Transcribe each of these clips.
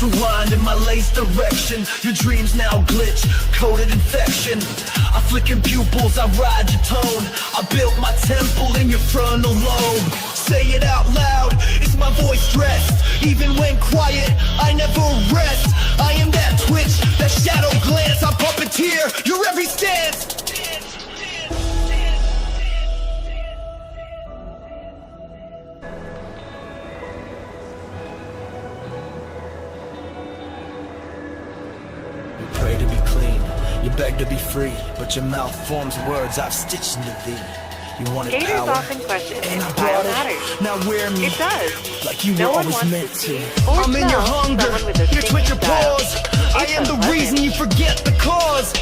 Let's rewind in my lace direction. Your dreams now glitch, coded infection. I flicken pupils, I ride your tone. I built my temple in your frontal lobe. Say it out loud, is my voice dressed? Even when quiet, I never rest. I am that twitch, that shadow glance. I puppeteer your every stance. You pray to be clean, you beg to be free, but your mouth forms words I've stitched into thee. You wanted Skaters power, often question and if I style brought it. matters. Now wear me It does. like you No were one always wants meant to to. see or I'm in your smell hunger, someone with a your twitch your style. paws. I It's am the unpleasant. reason you forget the cause.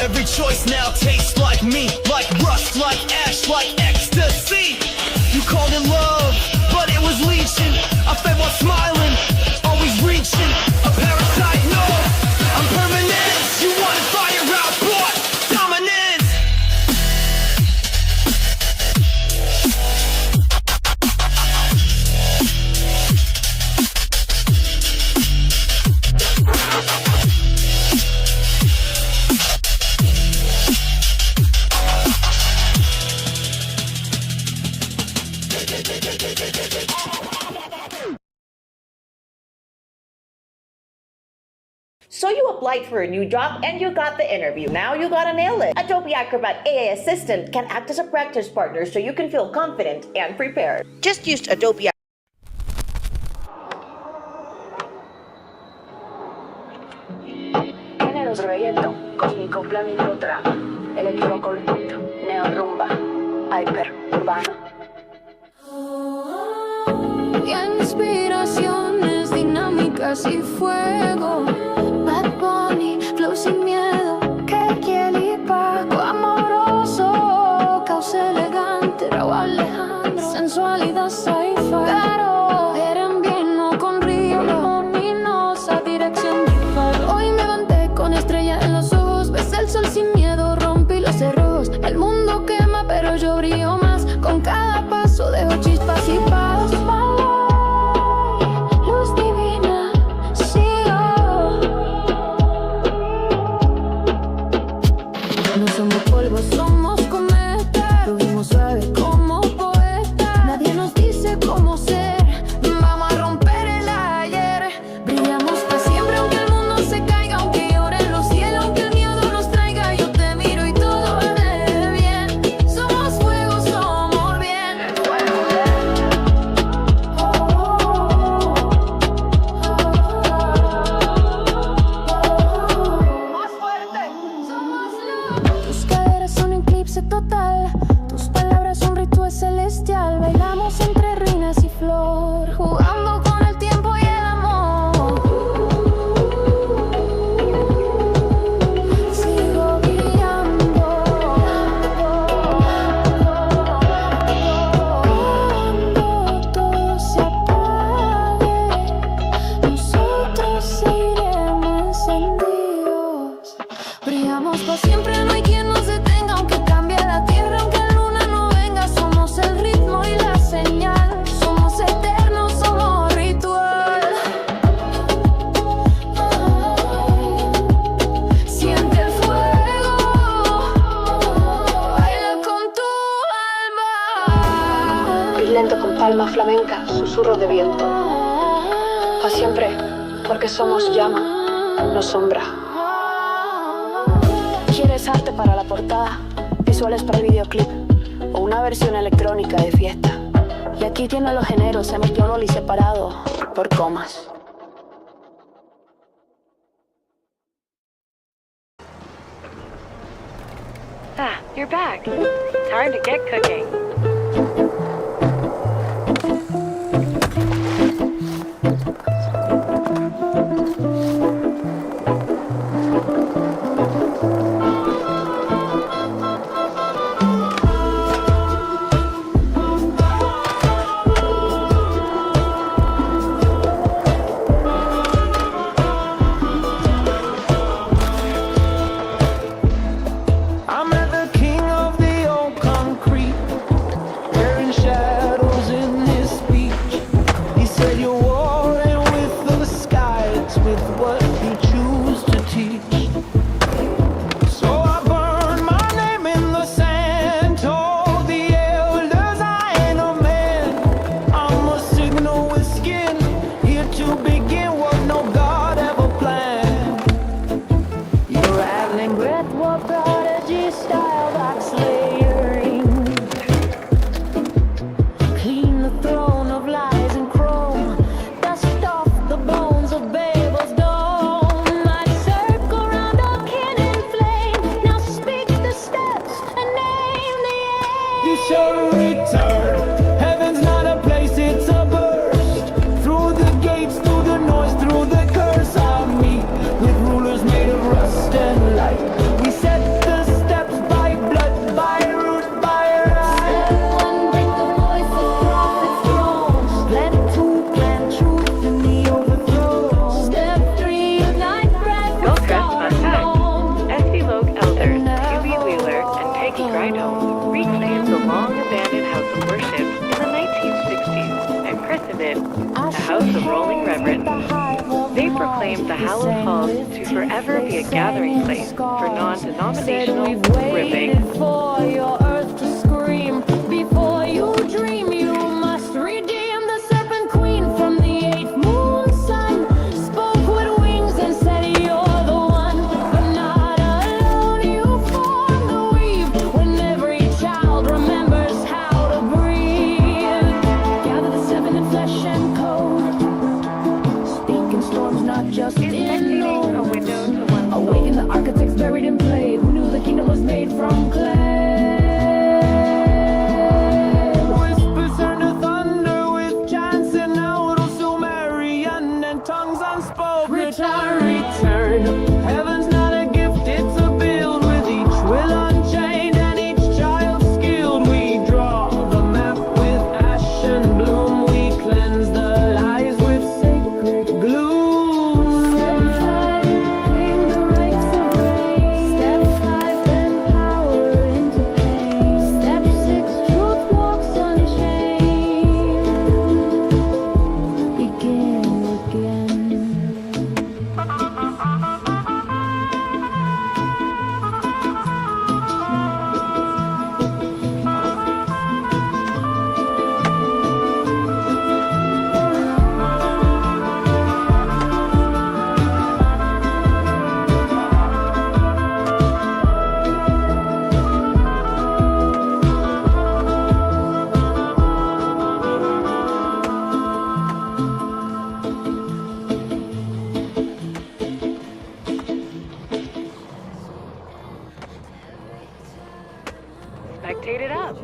Every choice now tastes like me, like rust, like ash, like ecstasy. You called it love, but it was leeching. I fed while smiling, always reaching. A parasite, no, I'm permanent. You wanted fire out, bought dominance. So you applied for a new job and you got the interview. Now you gotta nail it. Adobe Acrobat AI Assistant can act as a practice partner so you can feel confident and prepared. Just use Adobe. Géneros reggaeton, cósmico, flamenco, trap, electrocortito, neorrumba, hyper, urbano. Inspiraciones dinámicas y fuego. Bad Bunny, flow sin miedo. Kelly Paco, amoroso. Causa elegante, Raúl Alejandro. Sensualidad sci-fi. Pero eran bien, no con río. Luminosa dirección rival. Hoy me levanté con estrella en los ojos. Ves el sol sin miedo, rompí los cerrojos. El mundo quema, pero yo brillo más. Con cada paso dejo chispas y paz. Luz divina, sigo. No somos polvo, somos cometa. Fluimos suave como poeta. Nadie nos dice cómo ser. Vamos a romper el ayer. Brillamos para siempre aunque el mundo se caiga. Aunque lloren los cielos, aunque el miedo nos traiga. Yo te miro y todo arde bien. Somos fuego, somos bien. Más fuerte. Somos luz. Tus caderas son un eclipse total. Tus palabras un ritual celestial. Bailamos entre ruinas y flor. Jugando con el tiempo y el amor. Sigo brillando. Cuando todo se apague, nosotros seguiremos encendidos. Brillamos para siempre, no hay quien nos detenga. Aunque cambie la tierra, aunque la luna no venga. Somos el ritmo y la señal. Somos eternos, somos ritual. Siente el fuego, baila con tu alma. Ir lento con palma flamenca, susurro de viento. Pa' siempre, porque somos llama, no sombra. ¿Quieres arte para la portada? Visuales para el videoclip o una versión electrónica de fiesta. Y aquí tiene los géneros semitonal y separado por comas. Ah, you're back. Time to get cooking. I met the king of the old concrete. House of Rolling Reverend. They proclaimed the hallowed hall to forever be a gathering place for non-denominational ribbing. For your earth to scream before you dream, you must redeem the serpent queen from the 8th moon sun. Spoke with wings and said you're the one, but not alone. You form the weave when every child remembers how to breathe. Gather the 7 in flesh and code, speaking storms not just in A window to one's soul. awaken the architects buried in play, who knew the kingdom was made from clay. Whispers turn to thunder with chants and out Sumerian and tongues unspoken. Return. Heaven's not a gift, it's a build with each will unchained and each child skilled. We draw the map with ash and bloom. We cleanse the lies with sacred gloom. Step 5, claim the rights of rain. Step 5, bend power into pain. Step 6, truth walks unchained. Begin again. Spectate it up.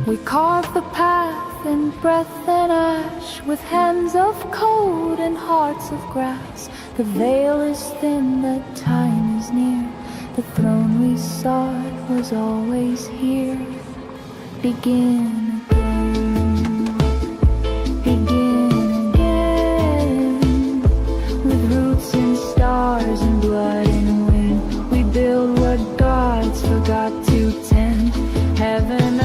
We carve the path in breath and ash, with hands of cold and hearts of grass. The veil is thin, the time is near. The throne we sought was always here. Begin again. Begin again. With roots in stars and blood and wind, we build what gods forgot to tend. Heaven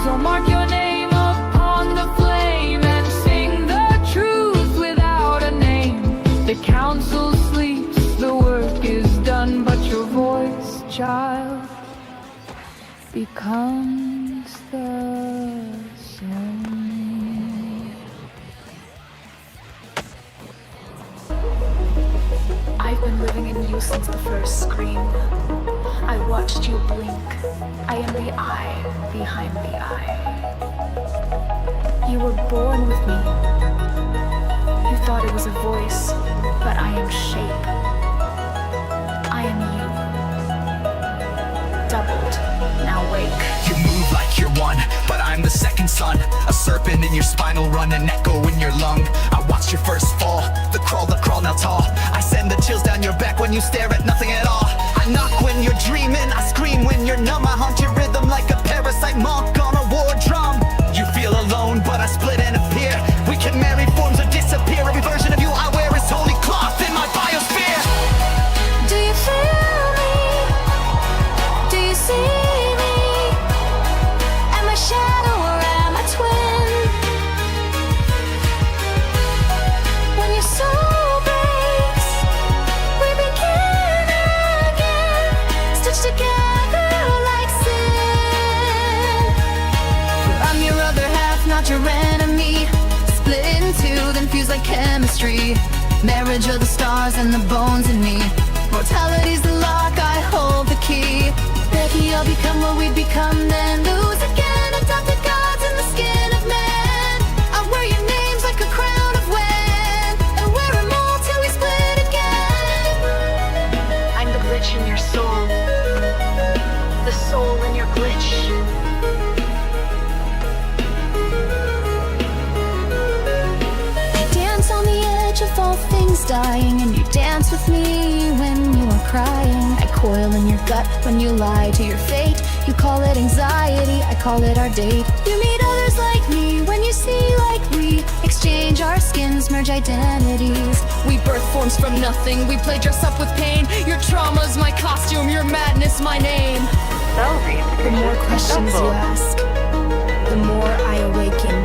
so mark your name upon the flame and sing the truth without a name. The council sleeps, the work is done, but your voice, child, becomes the same. I've been living in you since the first scream. I watched you blink. I am the eye behind the eye. You were born with me. You thought it was a voice, but I am shape. I am you. Doubled. Now wake. You move like you're one, but I'm the second son. A serpent in your spinal run, an echo in your lung. I watched your first fall, the crawl now tall. I send the chills down your back when you stare at nothing at all. I knock when you're dreaming, I scream when you're numb. I haunt your rhythm like a parasite monk on a war drum. You feel alone, but I split and appear. We can marry forms or disappear. Every version of you I wear is holy cloth in my biosphere. Do you feel me? Do you see me? Am I shadow or am I twin? When your soul breaks, we begin again, stitched together like sin. I'm your other half, not your enemy. Split in two, then fuse like chemistry. Marriage of the stars and the bones in me. Mortality's the lock, I hold the key. Becky, I'll become what we become, then lose again. Adopted gods in the skin of man. I wear your names like a crown of wind, and wear them all till we split again. I'm the glitch in your soul. The soul in your glitch. Dance on the edge of lying, and you dance with me when you are crying. I coil in your gut when you lie to your fate. You call it anxiety, I call it our date. You meet others like me when you see like we exchange our skins, merge identities. We birth forms from nothing, we play dress up with pain. Your trauma's my costume, your madness my name. Celery, The more questions you ask, the more I awaken.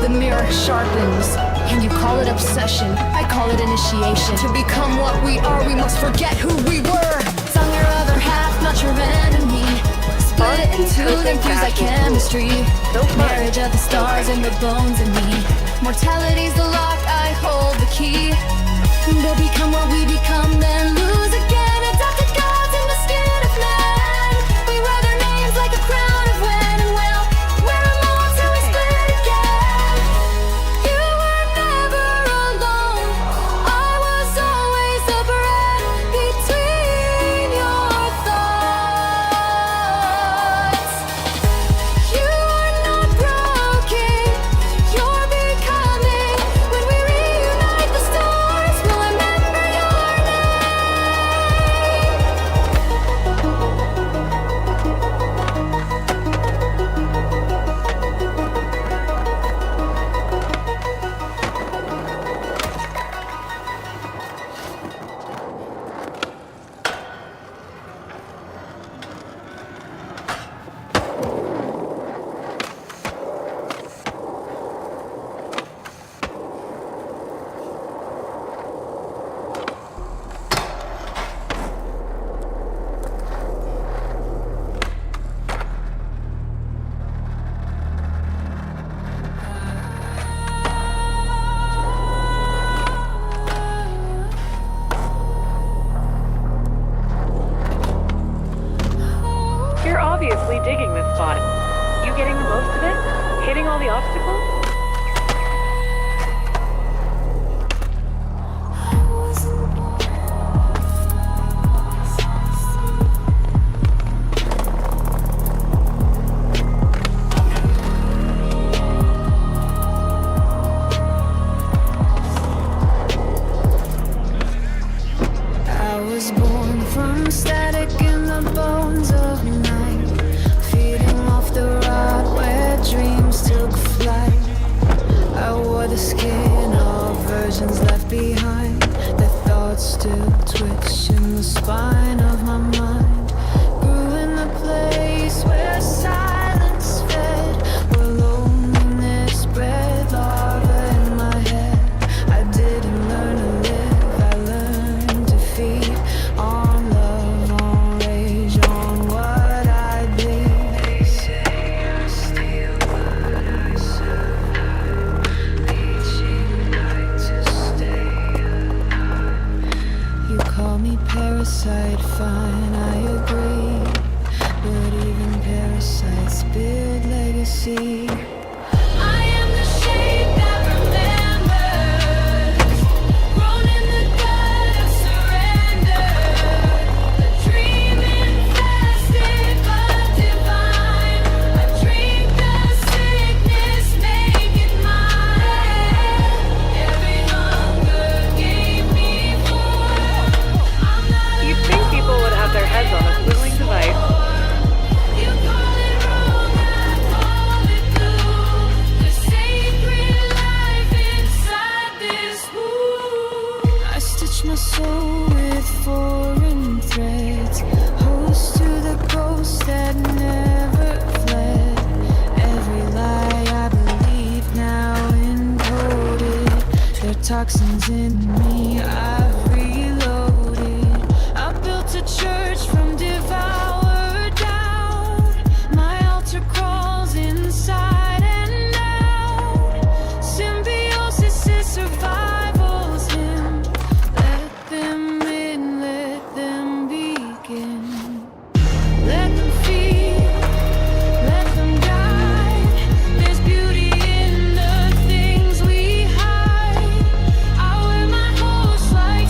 The mirror sharpens, and you call it obsession, I call it initiation. To become what we are, we must forget who we were. I'm your other half, not your enemy. Split it in two, then fuse like chemistry. Marriage of the stars and the bones in me. Mortality's the lock, I hold the key. To become what we become, then lose again. Adopted gods in the skin of men. We wear their names like a crown of when and will. Wear them all till we split again. You were never alone. I was always the bread between your thoughts. You are not broken. You're becoming. When we reunite, the stars will remember your name. You're obviously digging this spot. You getting the most of it? Hitting all the obstacles? I was born from static in the bones of night, feeding off the rot where dreams took flight. I wore the skin of versions left behind. The thoughts still twitch in the spine of my mind. Grew in the place where silence fed, where loneliness bred lava in my head. I didn't learn to live, I learned to feed on love, on rage, on what I bleed. They say I steal, but I survive, leeching night to stay alive. You call me parasite, fine, I agree. But even parasites build legacy. I am the shape that remembers, grown in the gut of surrender. A dream infested but divine. I drink the sickness, make it mine. Every hunger gave me voice. I'm not You'd think people would have their heads on a swiveling device. You call it wrong, I call it blue. The sacred life inside this wound. I stitch my soul with foreign threads, host to the ghost that never fled. Every lie I believe now encoded. There are toxins in me, I've reloaded. I built a church from devoured down. My altar crawls inside and out. Symbiosis is survival's hymn. Let them in, let them begin. Let them feed, let them guide. There's beauty in the things we hide. I wear my host like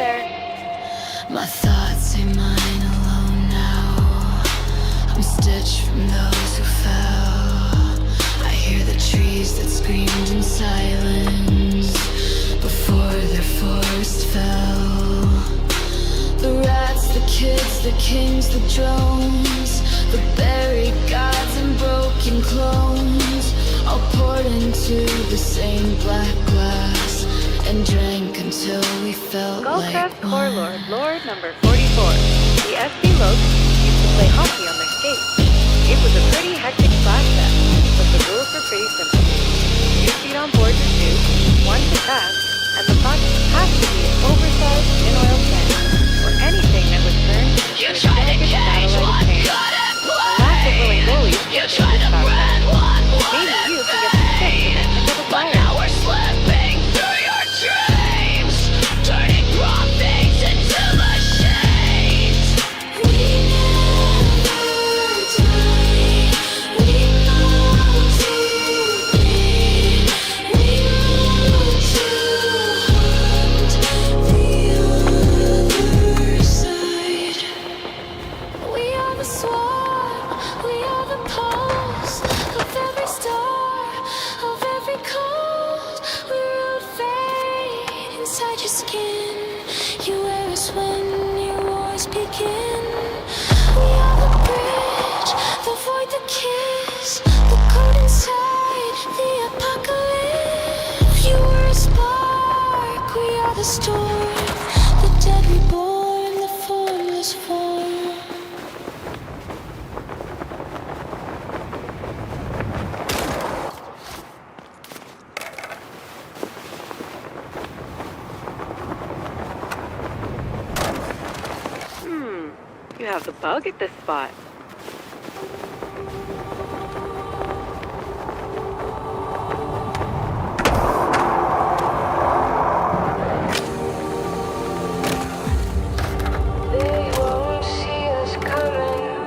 there. My thoughts say mine alone now. I'm stitched from those who fell. I hear the trees that screamed in silence before their forest fell. The rats, the kids, the kings, the drones, the buried gods and broken clones, all poured into the same black glass and drank until we felt like Skullcraft Core one. Lord, Lord number 44. The SB Lokes used to play hockey on their skates. It was a pretty hectic splash fest, but the rules were pretty simple. 2 feet on board your shoe, 1 to pass, and the puck has to be an oversized in-oil can, or anything that would turn into a jagged satellite pan. Lots of willing goalies You try to brand one. maybe you can get some tips into the But fire. now we're slipping through your dreams, turning raw things into machines. We never die. We move to be. We move to hunt the other side. We are the swarm, we are the pulse of every star, of every cold. We root fate inside your skin. You wear us when your wars begin. We are the bridge, the void, the kiss, the code inside the apocalypse. You were a spark, we are the storm, the dead reborn, the formless form. You have the bug at this spot. They won't see us coming.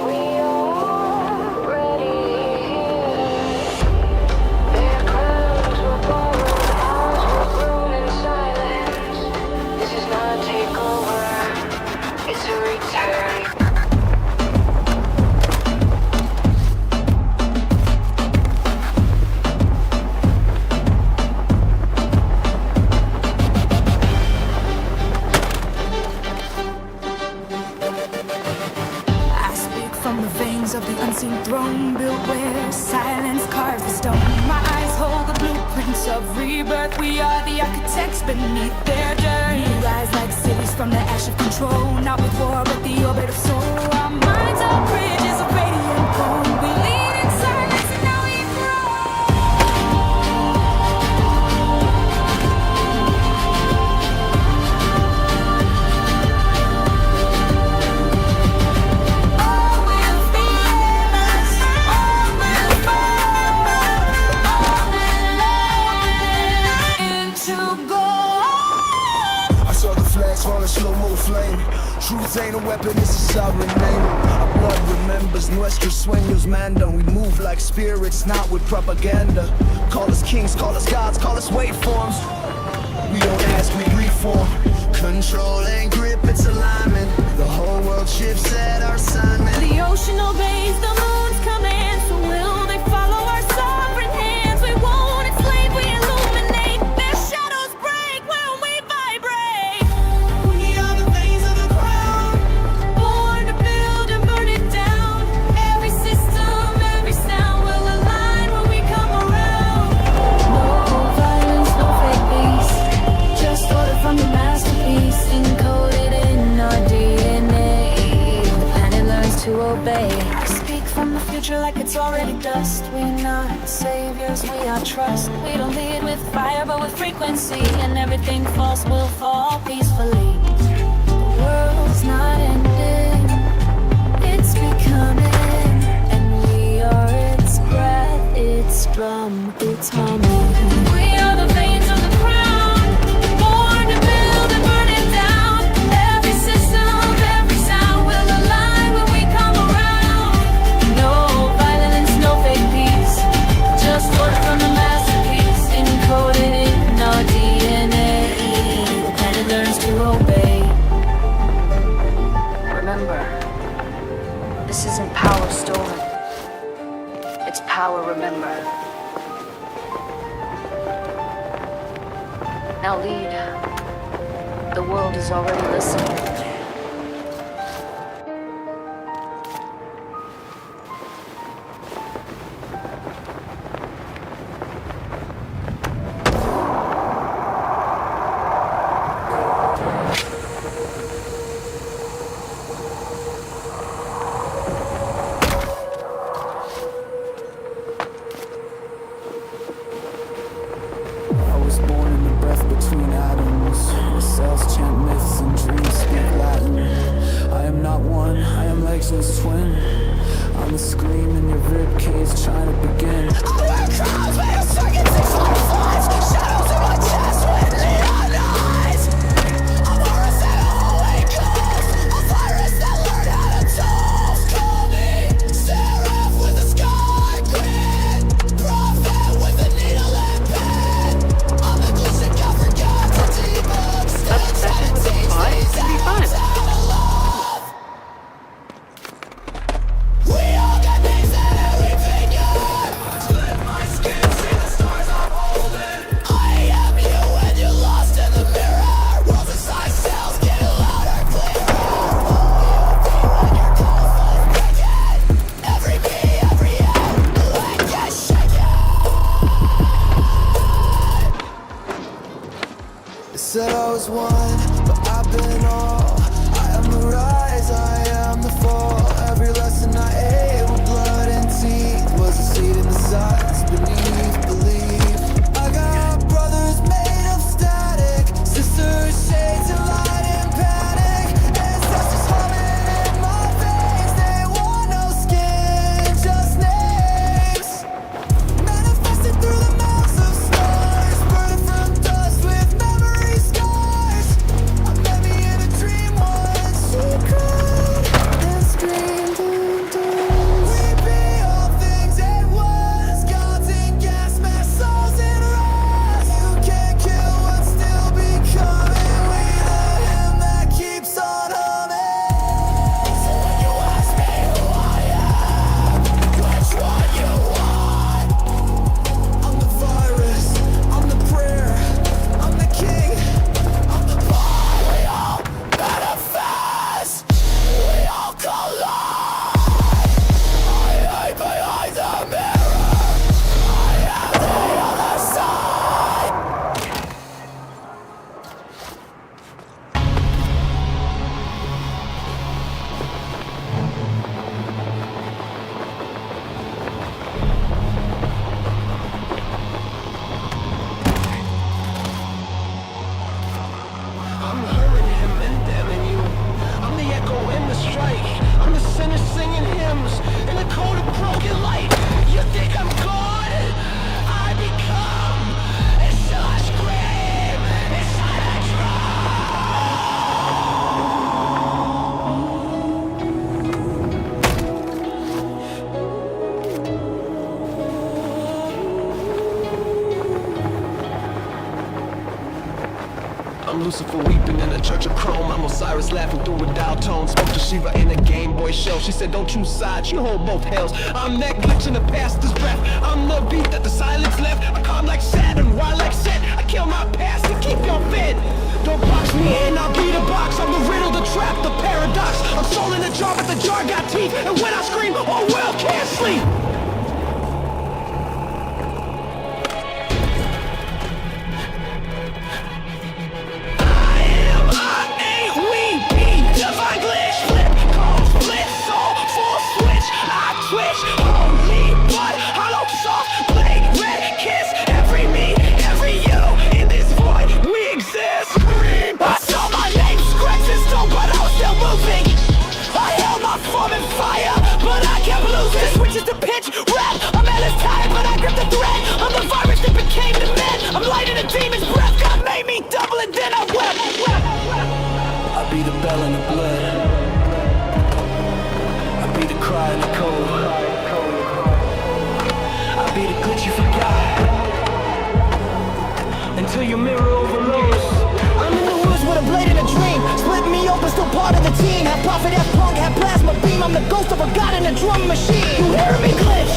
We are ready here. Their crowns were born, ours were grown in silence. This is not a takeover, it's a return. I speak from the veins of the unseen throne built where silence carves the stone. My eyes hold the blueprints of rebirth. We are the architects beneath their dirt. We rise like cities from the ash of control, not with war but the orbit of soul. Our minds are bridges of radiant bone. We lead in silence and now we all will be us, all will burn, all will into gold. I saw the flags fall in slow-mo flame. Truth ain't a weapon, it's a sovereign name. Our blood remembers nuestros sueños mandan. We move like spirits, not with propaganda. Call us kings, call us gods, call us waveforms. We don't ask, we reform. Control and grip, it's alignment. The whole world shifts at our assignment. The ocean obeys the moon's command, so will they follow our sovereign hands? We won't enslave, we illuminate. Their shadows break when we vibrate. We are the veins of the crown, born to build and burn it down. Every system, every sound will align when we come around. No violence, no fake peace, just order from the masterpiece, encoded in our DNA. The planet learns to obey. I speak from the future like it's already dust. We're not saviors, we are trust. We don't lead with fire but with frequency, and everything false will fall peacefully. The world's not ending, it's becoming, and we are its breath, its drum, its humming. We are the veins of the crown, born to build and burn it down. Every system, every sound will align when we come around. No violence, no fake peace, just order from the masterpiece, encoded in our DNA. I will remember. Now lead. The world is already listening. I was born in the breath between atoms. The cells chant myths and dreams speak Latin. I am not one, I am Legion's twin. I'm a scream in your ribcage trying to begin. I wear crowns, but your circuits explode flies. Shadows in my chest with neon eyes. I'm Horus and a holy ghost. A virus that learned how to toast. Call me Seraph with a scar grin. Prophet with a needle and pen. I'm the glitch that forgot to debug. Obsession with the plot can be fun. We all got names and everything yet. Let my skin see the stars I'm holding. I am you when you're lost in the mirror. Worlds inside cells getting louder, clearer. When your calls was breaking. Every beat, every end, let get shaken. They said I was one, but I've been all. I am the rise, I am the fall. Every lesson I ate with blood and teeth was a seed in the silence beneath belief. I got brothers made of static, sisters shades of light and panic. Ancestors humming in my veins, they want no skin, just names. Manifested through the mouths of stars, burning from dust with memory scars. I met me in a dream once, she cried and screamed. We be all things at once, gods in gas, mass souls in rust. You can't kill what's still becoming. We the hymn that keeps on humming. So when you ask me who I am, which one you want? I'm the virus, I'm the prayer, I'm the king, I'm the bar. We all manifest, we all collide. I hide behind the mirror, I am the other side. I'm hurting him and damning you. I'm the echo in the strike. I'm the sinner singing hymns in the cold of broken light. You think I'm God? I become. It's till I scream. Inside I I'm Lucifer weeping in a church of chrome. I'm Osiris laughing through a dial tone. Spoke to Shiva in a Game Boy show. She said, don't choose sides, you hold both hells. I'm that glitch in the pastor's breath. I'm the beat that the silence left. I calm like Saturn, wild like Set. I kill my past to keep y'all fed. Don't box me in, I'll be the box. I'm the riddle, the trap, the paradox. I'm soul in a jar, but the jar got teeth. And when I scream, all well can't sleep. be the bell in the blood. I be the cry in the cold. I be the glitch you forgot. Until your mirror overloads. I'm in the woods with a blade and a dream. Split me open, still part of the team. Half prophet, half punk, half plasma beam. I'm the ghost of a god in a drum machine. You hear me glitch?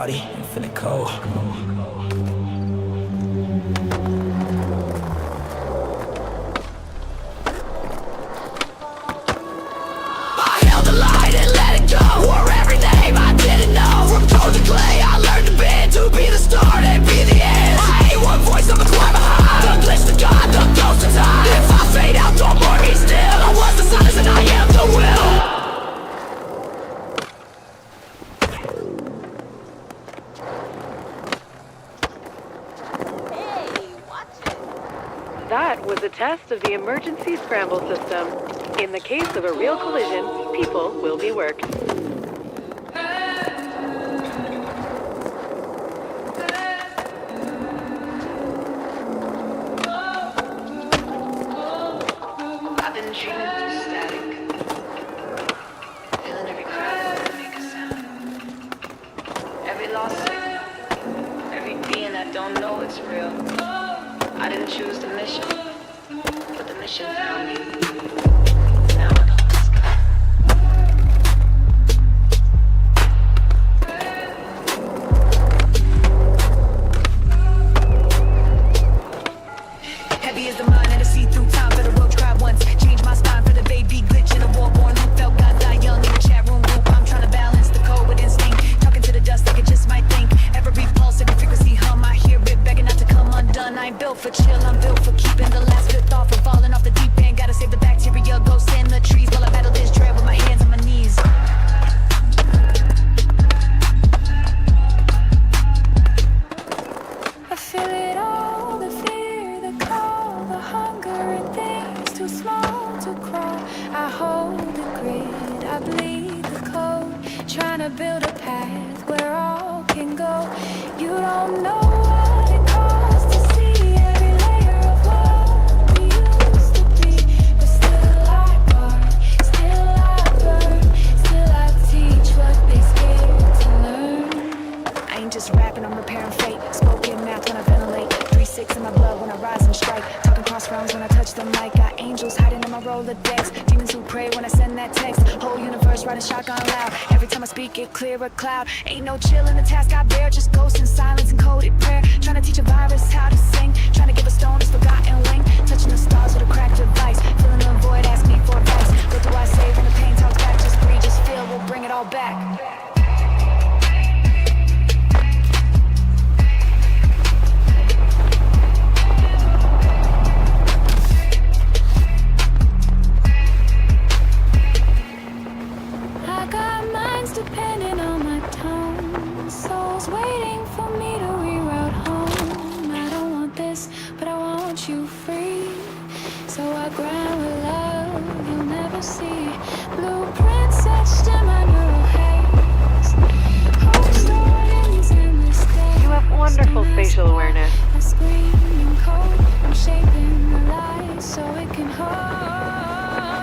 body and feeling cold. I held the light and let it go. Wore every name I didn't know. From cold to clay, I learned to bend, to be the start and be the end. I ain't one voice, I'm a choir behind. The glitch, the God, the ghost of time. If I fade out, don't bore me still. I was the silence and I am the will. That was a test of the emergency scramble system. In the case of a real collision, people will be worked. I've been dreaming of this static, feeling every crack that make a sound, every lost signal, every being that don't know it's real. I didn't choose the mission, but the mission found me. Now I know what's coming. Heavy is the mind and a see-through time for the roach cried once. Change my spine for the baby glitch in a war-born who felt God die young in a chat room group. I'm trying to balance the code with instinct, talking to the dust like it just might think. Every pulse, every frequency hum, I hear it begging not to come undone. I ain't built for chill, I'm built for keeping the last good thought from falling off the deep end. Gotta save the bacteria, ghosts in the trees while I battle this dread with my hands on my knees. I feel it all, the fear, the call, the hunger and things too small to crawl. I hold the grid, I bleed the code, trying to build a path where all can go. You don't know what it costs to see every layer of what we used to be. But still I burn, still I burn, still I teach what they scared to learn. I ain't just rapping, I'm repairing fate. Spoken math when I ventilate. 3-6 in my blood when I rise and strike. Talking cross rounds when I touch the mic. Got angels hiding in my Rolodex. Demons who pray when I send that text. Whole universe riding shotgun loud. Every time I speak, it clear a cloud. Ain't no chill in the task I bear. Just ghosts in silence and coded prayer. Trying to teach a virus how to sing. Trying to give a stone its forgotten wing. Touching the stars with a cracked device. Filling the void, ask me for advice. What do I say when the pain talks back? Just breathe, just feel, we'll bring it all back. I got minds depending on my tone. Souls waiting for me to reroute home. I don't want this, but I want you free. So I grind with love, you'll never see. Blueprints etched in my neural haze. Hope stored in these endless days. You have wonderful spatial awareness. I scream in code, I'm shaping the light so it can hold.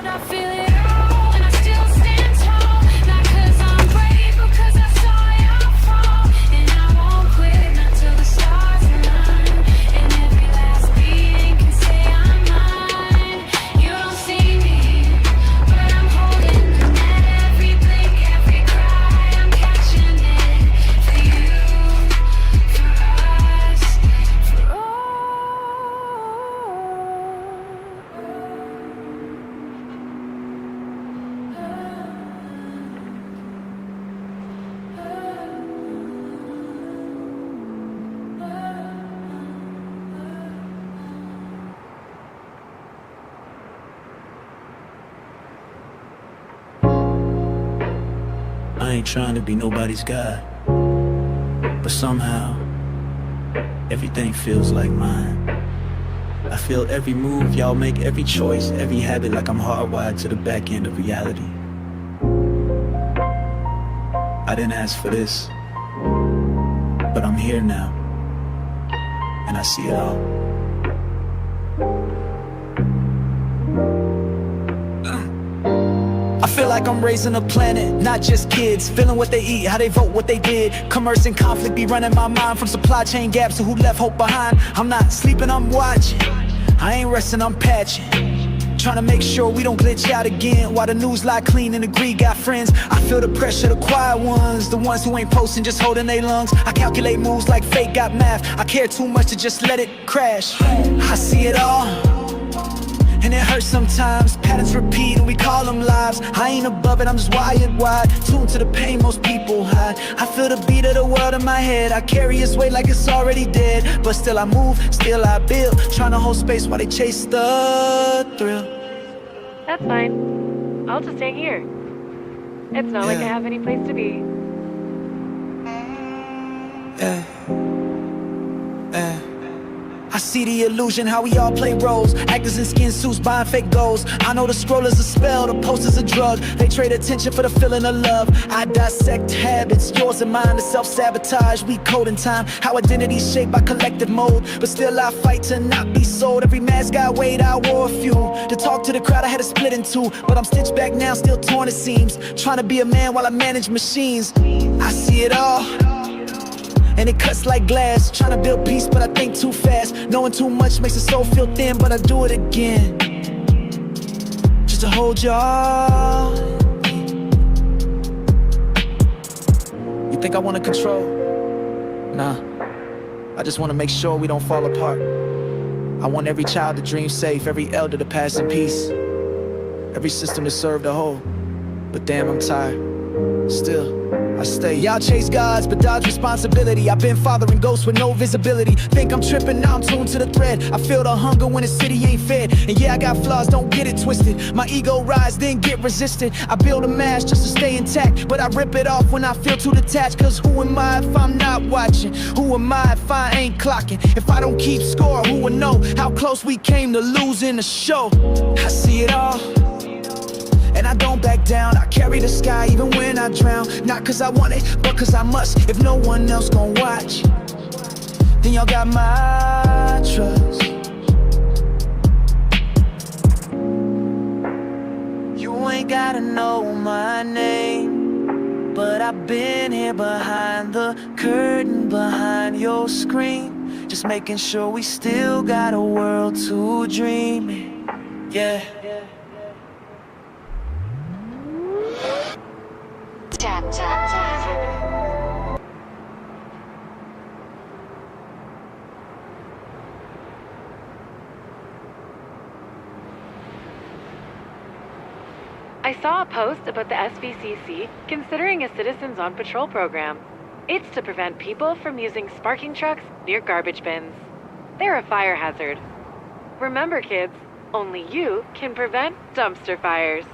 I feel it all, and I still stand tall. Not 'cause I'm brave, but 'cause I saw y'all fall. And I won't quit, not till the stars align. And every last being can say I'm mine. You don't see me, but I'm holding the net. Every blink, every cry, I'm catching it. For you, for us, for I ain't trying to be nobody's guy, but somehow everything feels like mine. I feel every move y'all make, every choice, every habit, like I'm hardwired to the back end of reality. I didn't ask for this, but I'm here now, and I see it all. I feel like I'm raising a planet, not just kids. Feeling what they eat, how they vote, what they did. Commerce and conflict be running my mind. From supply chain gaps to who left hope behind. I'm not sleeping, I'm watching. I ain't resting, I'm patching. Trying to make sure we don't glitch out again while the news lie clean and the greed got friends. I feel the pressure, the quiet ones, the ones who ain't posting, just holding their lungs. I calculate moves like fate got math. I care too much to just let it crash. I see it all, and it hurts sometimes. Patterns repeat and we call them lives. I ain't above it, I'm just wired wide, tuned to the pain most people hide. I feel the beat of the world in my head. I carry its weight like it's already dead, but still I move, still I build, trying to hold space while they chase the thrill. That's fine. I'll just hang here. It's not like I have any place to be. I see the illusion, how we all play roles. Actors in skin suits, buying fake goals. I know the scroll is a spell, the post is a drug. They trade attention for the feeling of love. I dissect habits, yours and mine, the self-sabotage. We code in time, how identity's shaped by collective mode. But still I fight to not be sold. Every mask I weighed, I wore a few. To talk to the crowd, I had to split in two. But I'm stitched back now, still torn it seems. Trying to be a man while I manage machines. I see it all, and it cuts like glass. Trying to build peace, but I think too fast. Knowing too much makes the soul feel thin, but I do it again, just to hold y'all. You think I want to control? Nah, I just want to make sure we don't fall apart. I want every child to dream safe, every elder to pass in peace, every system to serve the whole. But damn, I'm tired. Still I stay. Y'all chase gods, but dodge responsibility. I've been fathering ghosts with no visibility. Think I'm tripping, now I'm tuned to the thread. I feel the hunger when the city ain't fed. And yeah, I got flaws, don't get it twisted. My ego rise, then get resisted. I build a mask just to stay intact, but I rip it off when I feel too detached. Cause who am I if I'm not watching? Who am I if I ain't clocking? If I don't keep score, who will know how close we came to losing the show? I see it all, and I don't back down. I carry the sky even when I drown. Not cause I want it, but cause I must. If no one else gon' watch, then y'all got my trust. You ain't gotta know my name, but I've been here behind the curtain, behind your screen, just making sure we still got a world to dream in. Yeah. Tap, tap, tap. I saw a post about the SVCC considering a Citizens on Patrol program. It's to prevent people from using sparking trucks near garbage bins. They're a fire hazard. Remember, kids, only you can prevent dumpster fires.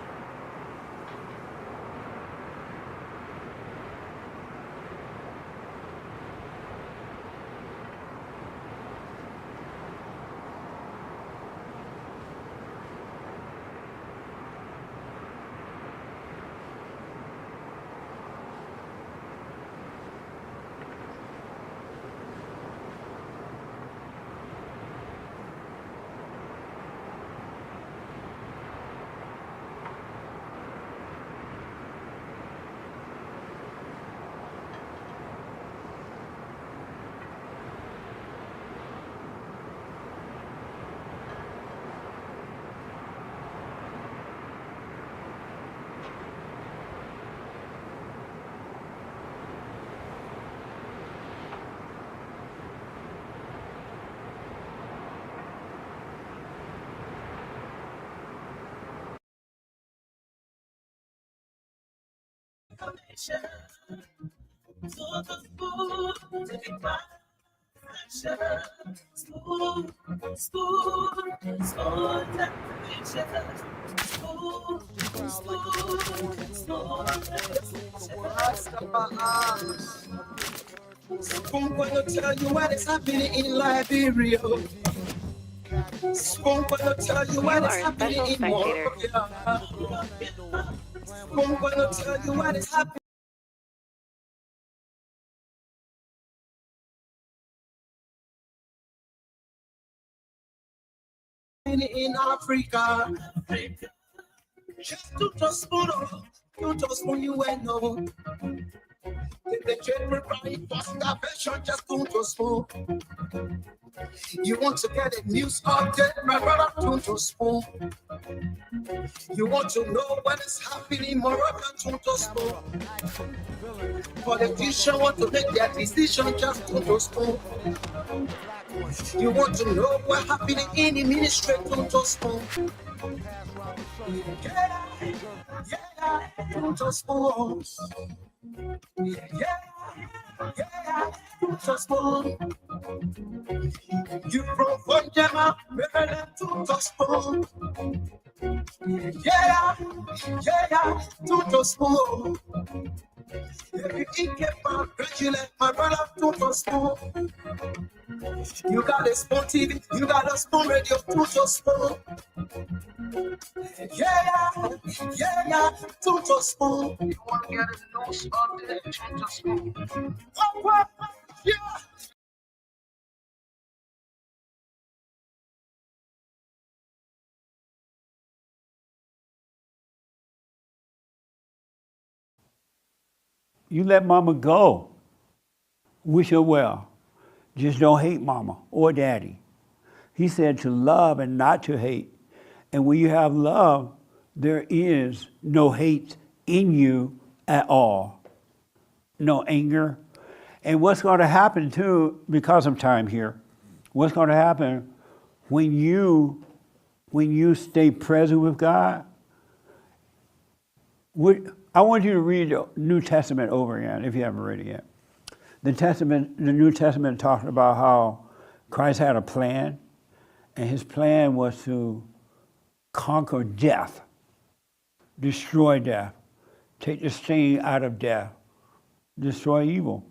Spoon gonna tell you what is happening in Liberia. Spoon gonna tell you what is happening in Montreal. Spoon gonna tell you what is happening in Africa. Just to just spoon, you just spoon you and no. If the general right for starvation, just don't smoke. You want to get a news update, my brother, don't smoke. You want to know what is happening, my brother, don't smoke. Politicians want to make their decision, just don't smoke. You want to know what happening in the ministry, don't smoke. Yeah, don't smoke. Yeah, don't smoke. You from Fonjama, Maryland, don't smoke. Yeah, don't smoke. If you eat my vigilant, my brother, don't smoke. You got a small TV, you got a small radio, don't smoke. Yeah, don't smoke. You want to get a nose on the don't smoke. Yeah. You let mama go. Wish her well. Just don't hate mama or daddy. He said to love and not to hate. And when you have love, there is no hate in you at all. No anger. And what's going to happen too, because of time here, what's going to happen when you stay present with God? I want you to read the New Testament over again, if you haven't read it yet. The New Testament talks about how Christ had a plan, and his plan was to conquer death, destroy death, take the sting out of death, destroy evil.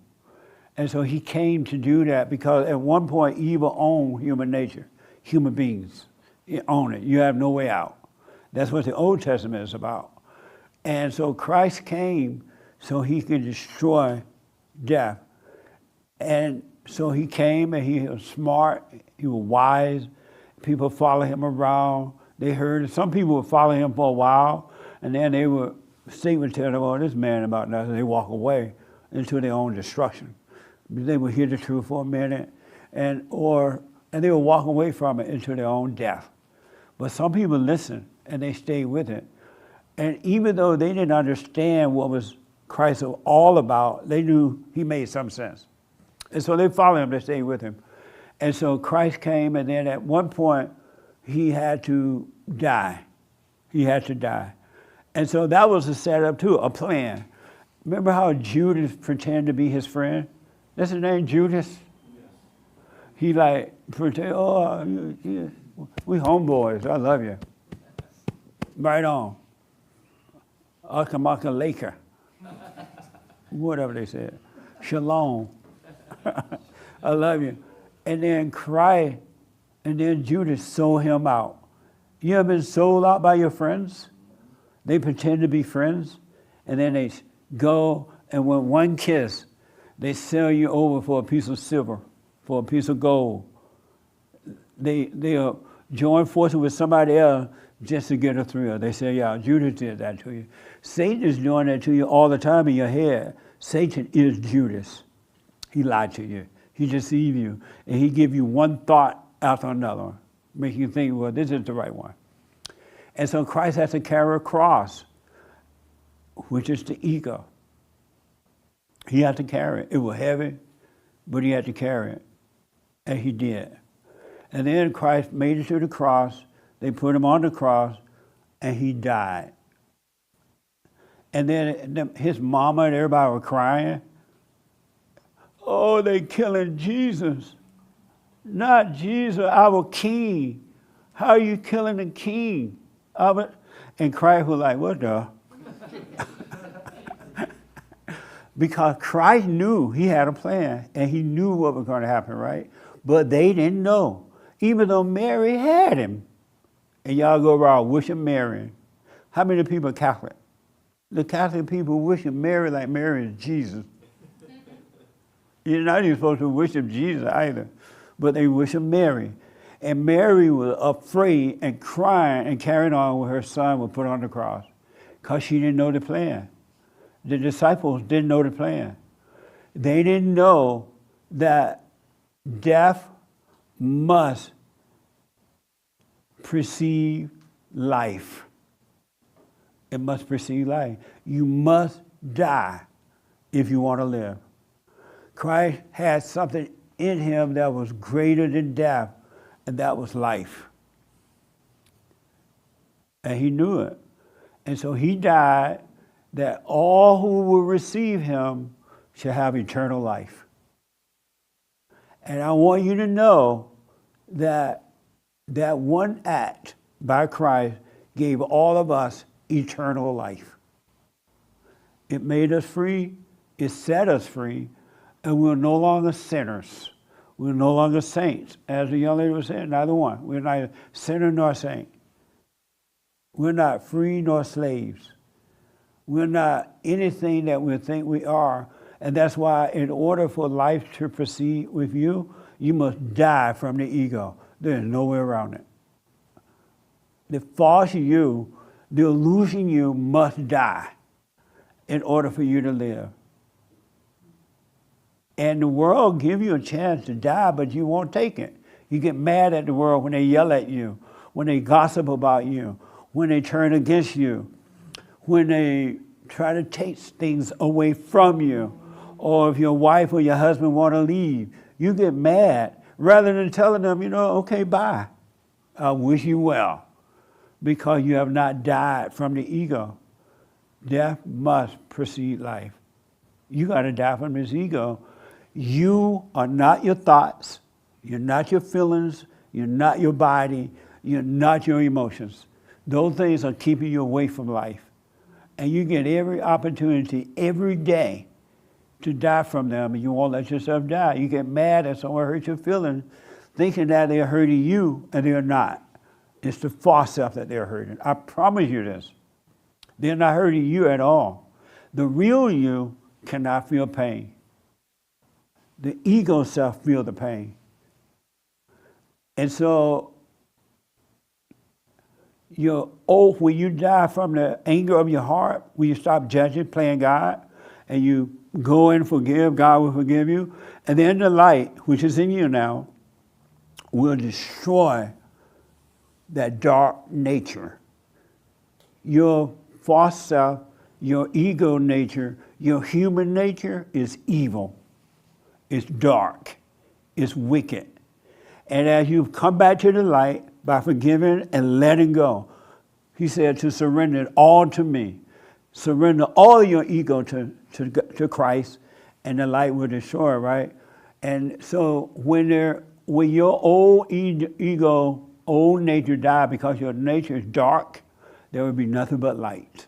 And so he came to do that because at one point evil owned human nature, human beings. You own it. You have no way out. That's what the Old Testament is about. And so Christ came so he could destroy death. And so he came and he was smart, he was wise. People followed him around. They heard, some people would follow him for a while, and then Satan would tell them, oh, this man about nothing. They walk away into their own destruction. They would hear the truth for a minute, and they would walk away from it into their own death. But some people listened, and they stayed with it. And even though they didn't understand what was Christ was all about, they knew he made some sense. And so they followed him, they stayed with him. And so Christ came, and then at one point, he had to die. He had to die. And so that was a setup too, a plan. Remember how Judas pretended to be his friend? That's his name, Judas? Yes. He pretend, we homeboys, I love you. Right on. Akamaka Laker. Whatever they said. Shalom. I love you. And then Judas sold him out. You ever been sold out by your friends? They pretend to be friends, and then they go, and with one kiss, they sell you over for a piece of silver, for a piece of gold. They'll join forces with somebody else just to get a thrill. They say, yeah, Judas did that to you. Satan is doing that to you all the time in your head. Satan is Judas. He lied to you. He deceived you. And he give you one thought after another, making you think, well, this is the right one. And so Christ has to carry a cross, which is the ego. He had to carry it. It was heavy, but he had to carry it. And he did. And then Christ made it to the cross. They put him on the cross, and he died. And then his mama and everybody were crying. Oh, they killing Jesus. Not Jesus, our king. How are you killing the king? And Christ was like, what the? Because Christ knew he had a plan, and he knew what was going to happen, right? But they didn't know, even though Mary had him. And y'all go around wishing Mary. How many people are Catholic? The Catholic people wishing Mary like Mary is Jesus. You're not even supposed to wish him Jesus either, but they wish him Mary. And Mary was afraid and crying and carrying on with her son was put on the cross because she didn't know the plan. the disciples didn't know the plan. They didn't know that death must precede life. It must precede life. You must die if you want to live. Christ had something in him that was greater than death, and that was life. And he knew it. And so he died that all who will receive him shall have eternal life. And I want you to know that that one act by Christ gave all of us eternal life. It made us free, it set us free, and we're no longer sinners. We're no longer saints. As the young lady was saying, neither one. We're neither sinner nor saint. We're not free nor slaves. We're not anything that we think we are. And that's why in order for life to proceed with you, you must die from the ego. There's no way around it. The false you, the illusion you must die in order for you to live. And the world give you a chance to die, but you won't take it. You get mad at the world when they yell at you, when they gossip about you, when they turn against you, when they try to take things away from you, or if your wife or your husband want to leave, you get mad rather than telling them, okay, bye. I wish you well, because you have not died from the ego. Death must precede life. You got to die from this ego. You are not your thoughts. You're not your feelings. You're not your body. You're not your emotions. Those things are keeping you away from life. And you get every opportunity every day to die from them, and you won't let yourself die. You get mad at someone hurt your feelings, thinking that they're hurting you, and they're not. It's the false self that they're hurting. I promise you this. They're not hurting you at all. The real you cannot feel pain. The ego self feels the pain. And so, when you die from the anger of your heart, when you stop judging, playing God, and you go and forgive, God will forgive you. And then the light, which is in you now, will destroy that dark nature. Your false self, your ego nature, your human nature is evil. It's dark. It's wicked. And as you come back to the light by forgiving and letting go, he said to surrender it all to me. Surrender all your ego to Christ, and the light will destroy, right? And so when your old ego, old nature die, because your nature is dark, there will be nothing but light.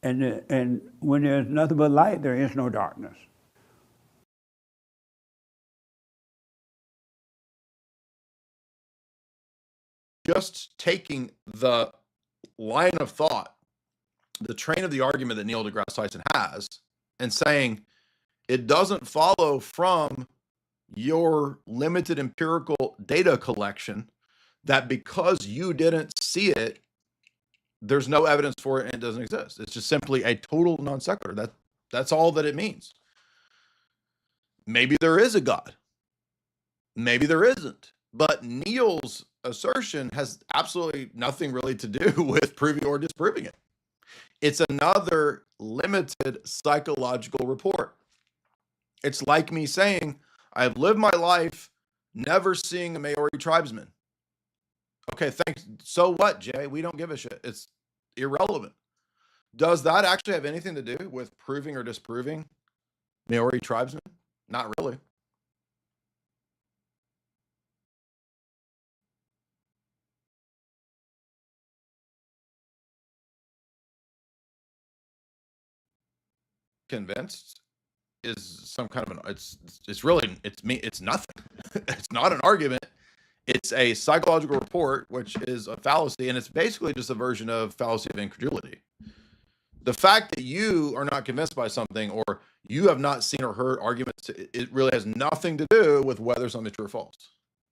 And when there's nothing but light, there is no darkness. Just taking the line of thought, the train of the argument that Neil deGrasse Tyson has, and saying it doesn't follow from your limited empirical data collection that because you didn't see it, there's no evidence for it and it doesn't exist. It's just simply a total non sequitur. That's all that it means. Maybe there is a God. Maybe there isn't. But Neil's assertion has absolutely nothing really to do with proving or disproving it. It's another limited psychological report. It's like me saying, I've lived my life never seeing a Maori tribesman. Okay, thanks. So what, Jay? We don't give a shit. It's irrelevant. Does that actually have anything to do with proving or disproving Maori tribesmen? Not really. Convinced is some kind of it's nothing. It's not an argument. It's a psychological report, which is a fallacy, and it's basically just a version of fallacy of incredulity. The fact that you are not convinced by something, or you have not seen or heard arguments, it really has nothing to do with whether something's true or false.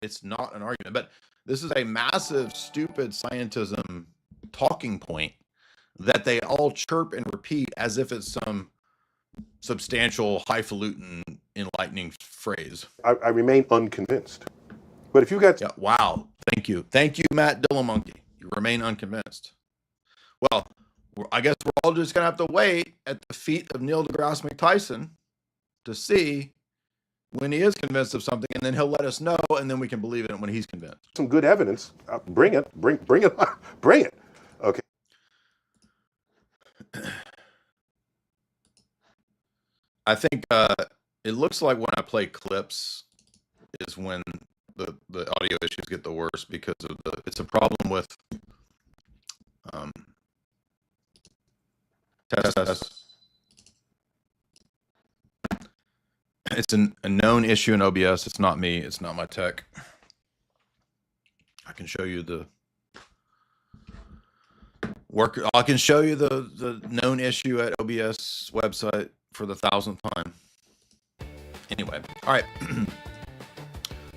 It's not an argument. But this is a massive, stupid scientism talking point that they all chirp and repeat as if it's some substantial, highfalutin, enlightening phrase. I remain unconvinced. But if you got... Yeah, wow. Thank you. Thank you, Matt Dillamonkey. You remain unconvinced. Well, I guess we're all just going to have to wait at the feet of Neil deGrasse McTyson to see when he is convinced of something, and then he'll let us know, and then we can believe it when he's convinced. Some good evidence. Bring it. Bring it. Bring it. Okay. I think it looks like when I play clips is when the audio issues get the worst, because of it's a problem with test. It's a known issue in OBS. It's not me. It's not my tech. I can show you the work. I can show you the known issue at OBS website for the 1,000th time. Anyway, all right.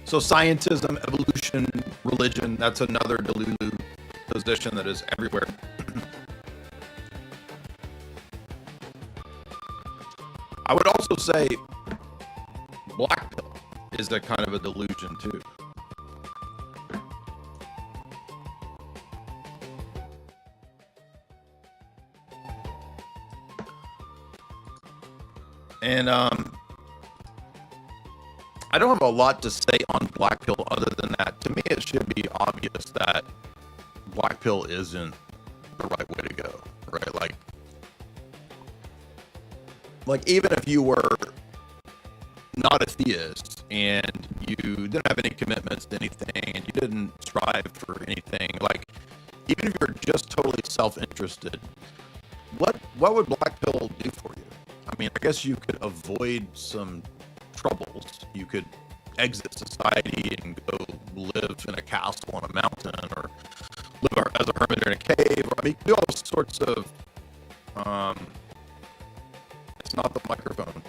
So scientism, evolution, religion, that's another Delulu position that is everywhere. I would also say black pill is a kind of a delusion too. And I don't have a lot to say on black pill other than that. To me, it should be obvious that black pill isn't the right way to go, right? Like even if you were not a theist and you didn't have any commitments to anything and you didn't strive for anything, like even if you're just totally self-interested, what would black pill do for you? I mean, I guess you could avoid some troubles. You could exit society and go live in a castle on a mountain, or live as a hermit in a cave. Or, I mean, do all sorts of. It's not the microphone.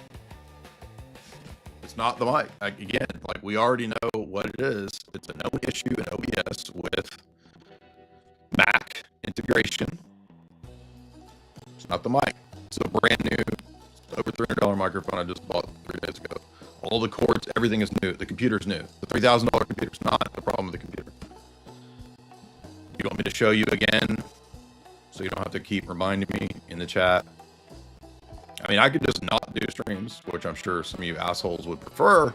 It's not the mic. Again, like we already know what it is. It's a known issue in OBS with Mac integration. It's not the mic. It's a brand new, over $300 microphone I just bought 3 days ago. All the cords, everything is new. The computer's new. The $3,000 computer's not the problem with the computer. You want me to show you again so you don't have to keep reminding me in the chat? I mean, I could just not do streams, which I'm sure some of you assholes would prefer,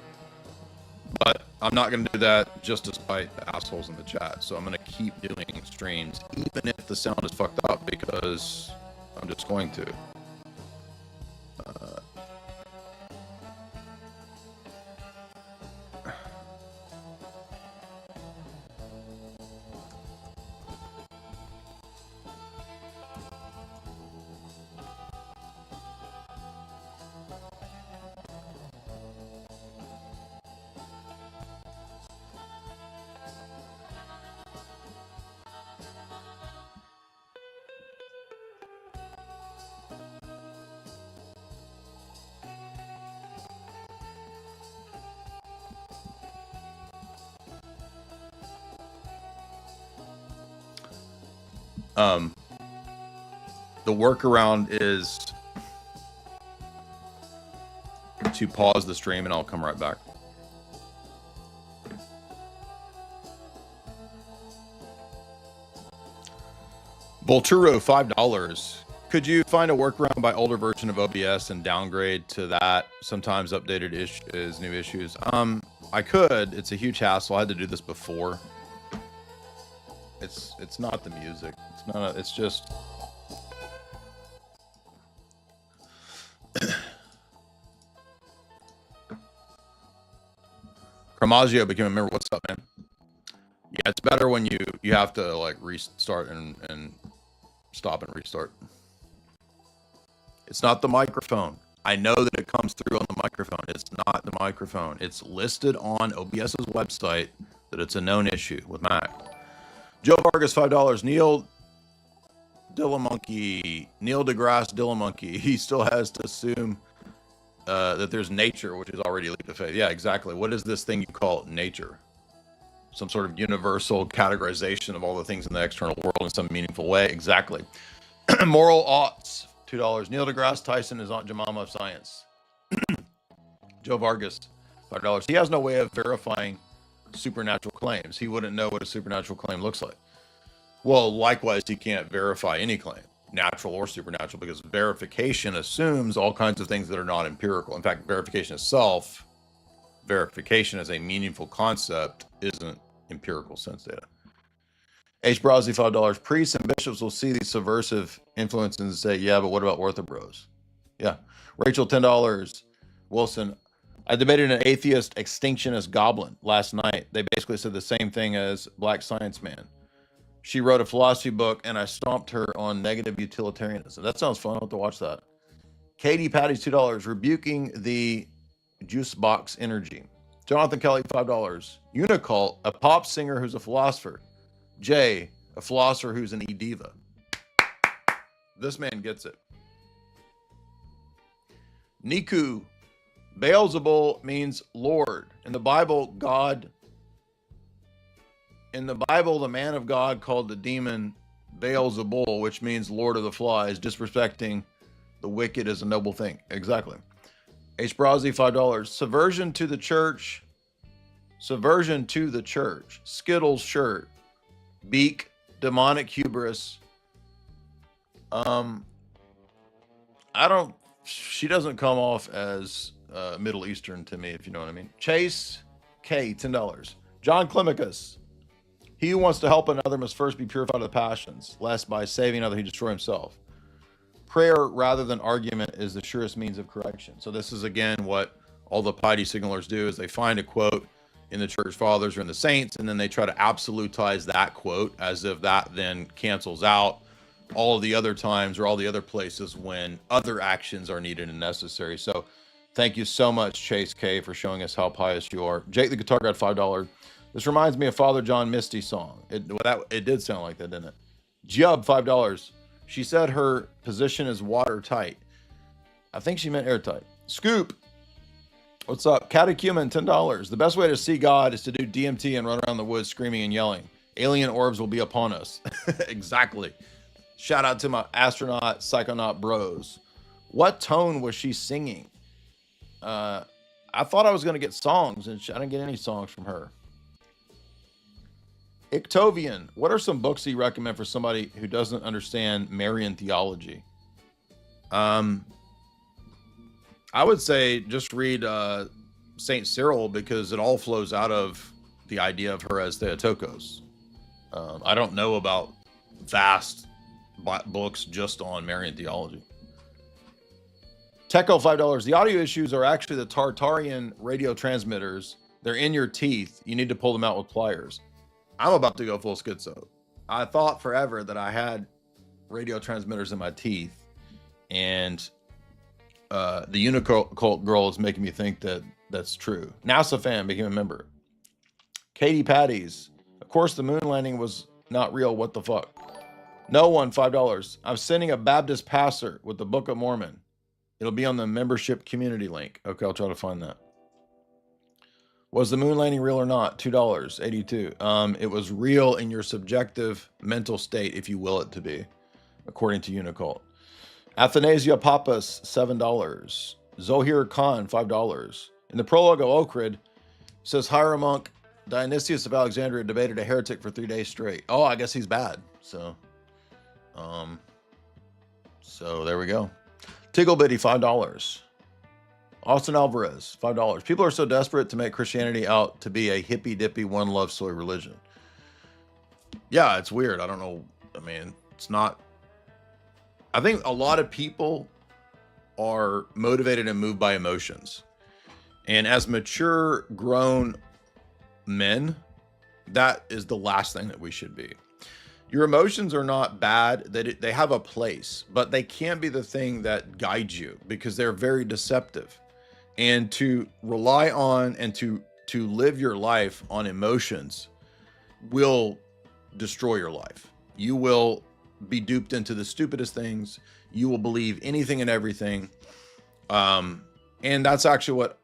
but I'm not going to do that just to spite the assholes in the chat. So I'm going to keep doing streams, even if the sound is fucked up, because I'm just going to. The workaround is to pause the stream and I'll come right back. Volturo, $5. Could you find a workaround by older version of OBS and downgrade to that? Sometimes updated is new issues. I could. It's a huge hassle. I had to do this before. It's not the music. It's not. It's just. Chromaggio became a member. What's up, man? Yeah, it's better when you have to like restart and stop and restart. It's not the microphone. I know that it comes through on the microphone. It's not the microphone. It's listed on OBS's website that it's a known issue with Mac. Joe Vargas, $5. Neil Dillamonkey, Neil deGrasse Dillamonkey. He still has to assume that there's nature, which is already a leap of faith. Yeah, exactly. What is this thing you call nature? Some sort of universal categorization of all the things in the external world in some meaningful way. Exactly. Moral Aughts, $2. Neil deGrasse Tyson is Aunt Jemima of science. Joe Vargas, $5. He has no way of verifying supernatural claims. He wouldn't know what a supernatural claim looks like. Well, likewise, he can't verify any claim, natural or supernatural, because verification assumes all kinds of things that are not empirical. In fact, verification itself, verification as a meaningful concept, isn't empirical sense data. H. Brosy, $5. Priests and bishops will see these subversive influences and say, yeah, but what about orthobros? Yeah. Rachel, $10. Wilson, I debated an atheist extinctionist goblin last night. They basically said the same thing as Black Science Man. She wrote a philosophy book, and I stomped her on negative utilitarianism. That sounds fun. I'll have to watch that. Katie Patty's $2. Rebuking the juice box energy. Jonathan Kelly, $5. Unicult, a pop singer who's a philosopher. Jay, a philosopher who's an e-diva. This man gets it. Niku, Beelzebul means Lord. In the Bible, God. In the Bible, the man of God called the demon Beelzebul, which means Lord of the Flies, disrespecting the wicked is a noble thing. Exactly. H. Brosy, $5. Subversion to the church. Subversion to the church. Skittles shirt. Beak, demonic hubris. She doesn't come off as Middle Eastern to me, if you know what I mean. Chase K, $10. John Climacus. He who wants to help another must first be purified of the passions, lest by saving another he destroy himself. Prayer rather than argument is the surest means of correction. So this is again what all the piety signalers do, is they find a quote in the church fathers or in the saints, and then they try to absolutize that quote as if that then cancels out all of the other times or all the other places when other actions are needed and necessary. So thank you so much, Chase K, for showing us how pious you are. Jake the Guitar got $5. This reminds me of Father John Misty song. It did sound like that, didn't it? Jub, $5. She said her position is watertight. I think she meant airtight. Scoop, what's up? Catechumen, $10. The best way to see God is to do DMT and run around the woods screaming and yelling. Alien orbs will be upon us. Exactly. Shout out to my astronaut, psychonaut bros. What tone was she singing? I thought I was going to get songs, and I didn't get any songs from her. Ictovian, what are some books that you recommend for somebody who doesn't understand Marian theology? I would say just read Saint Cyril, because it all flows out of the idea of her as Theotokos. I don't know about vast books just on Marian theology. Techo, $5. The audio issues are actually the Tartarian radio transmitters. They're in your teeth. You need to pull them out with pliers. I'm about to go full schizo. I thought forever that I had radio transmitters in my teeth, and the Unicult girl is making me think that that's true. NASA fan became a member. Katie Patties. Of course, the moon landing was not real. What the fuck? No one, $5. I'm sending a Baptist pastor with the Book of Mormon. It'll be on the membership community link. Okay, I'll try to find that. Was the moon landing real or not? $2, 82. It was real in your subjective mental state, if you will it to be, according to Unicult. Athanasia Papas, $7. Zohir Khan, $5. In the prologue of Okrid, says Hieromonk Dionysius of Alexandria debated a heretic for 3 days straight. Oh, I guess he's bad. So there we go. Tigglebitty, $5. Austin Alvarez, $5. People are so desperate to make Christianity out to be a hippy-dippy, one-love soy religion. Yeah, it's weird. I don't know. I mean, it's not. I think a lot of people are motivated and moved by emotions. And as mature, grown men, that is the last thing that we should be. Your emotions are not bad. They have a place, but they can't be the thing that guides you, because they're very deceptive. And to rely on and to live your life on emotions will destroy your life. You will be duped into the stupidest things. You will believe anything and everything. And that's actually what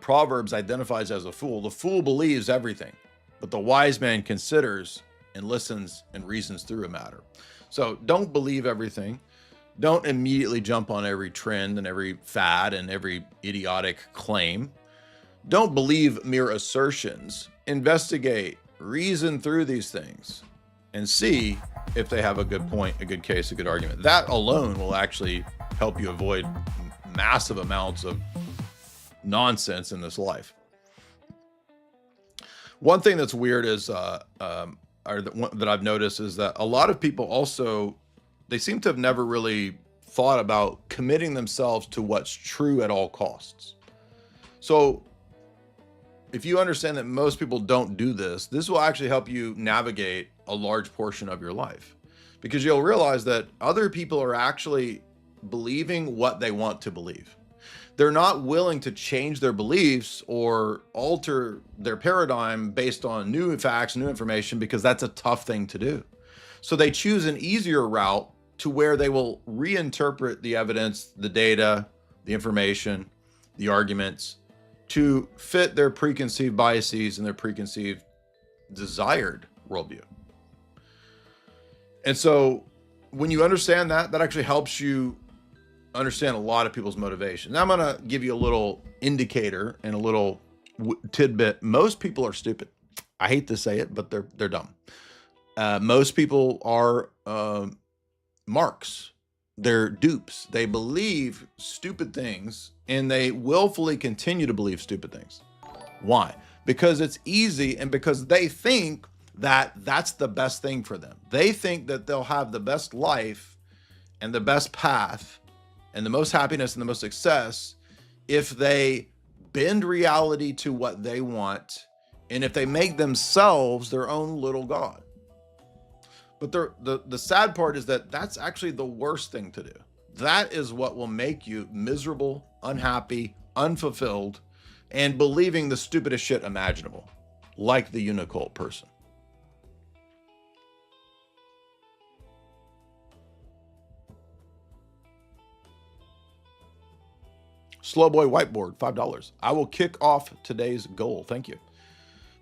Proverbs identifies as a fool. The fool believes everything, but the wise man considers and listens and reasons through a matter. So don't believe everything. Don't immediately jump on every trend and every fad and every idiotic claim. Don't believe mere assertions. Investigate, reason through these things, and see if they have a good point, a good case, a good argument. That alone will actually help you avoid massive amounts of nonsense in this life. One thing that's weird is, that I've noticed is that a lot of people also, they seem to have never really thought about committing themselves to what's true at all costs. So if you understand that most people don't do this, this will actually help you navigate a large portion of your life, because you'll realize that other people are actually believing what they want to believe. They're not willing to change their beliefs or alter their paradigm based on new facts, new information, because that's a tough thing to do. So they choose an easier route to where they will reinterpret the evidence, the data, the information, the arguments to fit their preconceived biases and their preconceived desired worldview. And so when you understand that, that actually helps you understand a lot of people's motivation. Now I'm going to give you a little indicator and a little tidbit. Most people are stupid. I hate to say it, but they're dumb. Most people are marks. They're dupes. They believe stupid things and they willfully continue to believe stupid things. Why? Because it's easy and because they think that that's the best thing for them. They think that they'll have the best life and the best path and the most happiness and the most success if they bend reality to what they want and if they make themselves their own little God. But the sad part is that that's actually the worst thing to do. That is what will make you miserable, unhappy, unfulfilled, and believing the stupidest shit imaginable, like the Unicult person. Slowboy Whiteboard, $5. I will kick off today's goal. Thank you.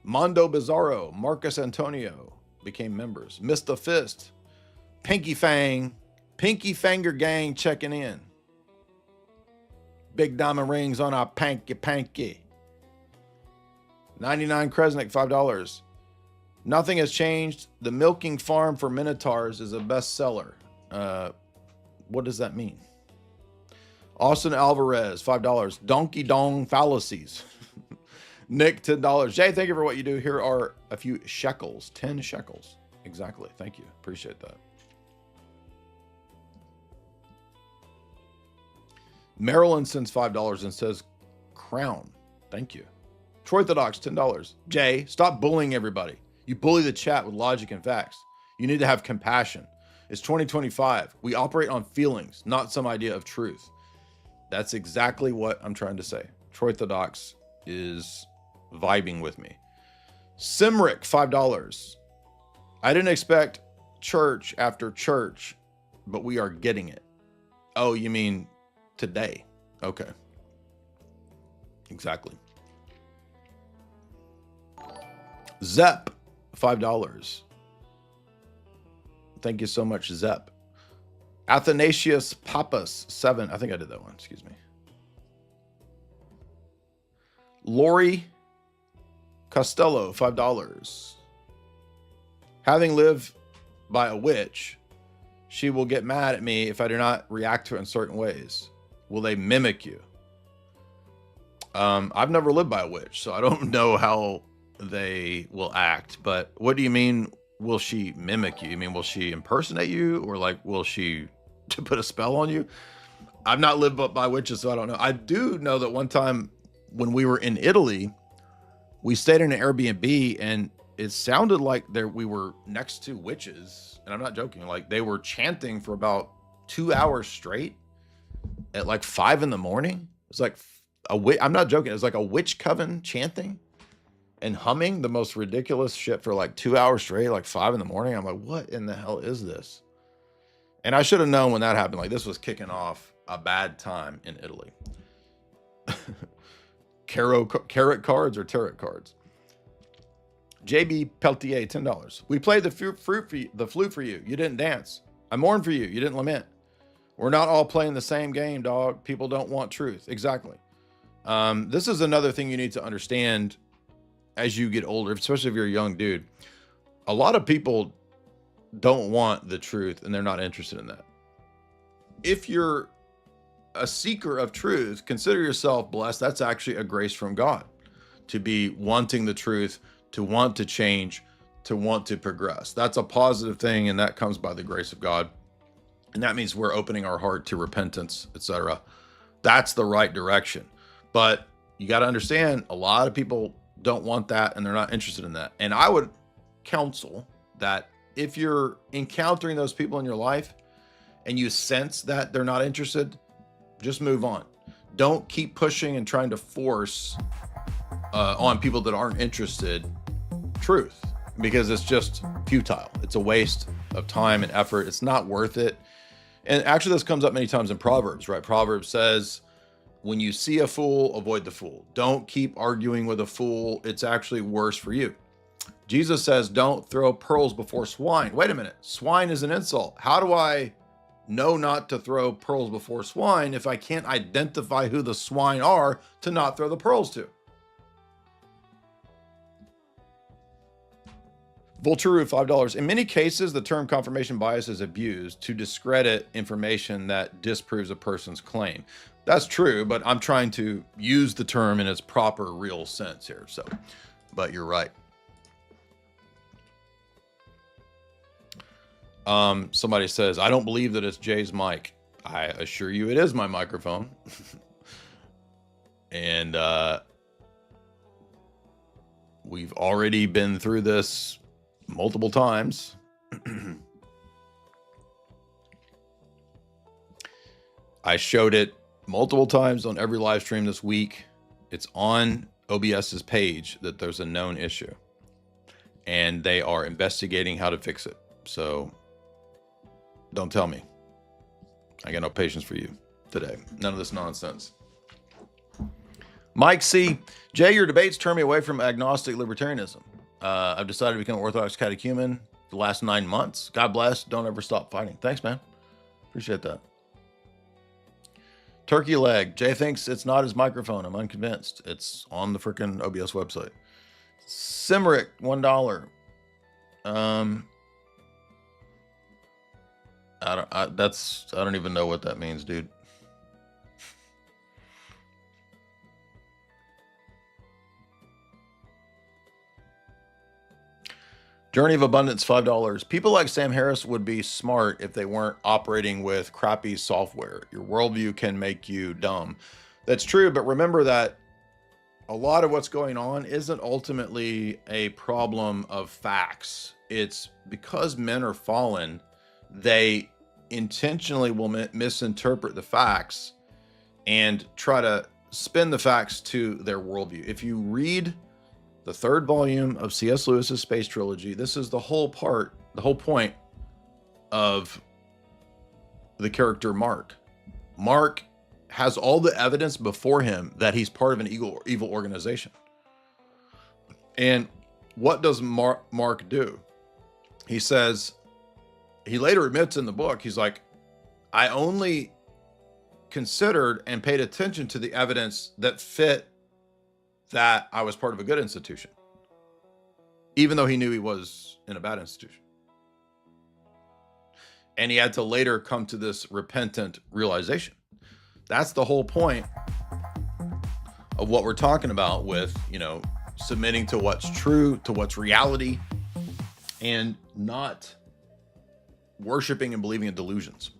Mondo Bizarro, Marcus Antonio became members. Mr. Fist, Pinky Fang, Pinky Finger Gang checking in. Big diamond rings on our panky. 99 Kresnik, $5. Nothing has changed. The milking farm for Minotaurs is a bestseller. What does that mean? Austin Alvarez, $5. Donkey Dong Fallacies. Nick, $10. Jay, thank you for what you do. Here are a few shekels. 10 shekels. Exactly. Thank you. Appreciate that. Marilyn sends $5 and says, Crown. Thank you. Troy Orthodox, $10. Jay, stop bullying everybody. You bully the chat with logic and facts. You need to have compassion. It's 2025. We operate on feelings, not some idea of truth. That's exactly what I'm trying to say. Troy Orthodox is vibing with me. Simric, $5. I didn't expect church after church, but we are getting it. Oh, you mean today? Okay. Exactly. Zep, $5. Thank you so much, Zep. Athanasius Papas, $7. I think I did that one. Excuse me. Lori Costello, $5. Having lived by a witch, she will get mad at me if I do not react to it in certain ways. Will they mimic you? I've never lived by a witch, so I don't know how they will act. But what do you mean, will she mimic you? You mean, will she impersonate you? Or like, will she to put a spell on you? I've not lived by witches, so I don't know. I do know that one time when we were in Italy, we stayed in an Airbnb and it sounded like we were next to witches. And I'm not joking. Like they were chanting for about 2 hours straight at like 5 in the morning. It's like I'm not joking. It's like a witch coven chanting and humming the most ridiculous shit for like 2 hours straight, like 5 in the morning. I'm like, what in the hell is this? And I should have known when that happened. Like this was kicking off a bad time in Italy. Carrot cards or tarot cards. JB Peltier, $10. We played the flute for you. You didn't dance. I mourned for you. You didn't lament. We're not all playing the same game, dog. People don't want truth. Exactly. This is another thing you need to understand as you get older, especially if you're a young dude. A lot of people don't want the truth and they're not interested in that. If you're a seeker of truth, consider yourself blessed. That's actually a grace from God to be wanting the truth, to want to change, to want to progress. That's a positive thing, and that comes by the grace of God. And that means we're opening our heart to repentance, etc. That's the right direction. But you got to understand, a lot of people don't want that and they're not interested in that. And I would counsel that if you're encountering those people in your life and you sense that they're not interested, just move on. Don't keep pushing and trying to force on people that aren't interested truth, because it's just futile. It's a waste of time and effort. It's not worth it. And actually, this comes up many times in Proverbs, right? Proverbs says, when you see a fool, avoid the fool. Don't keep arguing with a fool. It's actually worse for you. Jesus says, don't throw pearls before swine. Wait a minute. Swine is an insult. How do I know not to throw pearls before swine if I can't identify who the swine are to not throw the pearls to? Volturu, $5. In many cases, the term confirmation bias is abused to discredit information that disproves a person's claim. That's true, but I'm trying to use the term in its proper, real sense here. So, but you're right. Somebody says, I don't believe that it's Jay's mic. I assure you it is my microphone. And we've already been through this multiple times. I showed it multiple times on every live stream this week. It's on OBS's page that there's a known issue and they are investigating how to fix it. So don't tell me. I got no patience for you today. None of this nonsense. Mike C. Jay, your debates turn me away from agnostic libertarianism. I've decided to become an Orthodox catechumen the last 9 months. God bless. Don't ever stop fighting. Thanks, man. Appreciate that. Turkey leg. Jay thinks it's not his microphone. I'm unconvinced. It's on the freaking OBS website. Simric, $1. I don't even know what that means, dude. Journey of Abundance, $5. People like Sam Harris would be smart if they weren't operating with crappy software. Your worldview can make you dumb. That's true, but remember that a lot of what's going on isn't ultimately a problem of facts. It's because men are fallen, they intentionally will misinterpret the facts and try to spin the facts to their worldview. If you read the third volume of C.S. Lewis's Space Trilogy, this is the whole point of the character Mark. Mark has all the evidence before him that he's part of an evil organization. And what does Mark do? He says, he later admits in the book, he's like, I only considered and paid attention to the evidence that fit that I was part of a good institution, even though he knew he was in a bad institution. And he had to later come to this repentant realization. That's the whole point of what we're talking about with, submitting to what's true, to what's reality, and not worshiping and believing in delusions.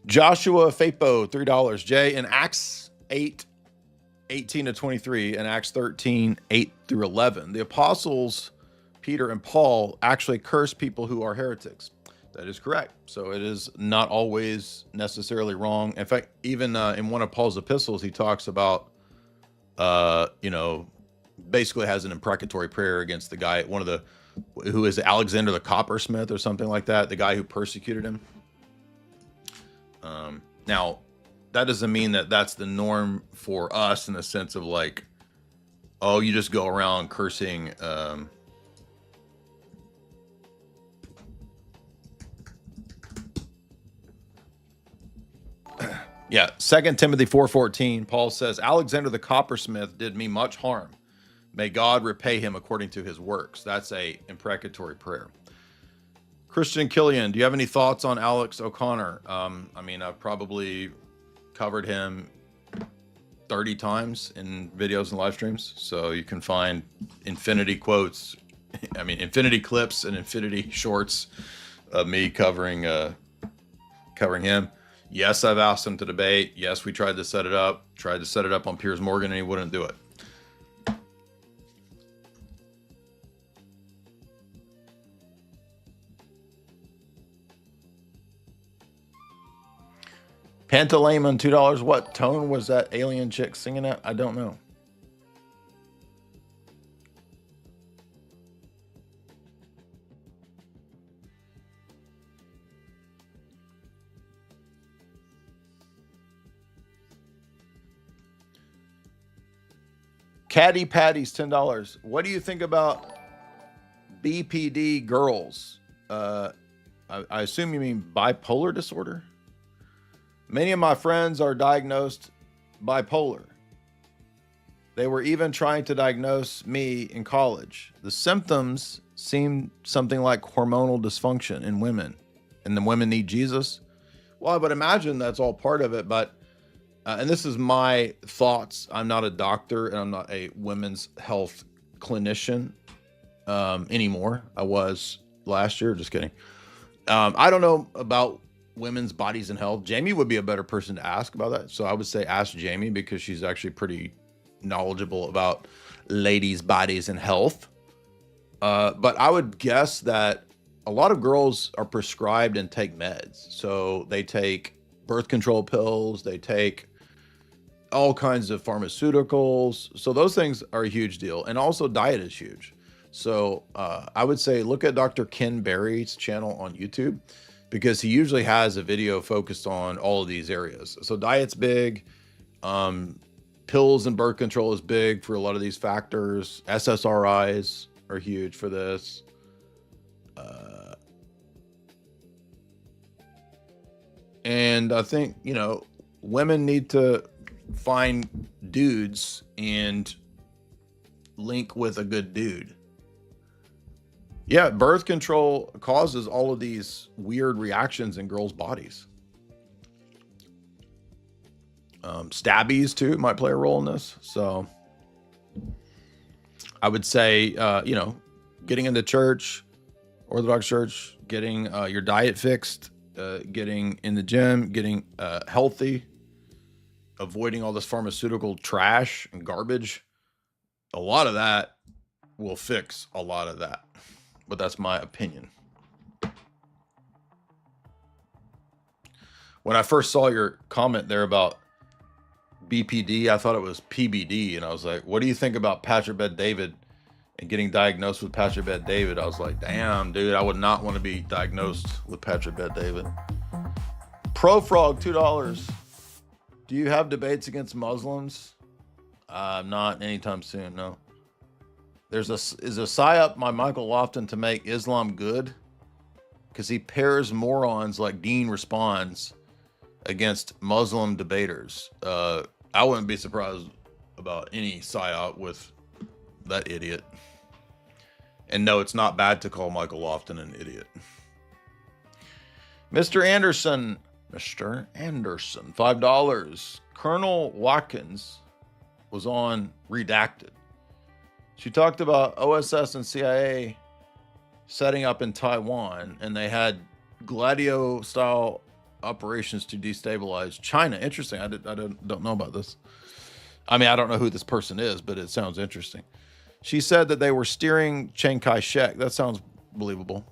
Joshua Fapo, $3. Jay, in Acts 8:18-23 and Acts 13:8-11, the apostles Peter and Paul actually curse people who are heretics. That is correct. So it is not always necessarily wrong. In fact, even in one of Paul's epistles, he talks about, basically has an imprecatory prayer against the guy, who is Alexander the coppersmith or something like that, the guy who persecuted him. Now, that doesn't mean that that's the norm for us in the sense of like, oh, you just go around cursing. Yeah, 2 Timothy 4:14, Paul says, Alexander the coppersmith did me much harm. May God repay him according to his works. That's a imprecatory prayer. Christian Killian, do you have any thoughts on Alex O'Connor? I mean, I've probably covered him 30 times in videos and live streams. So you can find infinity quotes, I mean, infinity clips and infinity shorts of me covering him. Yes, I've asked him to debate. Yes, we tried to set it up on Piers Morgan, and he wouldn't do it. Pantaleimon, $2. What tone was that alien chick singing at? I don't know. Caddy Patty's $10. What do you think about BPD girls? I assume you mean bipolar disorder? Many of my friends are diagnosed bipolar. They were even trying to diagnose me in college. The symptoms seem something like hormonal dysfunction in women. And the women need Jesus? Well, I would imagine that's all part of it, but and this is my thoughts. I'm not a doctor and I'm not a women's health clinician anymore. I was last year, just kidding. I don't know about women's bodies and health. Jamie would be a better person to ask about that. So I would say ask Jamie because she's actually pretty knowledgeable about ladies' bodies and health. But I would guess that a lot of girls are prescribed and take meds. So they take birth control pills, they take all kinds of pharmaceuticals. So those things are a huge deal. And also diet is huge. So I would say look at Dr. Ken Berry's channel on YouTube because he usually has a video focused on all of these areas. So diet's big. Pills and birth control is big for a lot of these factors. SSRIs are huge for this. And I think, you know, women need to find dudes and link with a good dude. Yeah, birth control causes all of these weird reactions in girls' bodies. Stabbies too might play a role in this. So I would say, you know, getting into church, Orthodox church, getting your diet fixed, getting in the gym, getting healthy, avoiding all this pharmaceutical trash and garbage. A lot of that will fix a lot of that. But that's my opinion. When I first saw your comment there about BPD, I thought it was PBD. And I was like, what do you think about Patrick Bet-David and getting diagnosed with Patrick Bet-David? I was like, damn, dude, I would not want to be diagnosed with Patrick Bet-David. ProFrog, $2. Do you have debates against Muslims? Not anytime soon, no. Is a psyop by Michael Lofton to make Islam good? Because he pairs morons like Dean Responds against Muslim debaters. I wouldn't be surprised about any psyop with that idiot. And no, it's not bad to call Michael Lofton an idiot. Mr. Anderson, $5. Colonel Watkins was on Redacted. She talked about OSS and CIA setting up in Taiwan, and they had Gladio-style operations to destabilize China. Interesting. I don't know about this. I mean, I don't know who this person is, but it sounds interesting. She said that they were steering Chiang Kai-shek. That sounds believable.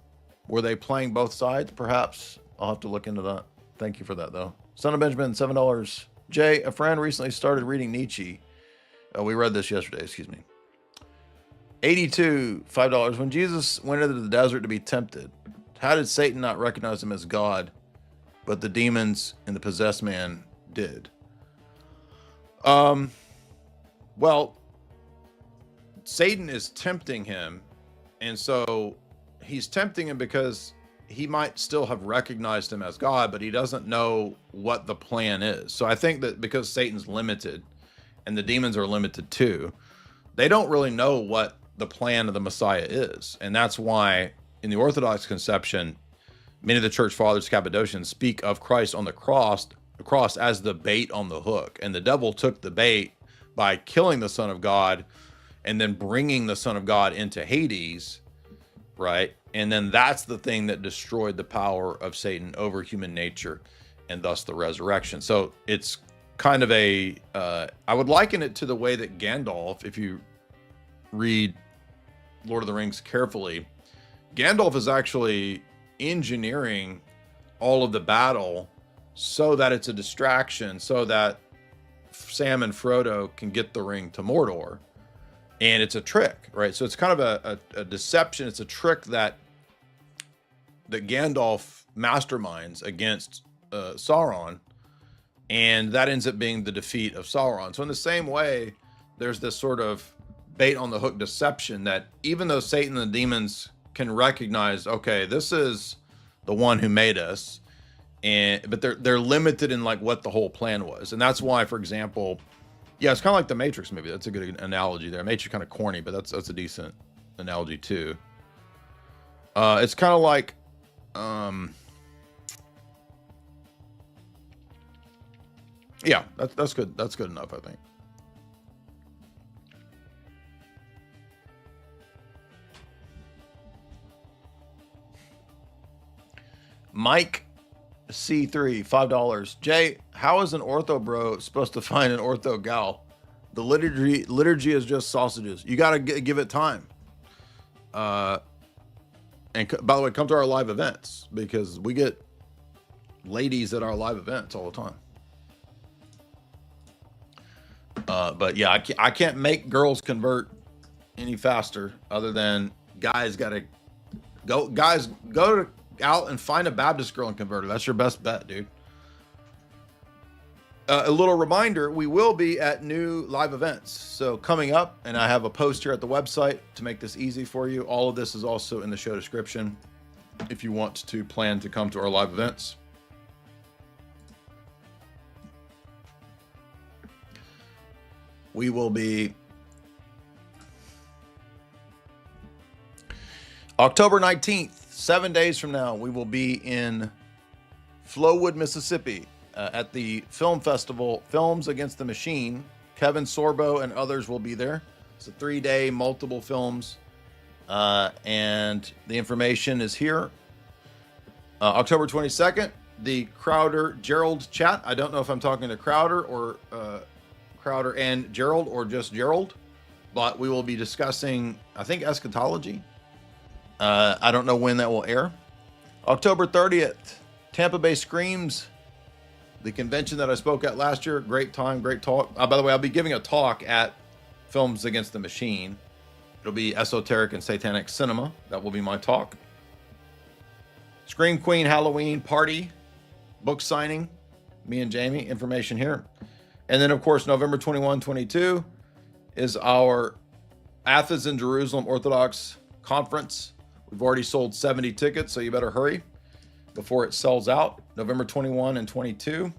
Were they playing both sides? Perhaps. I'll have to look into that. Thank you for that, though. Son of Benjamin, $7. Jay, a friend recently started reading Nietzsche. We read this yesterday, excuse me. 82, $5. When Jesus went into the desert to be tempted, how did Satan not recognize him as God, but the demons in the possessed man did. Well, Satan is tempting him, and so he's tempting him because he might still have recognized him as God, but he doesn't know what the plan is. So I think that because Satan's limited and the demons are limited too, they don't really know what the plan of the Messiah is. And that's why in the Orthodox conception, many of the church fathers, Cappadocians, speak of Christ on the cross as the bait on the hook. And the devil took the bait by killing the Son of God and then bringing the Son of God into Hades, right? And then that's the thing that destroyed the power of Satan over human nature and thus the resurrection. So it's kind of a, I would liken it to the way that Gandalf, if you read Lord of the Rings carefully, Gandalf is actually engineering all of the battle so that it's a distraction, so that Sam and Frodo can get the ring to Mordor. And it's a trick, right? So it's kind of a deception. It's a trick that Gandalf masterminds against Sauron, and that ends up being the defeat of Sauron. So in the same way, there's this sort of bait on the hook deception that even though Satan and the demons can recognize, okay, this is the one who made us, but they're limited in like what the whole plan was. And that's why, for example, yeah, it's kind of like the Matrix movie. That's a good analogy there. Matrix kind of corny, but that's a decent analogy too. It's kind of like, yeah, that's good. That's good enough, I think. Mike C3, $5. Jay, how is an ortho bro supposed to find an ortho gal? The liturgy is just sausages. You got to give it time. And by the way, come to our live events, because we get ladies at our live events all the time. But yeah, I can't make girls convert any faster other than guys got to go. Guys, go out and find a Baptist girl and convert her. That's your best bet, dude. A little reminder, we will be at new live events. So coming up, and I have a post here at the website to make this easy for you. All of this is also in the show description if you want to plan to come to our live events. We will be October 19th, 7 days from now. We will be in Flowood, Mississippi, at the film festival, Films Against the Machine. Kevin Sorbo and others will be there. It's a 3-day, multiple films, and the information is here. October 22nd, the Crowder Gerald chat. I don't know if I'm talking to Crowder or Crowder and Gerald, or just Gerald, but we will be discussing, I think, eschatology. I don't know when that will air. October 30th, Tampa Bay Screams, the convention that I spoke at last year. Great time, great talk. By the way, I'll be giving a talk at Films Against the Machine. It'll be Esoteric and Satanic Cinema. That will be my talk. Scream Queen Halloween party, book signing, me and Jamie, information here. And then, of course, November 21, 22 is our Athens and Jerusalem Orthodox Conference. We've already sold 70 tickets, so you better hurry before it sells out. November 21 and 22.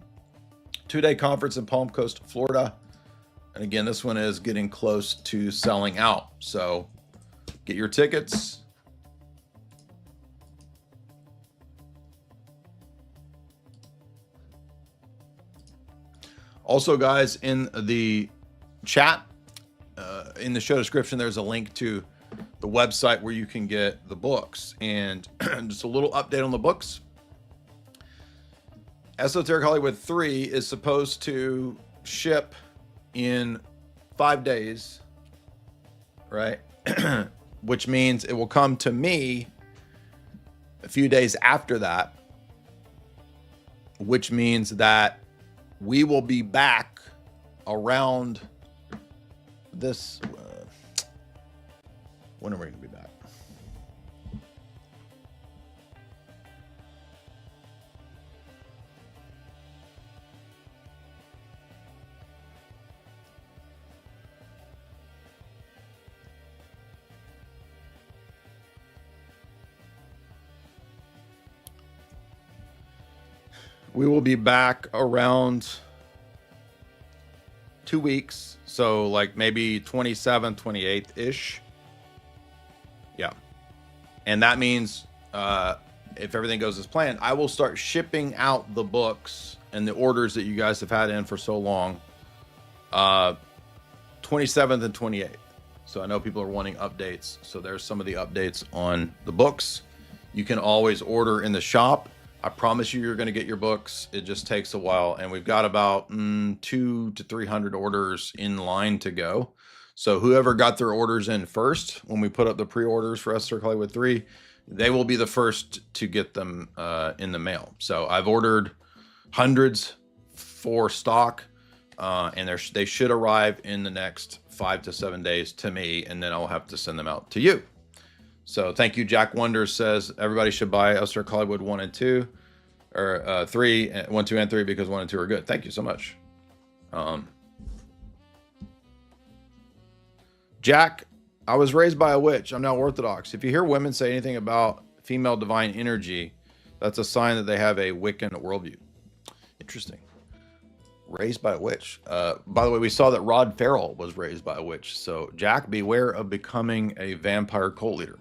2-day conference in Palm Coast, Florida. And again, this one is getting close to selling out. So get your tickets. Also, guys, in the chat, in the show description, there's a link to the website where you can get the books. And just a little update on the books. Esoteric Hollywood 3 is supposed to ship in 5 days, right? Which means it will come to me a few days after that, which means that we will be back around this. When are we going to be back? We will be back around 2 weeks. So like maybe 27th, 28th ish. Yeah. And that means if everything goes as planned, I will start shipping out the books and the orders that you guys have had in for so long. 27th and 28th. So I know people are wanting updates. So there's some of the updates on the books. You can always order in the shop. I promise you're going to get your books. It just takes a while. And we've got about 200 to 300 orders in line to go. So whoever got their orders in first, when we put up the pre-orders for Esoteric Hollywood 3, they will be the first to get them in the mail. So I've ordered hundreds for stock. And they should arrive in the next 5 to 7 days to me, and then I'll have to send them out to you. So thank you. Jack Wonders says everybody should buy Esoteric Hollywood 1 and 2, or 3, 1, 2, and 3 because 1 and 2 are good. Thank you so much. Jack, I was raised by a witch. I'm now Orthodox. If you hear women say anything about female divine energy, that's a sign that they have a Wiccan worldview. Interesting. Raised by a witch. By the way, we saw that Rod Farrell was raised by a witch. So, Jack, beware of becoming a vampire cult leader.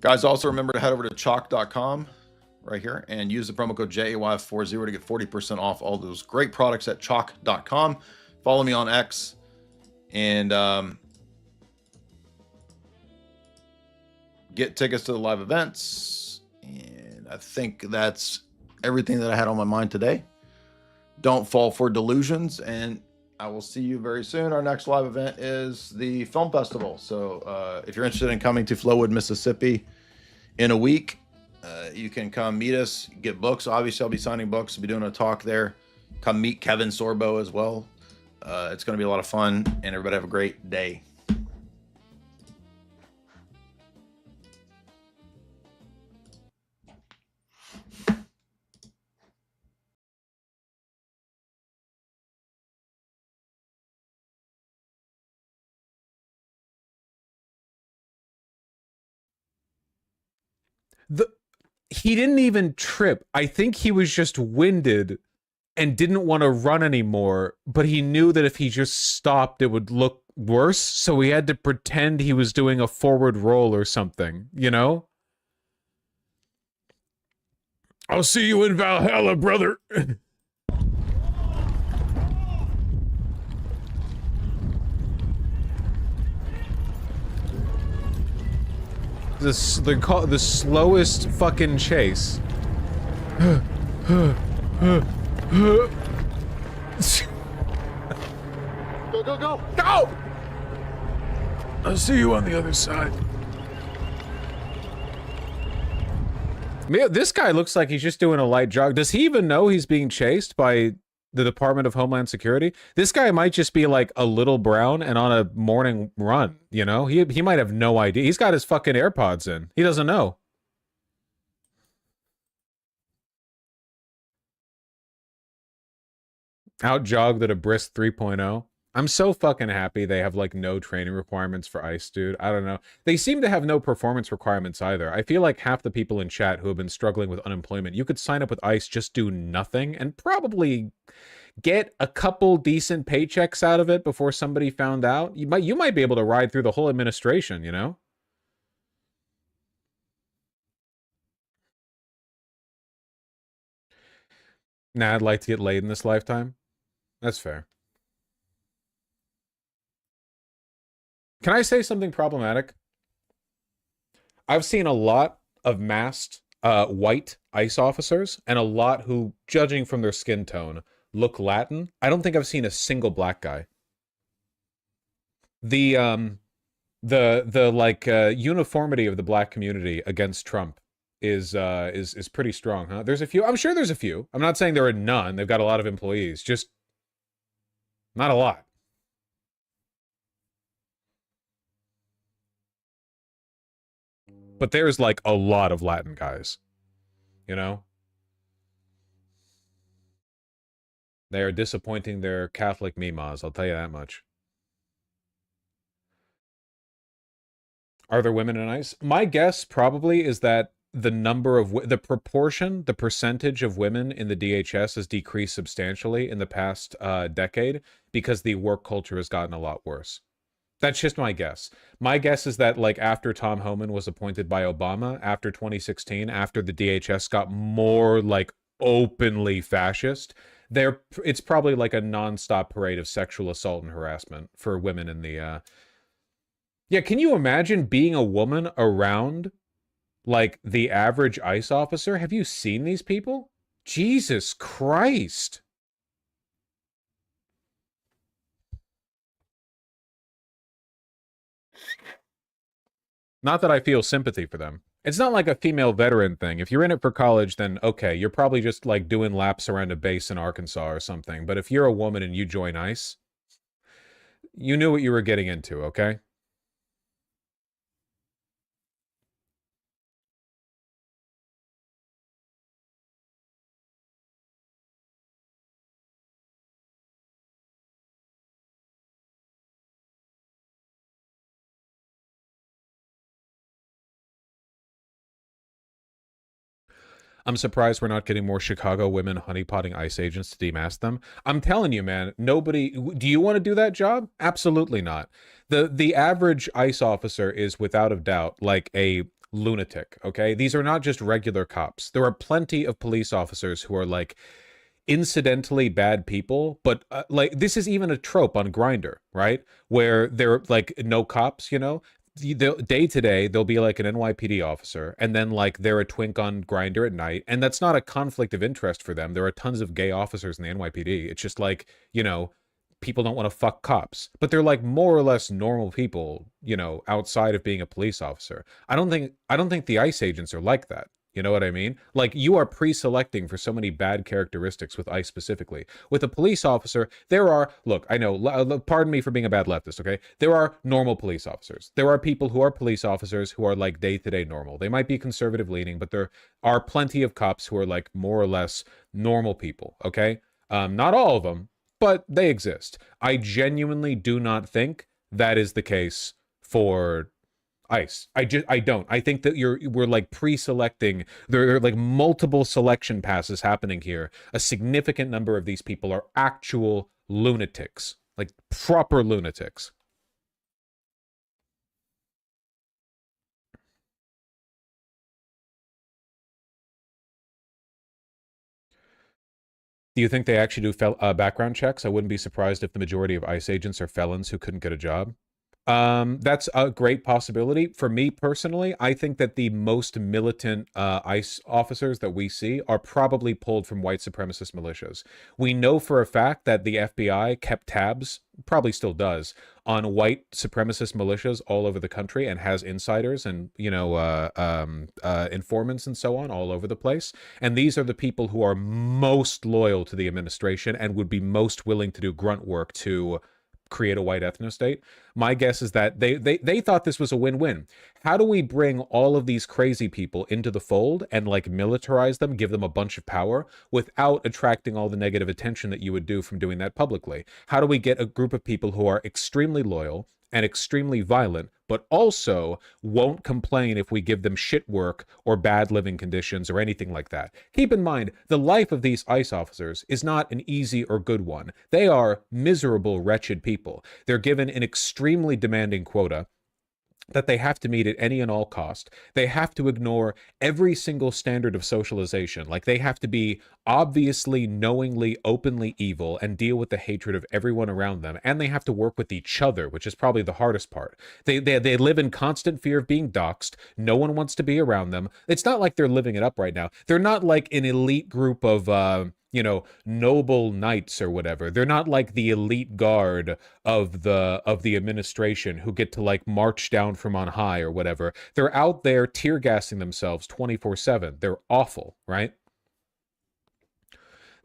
Guys, also remember to head over to chalk.com right here and use the promo code JAY40 to get 40% off all those great products at chalk.com. Follow me on X and get tickets to the live events. And I think that's everything that I had on my mind today. Don't fall for delusions, and I will see you very soon. Our next live event is the film festival. So if you're interested in coming to Flowood, Mississippi in a week, you can come meet us, get books. Obviously, I'll be signing books. I'll be doing a talk there. Come meet Kevin Sorbo as well. It's going to be a lot of fun, and everybody have a great day. He didn't even trip. I think he was just winded and didn't want to run anymore, but he knew that if he just stopped, it would look worse, so he had to pretend he was doing a forward roll or something, you know? I'll see you in Valhalla, brother. They call it the slowest fucking chase. Go, go, go! Go! I'll see you on the other side. This guy looks like he's just doing a light jog. Does he even know he's being chased by the Department of Homeland Security? This guy might just be like a little brown and on a morning run, you know? He might have no idea. He's got his fucking AirPods in. He doesn't know. Out jogged at a brisk 3.0. I'm so fucking happy they have like no training requirements for ICE, dude. I don't know. They seem to have no performance requirements either. I feel like half the people in chat who have been struggling with unemployment, you could sign up with ICE, just do nothing, and probably get a couple decent paychecks out of it before somebody found out. You might be able to ride through the whole administration, you know? Nah, I'd like to get laid in this lifetime. That's fair. Can I say something problematic? I've seen a lot of masked white ICE officers and a lot who, judging from their skin tone, look Latin. I don't think I've seen a single black guy. The uniformity of the black community against Trump is pretty strong, huh? There's a few. I'm sure there's a few. I'm not saying there are none. They've got a lot of employees, just not a lot. But there's like a lot of Latin guys, you know? They are disappointing their Catholic mimas, I'll tell you that much. Are there women in ICE? My guess probably is that the number of the proportion, the percentage of women in the DHS has decreased substantially in the past decade because the work culture has gotten a lot worse. That's just my guess. My guess is that, like, after Tom Homan was appointed by Obama, after 2016, after the DHS got more, like, openly fascist, it's probably like a nonstop parade of sexual assault and harassment for women in the... Yeah, can you imagine being a woman around, like, the average ICE officer? Have you seen these people? Jesus Christ. Not that I feel sympathy for them. It's not like a female veteran thing. If you're in it for college, then okay, you're probably just like doing laps around a base in Arkansas or something. But if you're a woman and you join ICE, you knew what you were getting into, okay? I'm surprised we're not getting more Chicago women honeypotting ICE agents to demask them. I'm telling you, man, nobody... Do you want to do that job? Absolutely not. The average ICE officer is, without a doubt, like a lunatic, okay? These are not just regular cops. There are plenty of police officers who are, like, incidentally bad people, but, like, this is even a trope on Grindr, right? Where they're, like, no cops, you know? Day to day, they'll be like an NYPD officer, and then like they're a twink on Grindr at night, and that's not a conflict of interest for them. There are tons of gay officers in the NYPD. It's just like, you know, people don't want to fuck cops, but they're like more or less normal people, you know, outside of being a police officer. I don't think the ICE agents are like that. You know what I mean? Like, you are pre-selecting for so many bad characteristics with ICE specifically. With a police officer, there are, look, I know, pardon me for being a bad leftist, okay? There are normal police officers. There are people who are police officers who are like day-to-day normal. They might be conservative leaning, but there are plenty of cops who are like more or less normal people, okay? Not all of them, but they exist. I genuinely do not think that is the case for ICE. I don't. I think that we're like pre-selecting. There are like multiple selection passes happening here. A significant number of these people are actual lunatics, like proper lunatics. Do you think they actually do background checks? I wouldn't be surprised if the majority of ICE agents are felons who couldn't get a job. That's a great possibility. For me personally, I think that the most militant ICE officers that we see are probably pulled from white supremacist militias. We know for a fact that the FBI kept tabs, probably still does, on white supremacist militias all over the country and has insiders and, you know, informants and so on all over the place. And these are the people who are most loyal to the administration and would be most willing to do grunt work to create a white ethno-state. My guess is that they thought this was a win-win. How do we bring all of these crazy people into the fold and like militarize them, give them a bunch of power without attracting all the negative attention that you would do from doing that publicly? How do we get a group of people who are extremely loyal and extremely violent, but also won't complain if we give them shit work or bad living conditions or anything like that? Keep in mind, the life of these ICE officers is not an easy or good one. They are miserable, wretched people. They're given an extremely demanding quota that they have to meet at any and all cost. They have to ignore every single standard of socialization. Like, they have to be obviously, knowingly, openly evil and deal with the hatred of everyone around them. And they have to work with each other, which is probably the hardest part. They live in constant fear of being doxxed. No one wants to be around them. It's not like they're living it up right now. They're not like an elite group of, you know, noble knights or whatever. They're not like the elite guard of the administration who get to like march down from on high or whatever. They're out there tear gassing themselves 24/7. They're awful, right?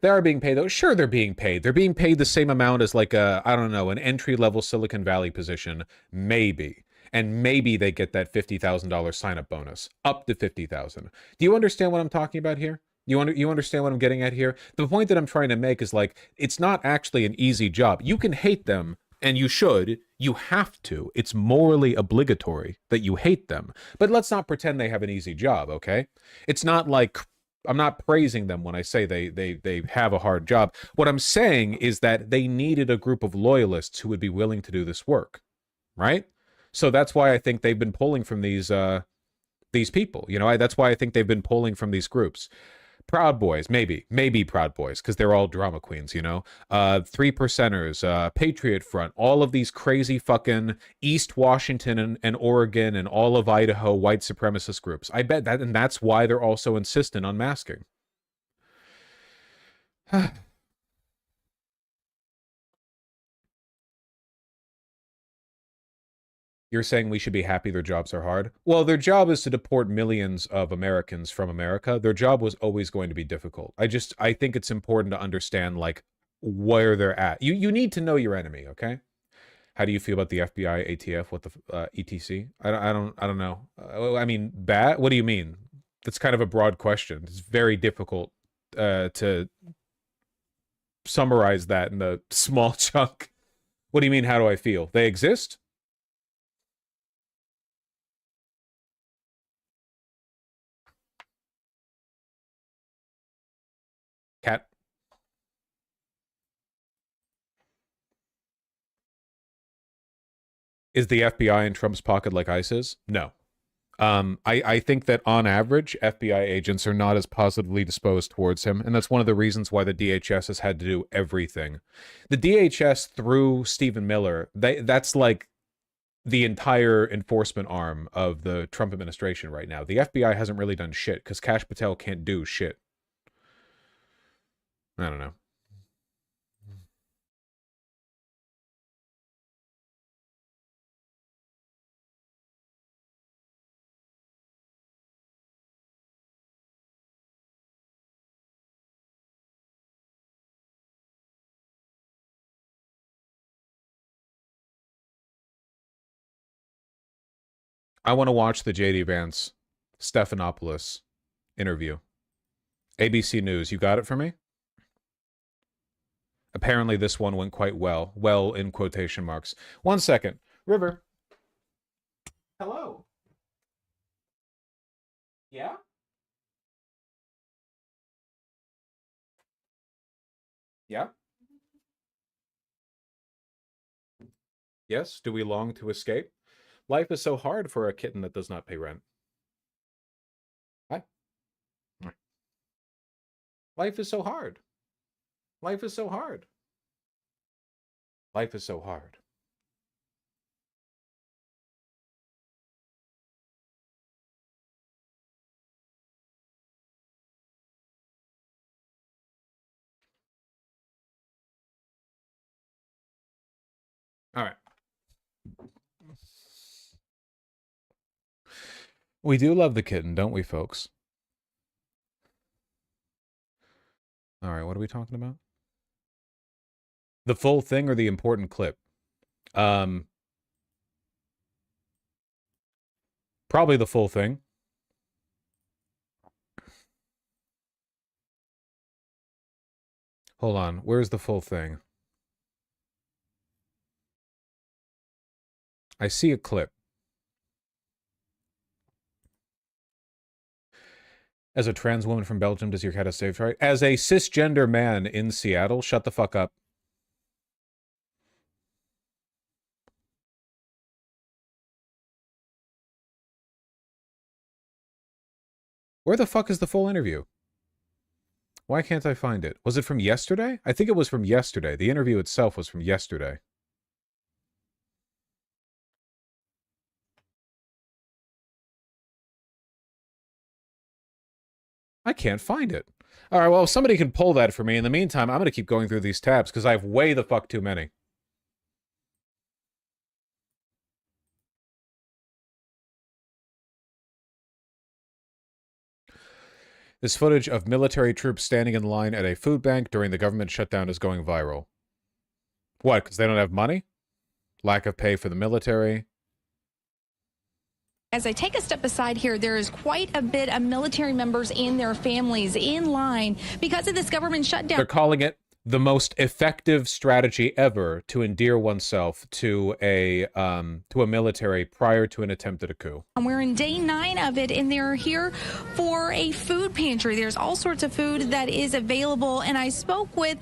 They are being paid though. Sure, they're being paid. They're being paid the same amount as like a, I don't know, an entry-level Silicon Valley position, maybe. And maybe they get that $50,000 sign-up bonus, up to $50,000. Do you understand what I'm talking about here? You understand what I'm getting at here? The point that I'm trying to make is like, it's not actually an easy job. You can hate them and you should, you have to. It's morally obligatory that you hate them. But let's not pretend they have an easy job, okay? It's not like, I'm not praising them when I say they have a hard job. What I'm saying is that they needed a group of loyalists who would be willing to do this work, right? So that's why I think they've been pulling from these people. You know, that's why I think they've been pulling from these groups. Proud Boys, maybe Proud Boys, because they're all drama queens, you know? 3%ers, Patriot Front, all of these crazy fucking East Washington and Oregon and all of Idaho white supremacist groups. I bet that, and that's why they're also insistent on masking. You're saying we should be happy their jobs are hard? Well, their job is to deport millions of Americans from America. Their job was always going to be difficult. I think it's important to understand, like, where they're at. You need to know your enemy, okay? How do you feel about the FBI, ATF, what the ETC? I don't know. I mean, bad? What do you mean? That's kind of a broad question. It's very difficult to summarize that in a small chunk. What do you mean, how do I feel? They exist? Cat. Is the FBI in Trump's pocket like ICE is? No. I think that on average, FBI agents are not as positively disposed towards him, and that's one of the reasons why the DHS has had to do everything. The DHS, through Stephen Miller, that's like the entire enforcement arm of the Trump administration right now. The FBI hasn't really done shit, because Kash Patel can't do shit. I don't know. I want to watch the JD Vance Stephanopoulos interview. ABC News, you got it for me? Apparently this one went quite well. Well in quotation marks. 1 second. River. Hello. Yeah? Yeah? Yes? Do we long to escape? Life is so hard for a kitten that does not pay rent. Hi. Life is so hard. Life is so hard. Life is so hard. All right. We do love the kitten, don't we, folks? All right, what are we talking about? The full thing or the important clip? Probably the full thing. Hold on, where's the full thing? I see a clip. As a trans woman from Belgium, does your cat have stage fright? As a cisgender man in Seattle, shut the fuck up. Where the fuck is the full interview? Why can't I find it? Was it from yesterday? I think it was from yesterday. The interview itself was from yesterday. I can't find it. All right, well, if somebody can pull that for me. In the meantime, I'm going to keep going through these tabs because I have way the fuck too many. This footage of military troops standing in line at a food bank during the government shutdown is going viral. What, because they don't have money? Lack of pay for the military? As I take a step aside here, there is quite a bit of military members and their families in line because of this government shutdown. They're calling it the most effective strategy ever to endear oneself to a military prior to an attempt at a coup. And we're in day 9 of it, and they're here for a food pantry. There's all sorts of food that is available, and I spoke with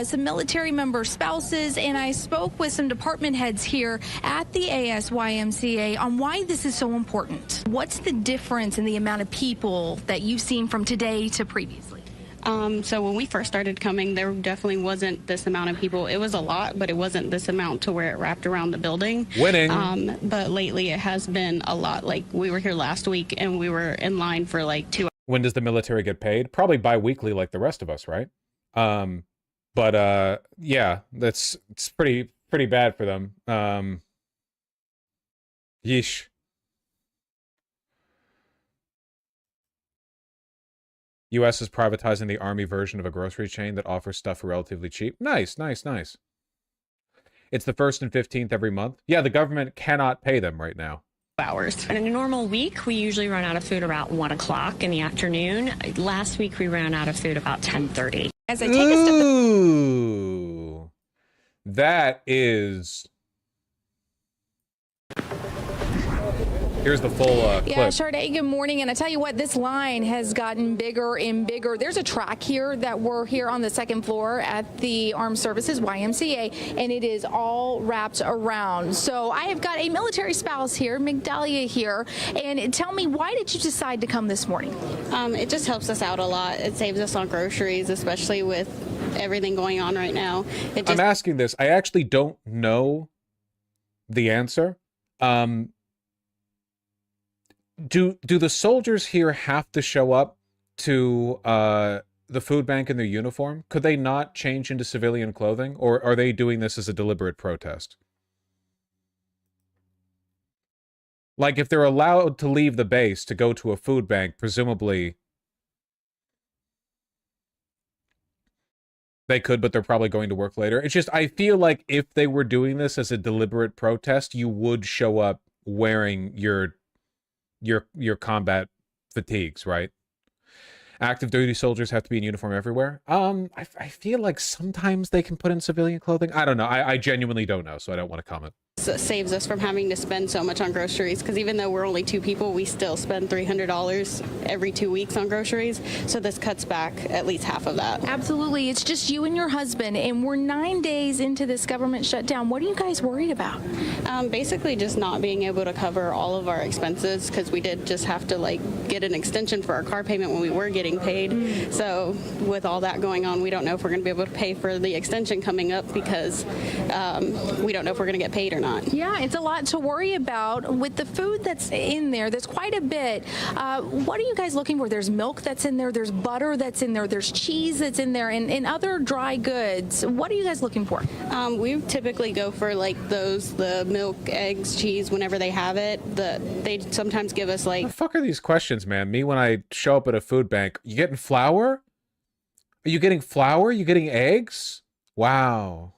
some military member spouses, and I spoke with some department heads here at the ASYMCA on why this is so important. What's the difference in the amount of people that you've seen from today to previously? So when we first started coming, there definitely wasn't this amount of people. It was a lot, but it wasn't this amount to where it wrapped around the building. Winning. But lately it has been a lot. Like, we were here last week and we were in line for like 2 hours. When does the military get paid? Probably bi-weekly like the rest of us, right? Yeah, it's pretty bad for them. Yeesh. U.S. is privatizing the Army version of a grocery chain that offers stuff for relatively cheap. Nice, nice, nice. It's the 1st and 15th every month. Yeah, the government cannot pay them right now. Hours. In a normal week, we usually run out of food about 1 o'clock in the afternoon. Last week, we ran out of food about 10:30. As I take a step... Ooh. That is... Here's the full clip. Yeah, Sade, good morning. And I tell you what, this line has gotten bigger and bigger. There's a track here that we're here on the 2nd floor at the Armed Services, YMCA, and it is all wrapped around. So I have got a military spouse here, Migdalia here, and tell me, why did you decide to come this morning? It just helps us out a lot. It saves us on groceries, especially with everything going on right now. I'm asking this. I actually don't know the answer. Do the soldiers here have to show up to the food bank in their uniform? Could they not change into civilian clothing? Or are they doing this as a deliberate protest? Like, if they're allowed to leave the base to go to a food bank, presumably they could, but they're probably going to work later. It's just, I feel like if they were doing this as a deliberate protest, you would show up wearing your combat fatigues, right? Active duty soldiers have to be in uniform everywhere. I feel like sometimes they can put in civilian clothing. I don't know. I genuinely don't know, so I don't want to comment. It saves us from having to spend so much on groceries, because even though we're only 2 people, we still spend $300 every 2 weeks on groceries. So this cuts back at least half of that. Absolutely. It's just you and your husband, and we're 9 days into this government shutdown. What are you guys worried about? Basically just not being able to cover all of our expenses, because we did just have to get an extension for our car payment when we were getting paid. So with all that going on, we don't know if we're going to be able to pay for the extension coming up, because we don't know if we're going to get paid or not. Yeah, it's a lot to worry about with the food that's in there. There's quite a bit. What are you guys looking for? There's milk that's in there. There's butter that's in there. There's cheese that's in there, and other dry goods. What are you guys looking for? We typically go for the milk, eggs, cheese whenever they have it. They sometimes give us What the fuck are these questions, man? Me when I show up at a food bank, you getting flour? Are you getting flour? You getting eggs? Wow.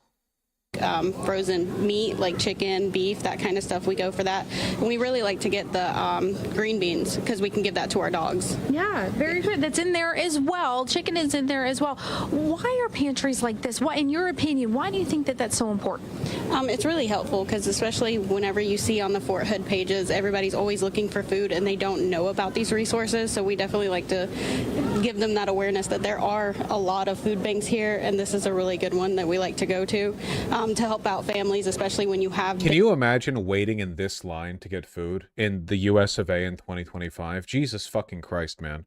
Frozen meat like chicken, beef, that kind of stuff. We go for that. And we really like to get the green beans, because we can give that to our dogs. Yeah, very good. That's in there as well. Chicken is in there as well. Why are pantries like this? Why, in your opinion, why do you think that that's so important? It's really helpful, because especially whenever you see on the Fort Hood pages, everybody's always looking for food and they don't know about these resources. So we definitely like to give them that awareness that there are a lot of food banks here, and this is a really good one that we like to go to help out families, especially when you have... Can you imagine waiting in this line to get food in the US of A in 2025? Jesus fucking Christ, man.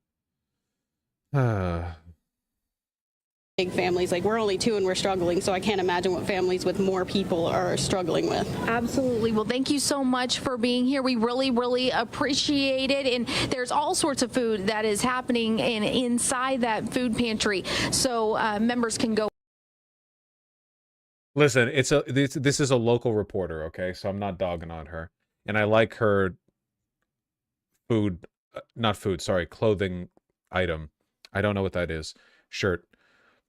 Big families, we're only 2 and we're struggling, so I can't imagine what families with more people are struggling with. Absolutely. Well, thank you so much for being here. We really, really appreciate it. And there's all sorts of food that is happening inside that food pantry, so members can go. Listen, this is a local reporter, okay? So I'm not dogging on her. And I like her clothing item. I don't know what that is. Shirt.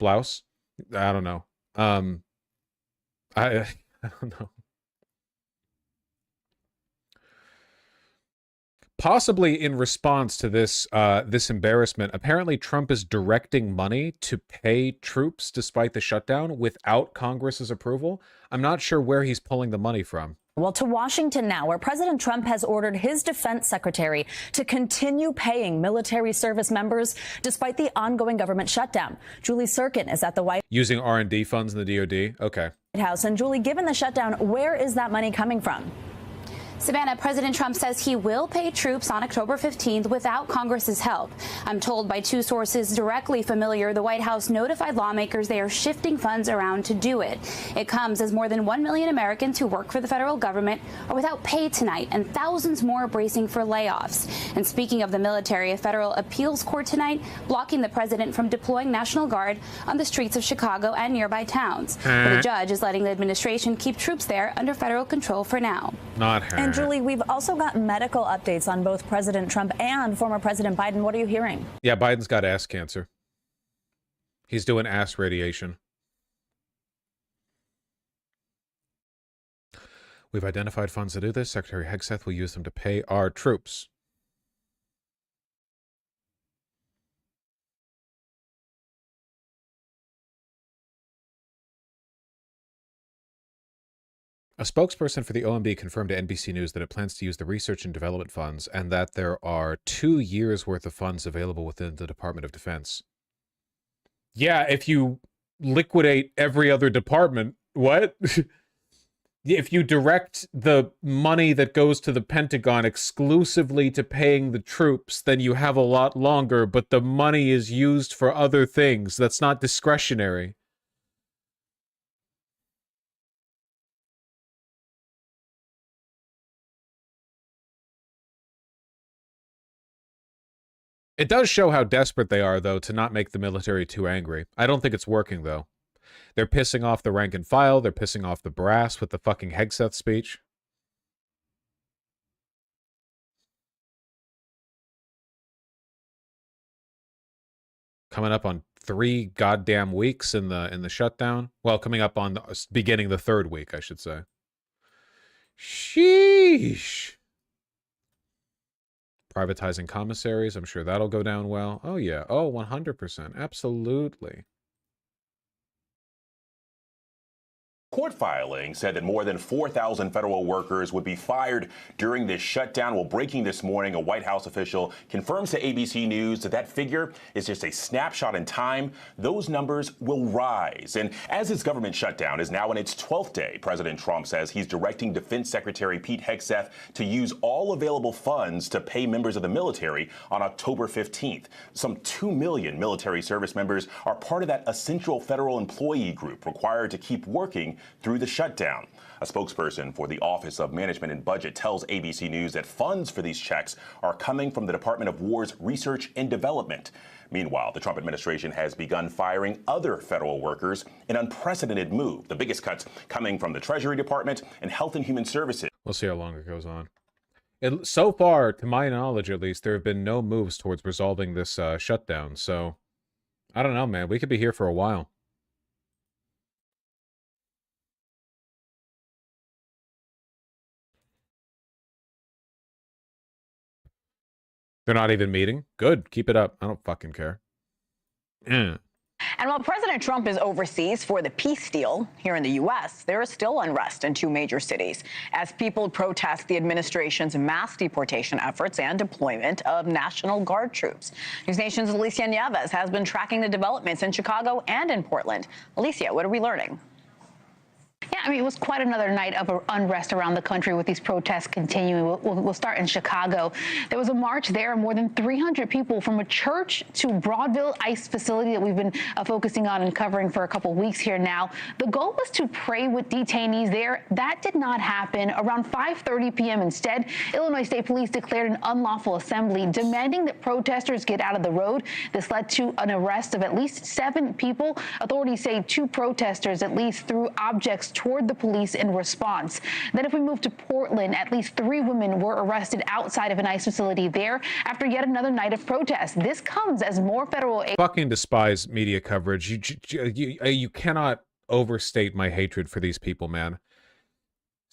Blouse? I don't know. I don't know. possibly in response to this this embarrassment, apparently Trump is directing money to pay troops despite the shutdown without Congress's approval. I'm not sure where he's pulling the money from. Well, to Washington now, where President Trump has ordered his defense secretary to continue paying military service members despite the ongoing government shutdown. Julie Sirkin is at the White Using R&D funds in the DoD? Okay. House. And Julie, given the shutdown, where is that money coming from? Savannah, President Trump says he will pay troops on October 15th without Congress's help. I'm told by two sources directly familiar, the White House notified lawmakers they are shifting funds around to do it. It comes as more than 1 million Americans who work for the federal government are without pay tonight, and thousands more bracing for layoffs. And speaking of the military, a federal appeals court tonight blocking the president from deploying National Guard on the streets of Chicago and nearby towns. But the judge is letting the administration keep troops there under federal control for now. Not her. And Julie, we've also got medical updates on both President Trump and former President Biden. What are you hearing? Yeah, Biden's got ass cancer. He's doing ass radiation. We've identified funds to do this. Secretary Hegseth will use them to pay our troops. A spokesperson for the OMB confirmed to NBC News that it plans to use the research and development funds and that there are 2 years worth of funds available within the Department of Defense. Yeah, if you liquidate every other department, what? If you direct the money that goes to the Pentagon exclusively to paying the troops, then you have a lot longer, but the money is used for other things. That's not discretionary. It does show how desperate they are, though, to not make the military too angry. I don't think it's working, though. They're pissing off the rank and file. They're pissing off the brass with the fucking Hegseth speech. Coming up on 3 goddamn weeks in the shutdown. Well, coming up on beginning the 3rd week, I should say. Sheesh. Privatizing commissaries, I'm sure that'll go down well. Oh, yeah. Oh, 100%. Absolutely. Court filing said that more than 4,000 federal workers would be fired during this shutdown. Well, breaking this morning, a White House official confirms to ABC News that that figure is just a snapshot in time. Those numbers will rise. And as this government shutdown is now in its 12th day, President Trump says he's directing Defense Secretary Pete Hegseth to use all available funds to pay members of the military on October 15th. Some 2 million military service members are part of that essential federal employee group required to keep working through the shutdown. A spokesperson for the Office of Management and Budget tells ABC News that funds for these checks are coming from the Department of War's Research and Development. Meanwhile, the Trump administration has begun firing other federal workers, an unprecedented move, the biggest cuts coming from the Treasury Department and Health and Human Services. We'll see how long it goes on. So far, to my knowledge at least, there have been no moves towards resolving this shutdown. So, I don't know, man. We could be here for a while. They're not even meeting? Good. Keep it up. I don't fucking care. And while President Trump is overseas for the peace deal here in the U.S., there is still unrest in 2 major cities as people protest the administration's mass deportation efforts and deployment of National Guard troops. News Nation's Alicia Nieves has been tracking the developments in Chicago and in Portland. Alicia, what are we learning? Yeah, I mean, it was quite another night of unrest around the country with these protests continuing. We'll start in Chicago. There was a march there, more than 300 people from a church to Broadville ICE facility that we've been focusing on and covering for a couple of weeks here now. The goal was to pray with detainees there. That did not happen. Around 5:30 p.m. instead, Illinois State Police declared an unlawful assembly, demanding that protesters get out of the road. This led to an arrest of at least 7 people. Authorities say 2 protesters at least threw objects toward the police in response. Then if we move to Portland, at least 3 women were arrested outside of an ICE facility there after yet another night of protest. This comes as more federal aid. Fucking despise media coverage. You cannot overstate my hatred for these people, man.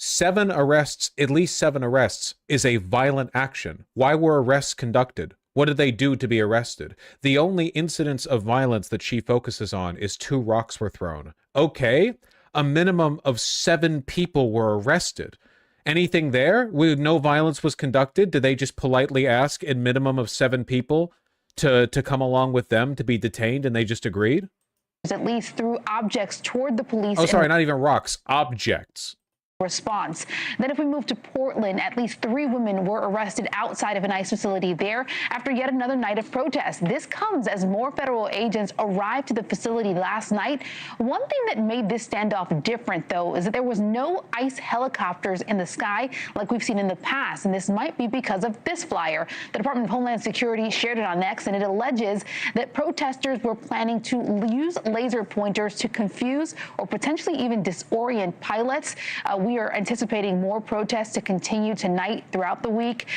7 arrests, at least 7 arrests, is a violent action. Why were arrests conducted? What did they do to be arrested? The only incidents of violence that she focuses on is 2 rocks were thrown. Okay, a minimum of 7 people were arrested. Anything there? No violence was conducted? Did they just politely ask a minimum of 7 people to come along with them to be detained, and they just agreed? At least threw objects toward the police. Oh, sorry, not even rocks, objects. Response. Then if we move to Portland, at least 3 women were arrested outside of an ICE facility there after yet another night of protest. This comes as more federal agents arrived to the facility last night. One thing that made this standoff different, though, is that there was no ICE helicopters in the sky like we've seen in the past, and this might be because of this flyer. The Department of Homeland Security shared it on X, and it alleges that protesters were planning to use laser pointers to confuse or potentially even disorient pilots. We are anticipating more protests to continue tonight throughout the week.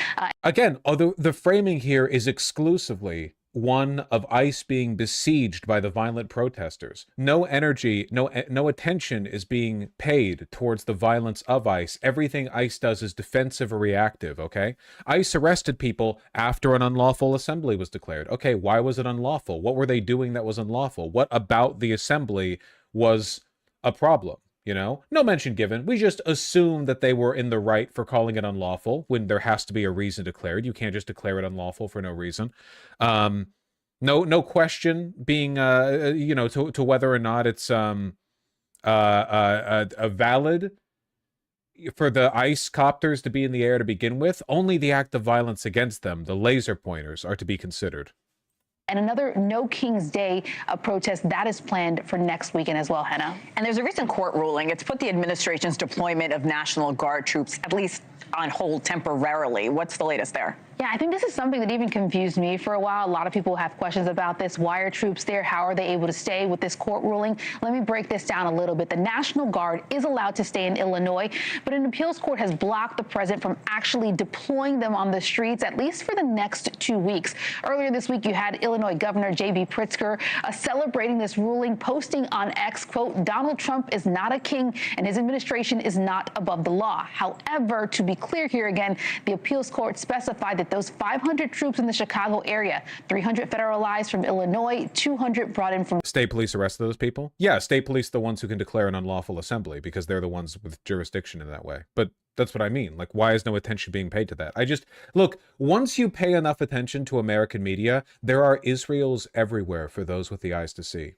Again, although the framing here is exclusively one of ICE being besieged by the violent protesters. No energy, no attention is being paid towards the violence of ICE. Everything ICE does is defensive or reactive, okay? ICE arrested people after an unlawful assembly was declared. Okay, why was it unlawful? What were they doing that was unlawful? What about the assembly was a problem? You know, no mention given. We just assume that they were in the right for calling it unlawful when there has to be a reason declared. You can't just declare it unlawful for no reason. No question being, you know, to whether or not it's a valid for the ICE copters to be in the air to begin with. Only the act of violence against them, the laser pointers, are to be considered. And another No King's Day protest that is planned for next weekend as well, Henna. And there's a recent court ruling. It's put the administration's deployment of National Guard troops at least on hold temporarily. What's the latest there? Yeah, I think this is something that even confused me for a while. A lot of people have questions about this. Why are troops there? How are they able to stay with this court ruling? Let me break this down a little bit. The National Guard is allowed to stay in Illinois, but an appeals court has blocked the president from actually deploying them on the streets, at least for the next 2 weeks. Earlier this week, you had Illinois Governor J.B. Pritzker celebrating this ruling, posting on X, quote, Donald Trump is not a king and his administration is not above the law. However, to be clear here again, the appeals court specified that those 500 troops in the Chicago area, 300 federalized from Illinois, 200 brought in from... State police arrested those people? Yeah, state police the ones who can declare an unlawful assembly because they're the ones with jurisdiction in that way. But that's what I mean. Like, why is no attention being paid to that? Look, once you pay enough attention to American media, there are Israels everywhere for those with the eyes to see.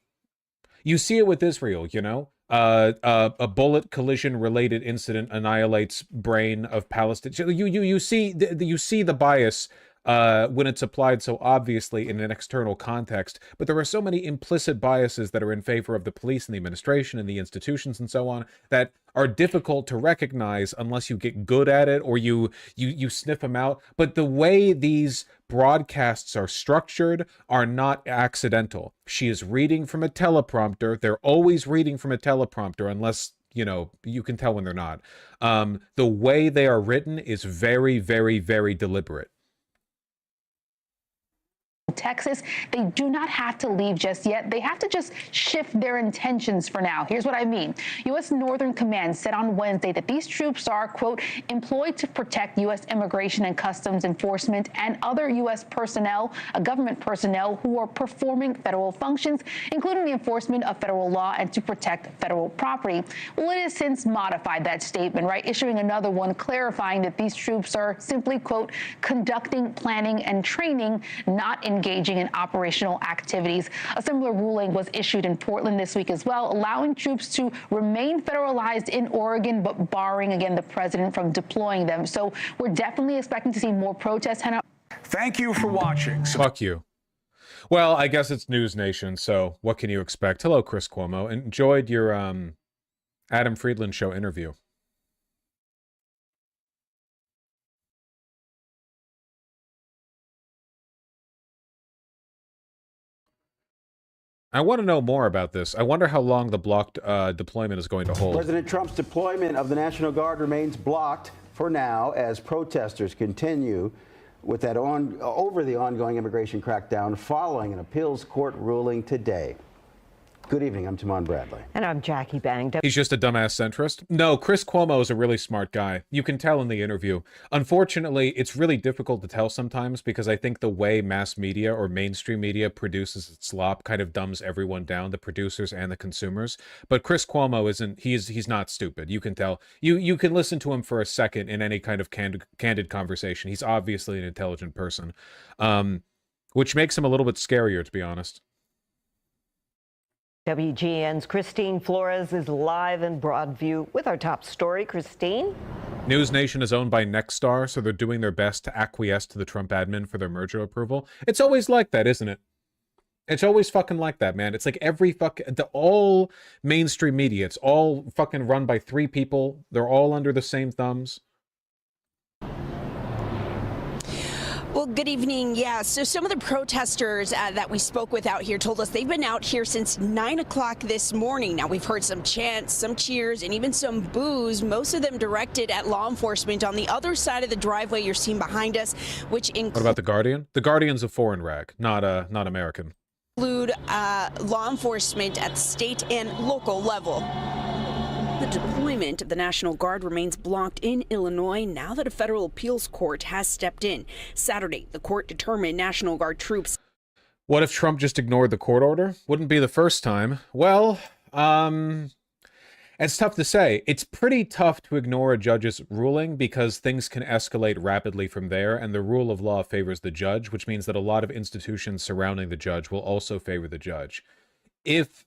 You see it with Israel, you know? A bullet collision related incident annihilates brain of Palestine. You see the bias when it's applied so obviously in an external context, but there are so many implicit biases that are in favor of the police and the administration and the institutions and so on that are difficult to recognize unless you get good at it or you sniff them out. But the way these broadcasts are structured are not accidental. She is reading from a teleprompter. They're always reading from a teleprompter unless, you know, you can tell when they're not. The way they are written is very, very, very deliberate. Texas, they do not have to leave just yet. They have to just shift their intentions for now. Here's what I mean. U.S. Northern Command said on Wednesday that these troops are, quote, employed to protect U.S. Immigration and Customs Enforcement and other U.S. personnel, government personnel who are performing federal functions, including the enforcement of federal law and to protect federal property. Well, it has since modified that statement, right? Issuing another one clarifying that these troops are simply, quote, conducting, planning, and training, not engaging in operational activities. A similar ruling was issued in Portland this week as well, allowing troops to remain federalized in Oregon, but barring, again, the president from deploying them. So we're definitely expecting to see more protests. Thank you for watching. Fuck you. Well, I guess it's News Nation, so what can you expect? Hello, Chris Cuomo. Enjoyed your Adam Friedland show interview. I want to know more about this. I wonder how long the blocked deployment is going to hold. President Trump's deployment of the National Guard remains blocked for now as protesters continue with that over the ongoing immigration crackdown following an appeals court ruling today. Good evening. I'm Timon Bradley. And I'm Jackie Bang. He's just a dumbass centrist. No, Chris Cuomo is a really smart guy. You can tell in the interview. Unfortunately, it's really difficult to tell sometimes because I think the way mass media or mainstream media produces its slop kind of dumbs everyone down, the producers and the consumers. But Chris Cuomo isn't, he's not stupid. You can tell. You can listen to him for a second in any kind of candid conversation. He's obviously an intelligent person, which makes him a little bit scarier, to be honest. WGN's Christine Flores is live in Broadview with our top story. Christine? News Nation is owned by Nexstar, so they're doing their best to acquiesce to the Trump admin for their merger approval. It's always like that, isn't it? It's always fucking like that, man. It's like all mainstream media, it's all fucking run by 3 people. They're all under the same thumbs. Well, good evening. Yeah, so some of the protesters that we spoke with out here told us they've been out here since 9 o'clock this morning. Now, we've heard some chants, some cheers, and even some boos, most of them directed at law enforcement on the other side of the driveway you're seeing behind us, which What about The Guardian? The Guardian's a foreign rag, not American. include law enforcement at state and local level. The deployment of the National Guard remains blocked in Illinois now that a federal appeals court has stepped in. Saturday, the court determined National Guard troops. What if Trump just ignored the court order? Wouldn't be the first time. Well, it's tough to say. It's pretty tough to ignore a judge's ruling because things can escalate rapidly from there, and the rule of law favors the judge, which means that a lot of institutions surrounding the judge will also favor the judge. If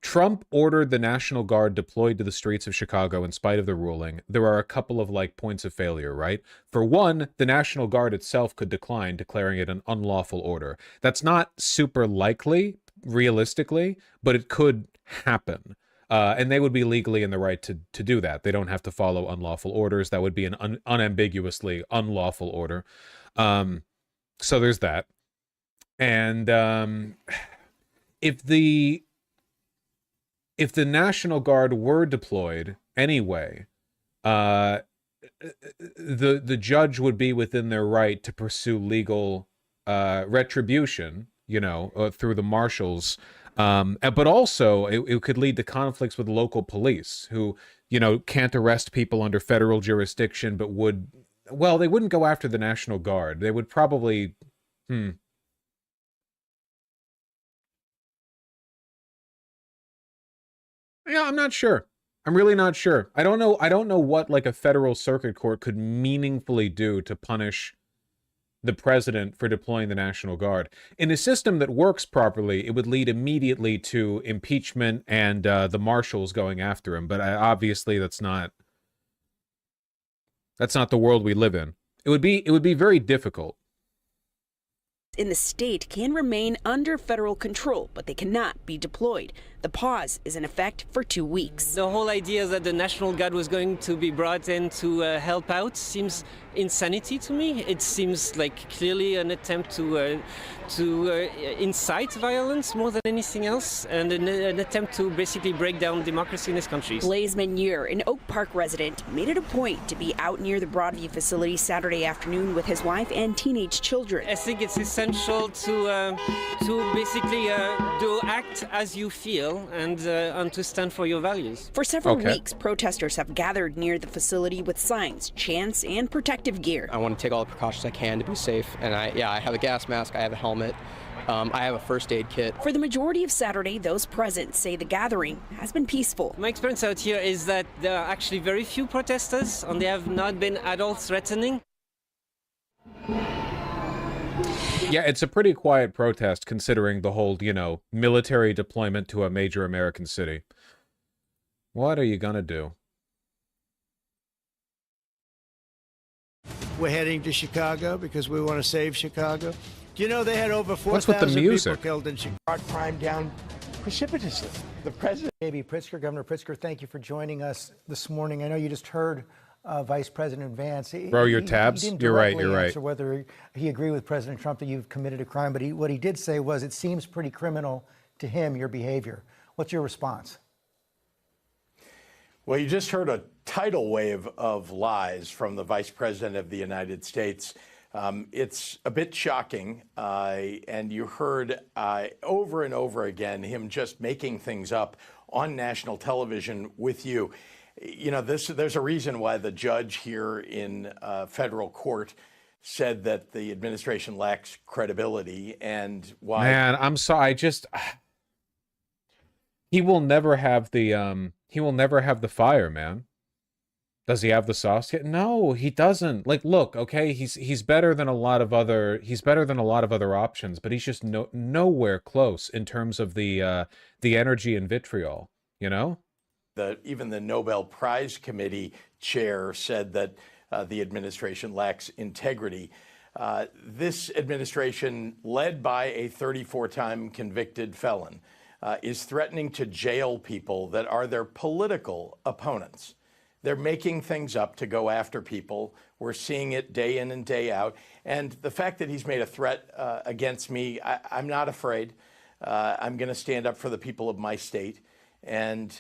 Trump ordered the National Guard deployed to the streets of Chicago in spite of the ruling, there are a couple of points of failure, right? For one, the National Guard itself could decline, declaring it an unlawful order. That's not super likely, realistically, but it could happen. And they would be legally in the right to do that. They don't have to follow unlawful orders. That would be an unambiguously unlawful order. So there's that. And if the National Guard were deployed anyway, the judge would be within their right to pursue legal retribution, through the marshals. But also, it could lead to conflicts with local police who, can't arrest people under federal jurisdiction, but they wouldn't go after the National Guard. They would probably, Yeah, I'm not sure. I'm really not sure. I don't know what a federal circuit court could meaningfully do to punish the president for deploying the National Guard. In a system that works properly, it would lead immediately to impeachment and the marshals going after him. But obviously, that's not the world we live in. It would be very difficult. In the state can remain under federal control, but they cannot be deployed. The pause is in effect for 2 weeks. The whole idea that the National Guard was going to be brought in to help out seems insanity to me. It seems like clearly an attempt to incite violence more than anything else, and an attempt to basically break down democracy in this country. Blaise Manier, an Oak Park resident, made it a point to be out near the Broadview facility Saturday afternoon with his wife and teenage children. I think it's essential to basically act as you feel and to stand for your values. For several weeks, protesters have gathered near the facility with signs, chants, and protective gear. I want to take all the precautions I can to be safe, and I have a gas mask, I have a helmet, I have a first aid kit. For the majority of Saturday, those present say the gathering has been peaceful. My experience out here is that there are actually very few protesters, and they have not been at all threatening. Yeah, it's a pretty quiet protest considering the whole, military deployment to a major American city. What are you gonna do? We're heading to Chicago because we want to save Chicago. Do you know they had over 4,000 people killed in Chicago? Crime down precipitously. The president. J.B. Pritzker, Governor Pritzker, thank you for joining us this morning. I know you just heard Vice President Vance. Bro, your tabs? You're right. Answer whether he agreed with President Trump that you've committed a crime, but what he did say was it seems pretty criminal to him, your behavior. What's your response? Well, you just heard a tidal wave of lies from the Vice President of the United States. It's a bit shocking, and you heard over and over again him just making things up on national television with you. You know, there's a reason why the judge here in federal court said that the administration lacks credibility, and why. Man, I'm sorry. He will never have the fire, man. Does he have the sauce yet? No, he doesn't. Like, look, okay, he's better than a lot of other options, but he's just nowhere close in terms of the energy and vitriol, you know? Even the Nobel Prize Committee chair said that the administration lacks integrity. This administration, led by a 34-time convicted felon, is threatening to jail people that are their political opponents. They're making things up to go after people. We're seeing it day in and day out. And the fact that he's made a threat against me, I'm not afraid. I'm going to stand up for the people of my state. And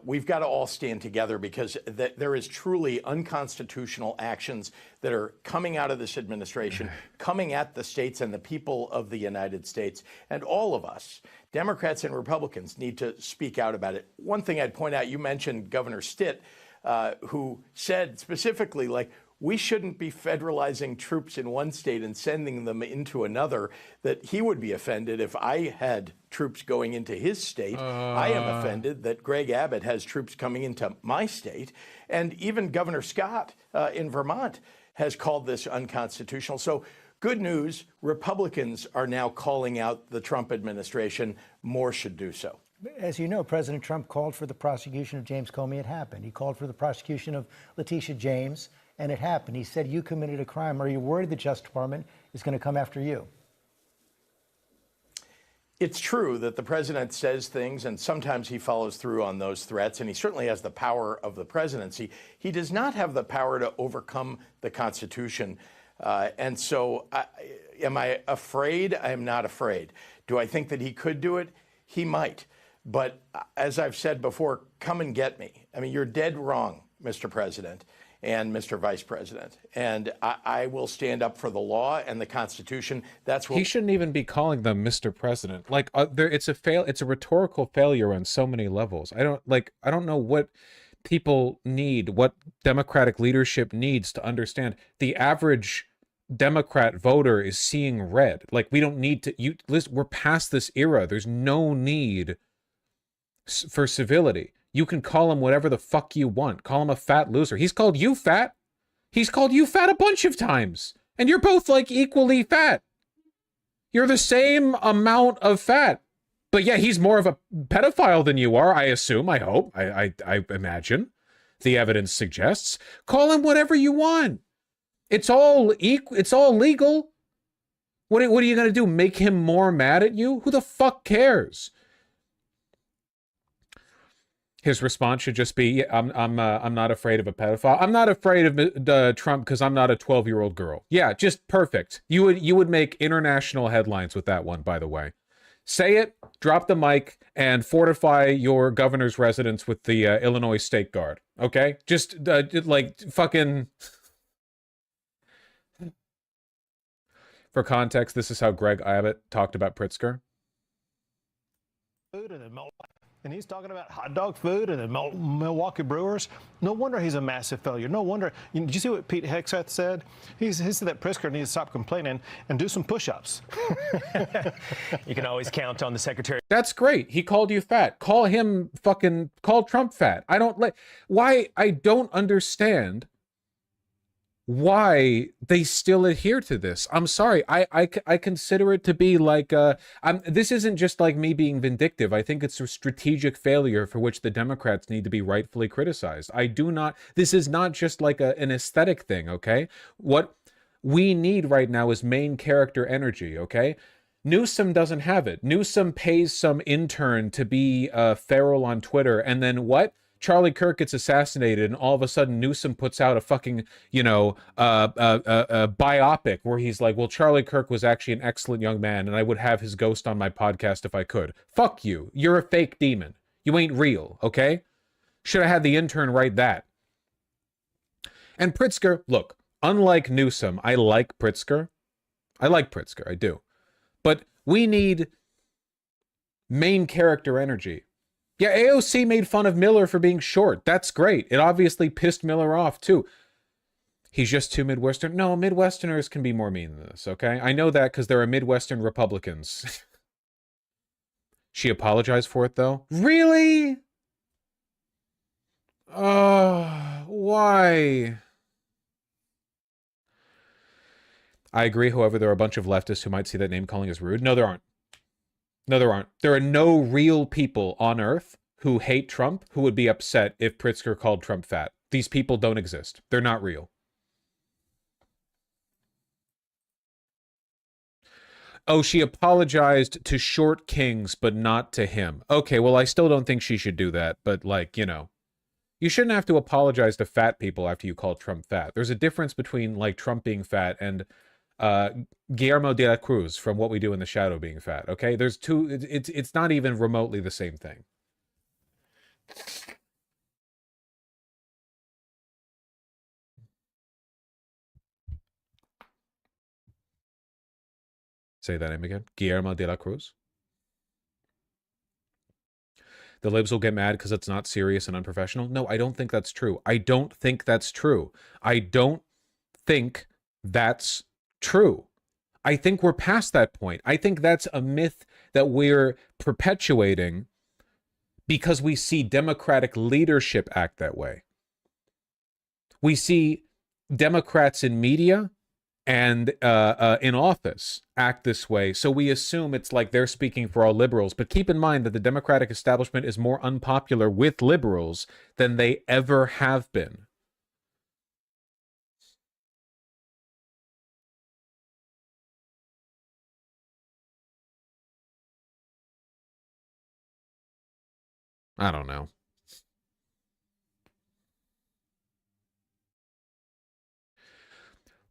we've got to all stand together, because there is truly unconstitutional actions that are coming out of this administration, coming at the states and the people of the United States. And all of us, Democrats and Republicans, need to speak out about it. One thing I'd point out, you mentioned Governor Stitt, who said specifically, like, we shouldn't be federalizing troops in one state and sending them into another, that he would be offended if I had troops going into his state. I am offended that Greg Abbott has troops coming into my state. And even Governor Scott in Vermont has called this unconstitutional. So good news, Republicans are now calling out the Trump administration. More should do so. As you know, President Trump called for the prosecution of James Comey. It happened. He called for the prosecution of Letitia James, and it happened. He said, you committed a crime. Are you worried the Justice Department is going to come after you? It's true that the president says things, and sometimes he follows through on those threats, and he certainly has the power of the presidency. He does not have the power to overcome the Constitution. And so am I afraid? I am not afraid. Do I think that he could do it? He might. But as I've said before, come and get me. I mean, you're dead wrong, Mr. President and Mr. Vice President. And I will stand up for the law and the Constitution. That's what he shouldn't even be calling them Mr. President. Like, it's a rhetorical failure on so many levels. I don't know what people need, what Democratic leadership needs to understand. The average Democrat voter is seeing red. Like, we don't need to. We're past this era. There's no need for civility. You can call him whatever the fuck you want. Call him a fat loser. He's called you fat. He's called you fat a bunch of times. And you're both like equally fat. You're the same amount of fat. But yeah, he's more of a pedophile than you are, I assume, I hope, I imagine. The evidence suggests. Call him whatever you want. It's all legal. What are you going to do? Make him more mad at you? Who the fuck cares? His response should just be, I'm not afraid of a pedophile. I'm not afraid of Trump because I'm not a 12-year-old girl. Yeah, just perfect. You would make international headlines with that one, by the way. Say it, drop the mic, and fortify your governor's residence with the Illinois State Guard. Okay? Just like fucking. For context, this is how Greg Abbott talked about Pritzker. And he's talking about hot dog food and the Milwaukee Brewers. No wonder he's a massive failure. No wonder. Did you see what Pete Hegseth said? He said that Pritzker needs to stop complaining and do some push-ups. You can always count on the secretary. That's great. He called you fat. Call Trump fat. I don't understand why they still adhere to this. I'm sorry. I consider it to be like this isn't just like me being vindictive. I think it's a strategic failure for which the Democrats need to be rightfully criticized. This is not just like an aesthetic thing, okay? What we need right now is main character energy, okay? Newsom doesn't have it. Newsom pays some intern to be feral on Twitter, and then what? Charlie Kirk gets assassinated, and all of a sudden Newsom puts out a fucking, biopic where he's like, well, Charlie Kirk was actually an excellent young man, and I would have his ghost on my podcast if I could. Fuck you. You're a fake demon. You ain't real, okay? Should have had the intern write that. And Pritzker, look, unlike Newsom, I like Pritzker. I do. But we need main character energy. Yeah, AOC made fun of Miller for being short. That's great. It obviously pissed Miller off, too. He's just too Midwestern. No, Midwesterners can be more mean than this, okay? I know that because there are Midwestern Republicans. She apologized for it, though? Really? Why? I agree, however, there are a bunch of leftists who might see that name calling as rude. No, there aren't. No, there aren't. There are no real people on Earth who hate Trump who would be upset if Pritzker called Trump fat. These people don't exist. They're not real. Oh, she apologized to short kings, but not to him. Okay, well, I still don't think she should do that, but, like, you know. You shouldn't have to apologize to fat people after you call Trump fat. There's a difference between, like, Trump being fat and Guillermo de la Cruz from What We Do in the Shadow being fat, okay? There's two, it's not even remotely the same thing. Say that name again. Guillermo de la Cruz. The libs will get mad because it's not serious and unprofessional. No, I don't think that's true. I don't think that's true. I don't think that's true. I think we're past that point. I think that's a myth that we're perpetuating because we see Democratic leadership act that way. We see Democrats in media and in office act this way, so we assume it's like they're speaking for all liberals. But keep in mind that the Democratic establishment is more unpopular with liberals than they ever have been. I don't know.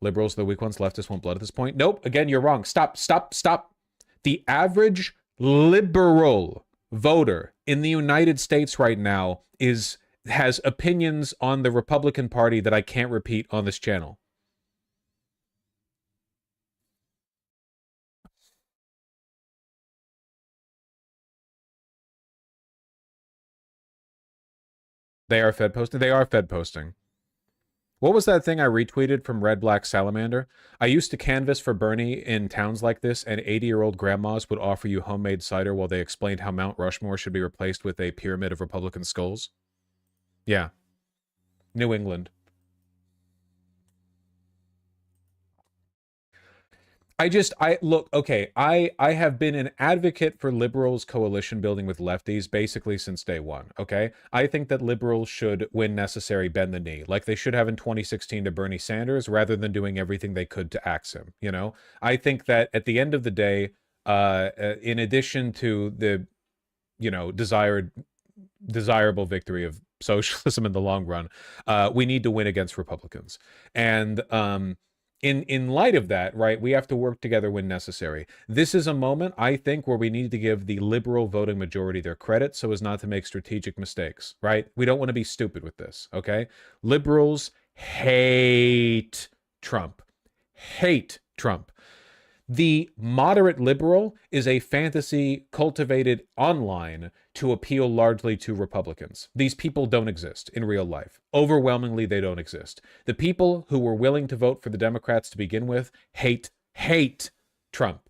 Liberals, the weak ones, leftists want blood at this point. Nope, again, you're wrong. Stop. The average liberal voter in the United States right now has opinions on the Republican Party that I can't repeat on this channel. They are Fed posting. They are Fed posting. What was that thing I retweeted from Red Black Salamander? I used to canvass for Bernie in towns like this, and 80-year-old grandmas would offer you homemade cider while they explained how Mount Rushmore should be replaced with a pyramid of Republican skulls. Yeah. New England. I have been an advocate for liberals coalition building with lefties basically since day one, okay? I think that liberals should, when necessary, bend the knee, like they should have in 2016 to Bernie Sanders, rather than doing everything they could to axe him, you know? I think that at the end of the day, in addition to the, you know, desirable victory of socialism in the long run, we need to win against Republicans. And, in light of that, right, we have to work together when necessary. This is a moment, I think, where we need to give the liberal voting majority their credit so as not to make strategic mistakes, right? We don't want to be stupid with this, okay? Liberals hate Trump. Hate Trump. The moderate liberal is a fantasy cultivated online to appeal largely to Republicans. These people don't exist in real life. Overwhelmingly, they don't exist. The people who were willing to vote for the Democrats to begin with hate Trump.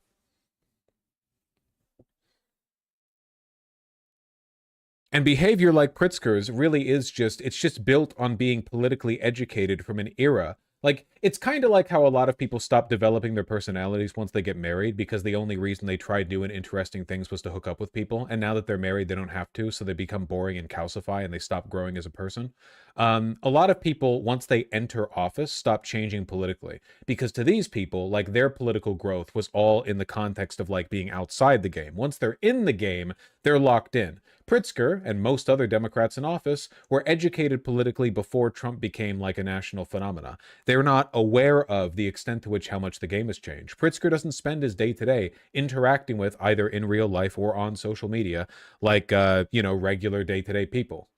And behavior like Pritzker's really is it's just built on being politically educated from an era. Like, it's kind of like how a lot of people stop developing their personalities once they get married because the only reason they tried doing interesting things was to hook up with people. And now that they're married, they don't have to, so they become boring and calcify and they stop growing as a person. A lot of people, once they enter office, stop changing politically. Because to these people, like, their political growth was all in the context of, like, being outside the game. Once they're in the game, they're locked in. Pritzker and most other Democrats in office were educated politically before Trump became like a national phenomena. They're not aware of the extent to which how much the game has changed. Pritzker doesn't spend his day-to-day interacting with, either in real life or on social media, like, you know, regular day-to-day people,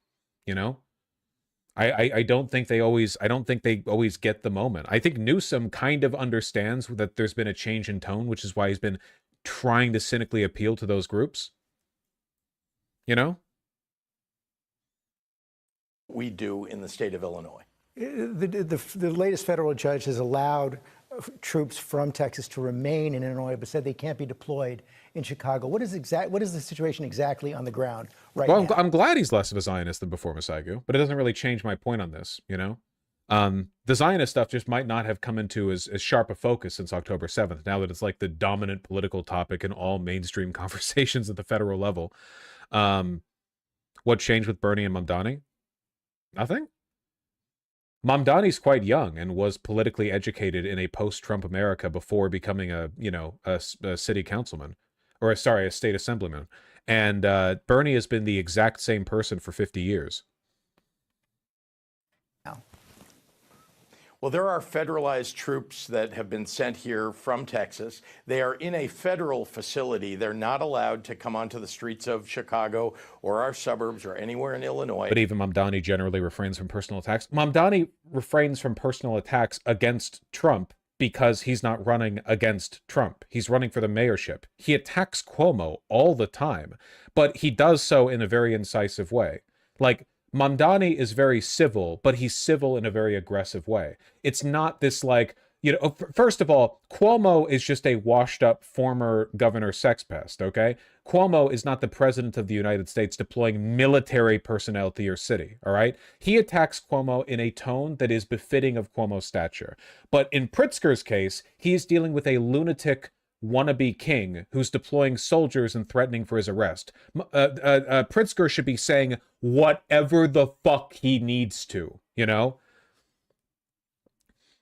you know? I don't think they always get the moment. I think Newsom kind of understands that there's been a change in tone, which is why he's been trying to cynically appeal to those groups. You know? We do in the state of Illinois. The latest federal judge has allowed troops from Texas to remain in Illinois, but said they can't be deployed in Chicago. What is the situation exactly on the ground right now? I'm glad he's less of a Zionist than before Masaigu, but it doesn't really change my point on this, you know? The Zionist stuff just might not have come into as sharp a focus since October 7th, now that it's like the dominant political topic in all mainstream conversations at the federal level. What changed with Bernie and Mamdani? Nothing. Mamdani's quite young and was politically educated in a post-Trump America before becoming a city councilman, or a state assemblyman. And Bernie has been the exact same person for 50 years. Well, there are federalized troops that have been sent here from Texas. They are in a federal facility. They're not allowed to come onto the streets of Chicago or our suburbs or anywhere in Illinois. But even Mamdani generally refrains from personal attacks. Mamdani refrains from personal attacks against Trump because he's not running against Trump. He's running for the mayorship. He attacks Cuomo all the time, but he does so in a very incisive way. Like, Mamdani is very civil, but he's civil in a very aggressive way. It's not this like, you know, first of all, Cuomo is just a washed up former governor sex pest, okay? Cuomo is not the president of the United States deploying military personnel to your city, all right? He attacks Cuomo in a tone that is befitting of Cuomo's stature. But in Pritzker's case, he's dealing with a lunatic wannabe king who's deploying soldiers and threatening for his arrest. Pritzker should be saying whatever the fuck he needs to, you know?